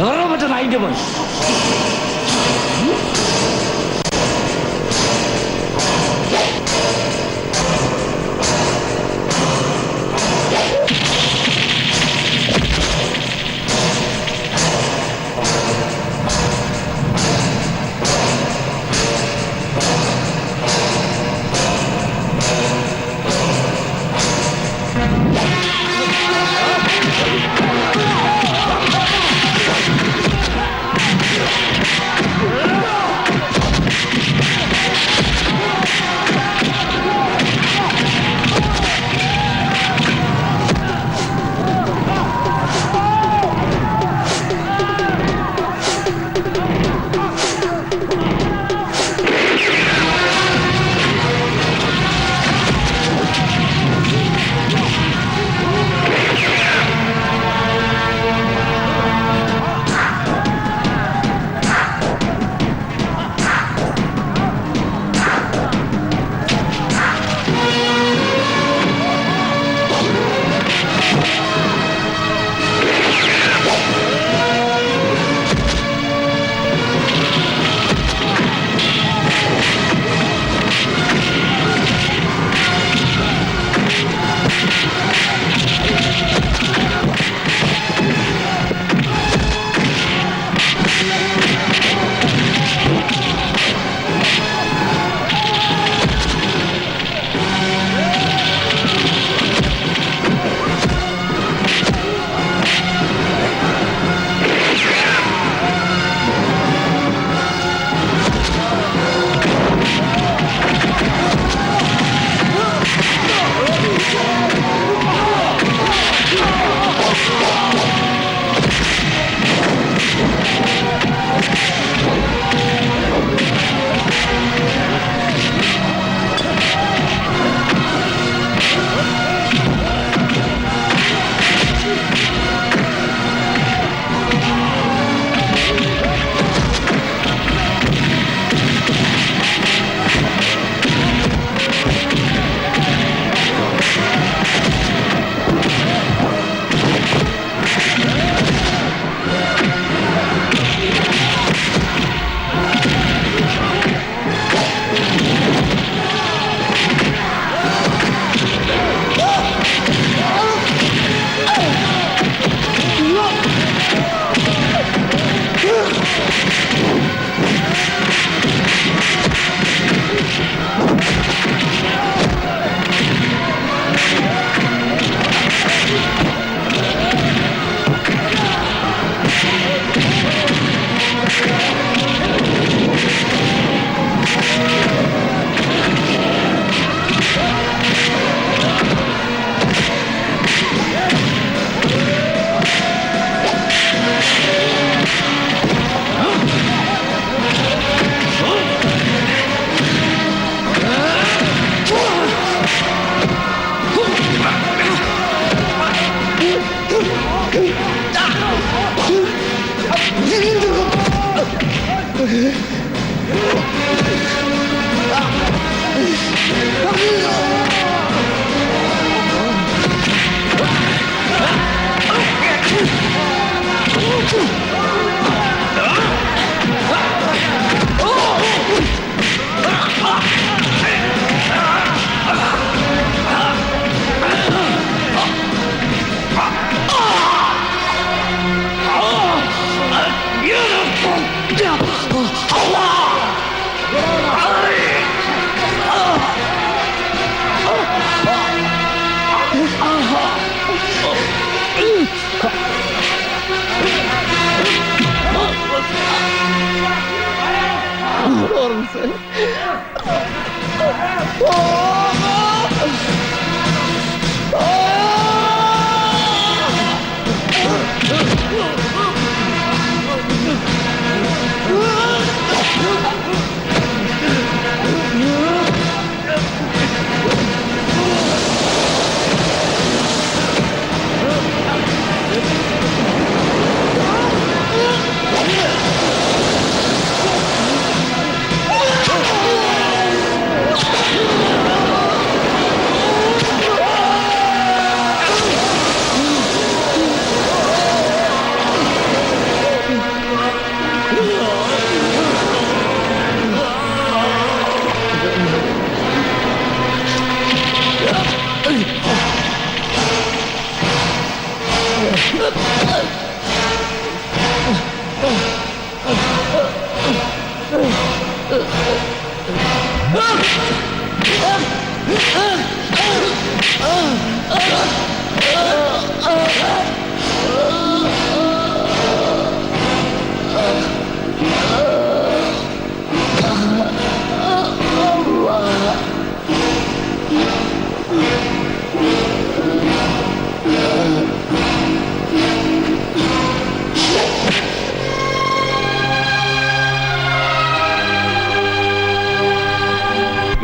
ഏറെ പറ്റ നായിന്റെ മോൻ.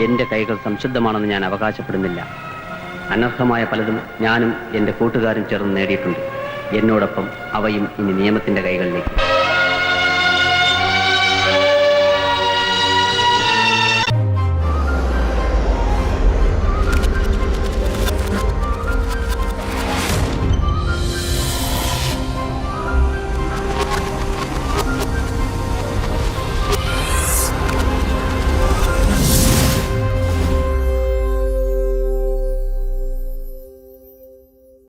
എന്റെ കൈകൾ സംശുദ്ധമാണെന്ന് ഞാൻ അവകാശപ്പെടുന്നില്ല. അനർഹമായ പലതും ഞാനും എന്റെ കൂട്ടുകാരും ചേർന്ന് നേടിയിട്ടുണ്ട്. എന്നോടൊപ്പം അവയും ഇനി നിയമത്തിന്റെ കൈകളിലേക്ക്.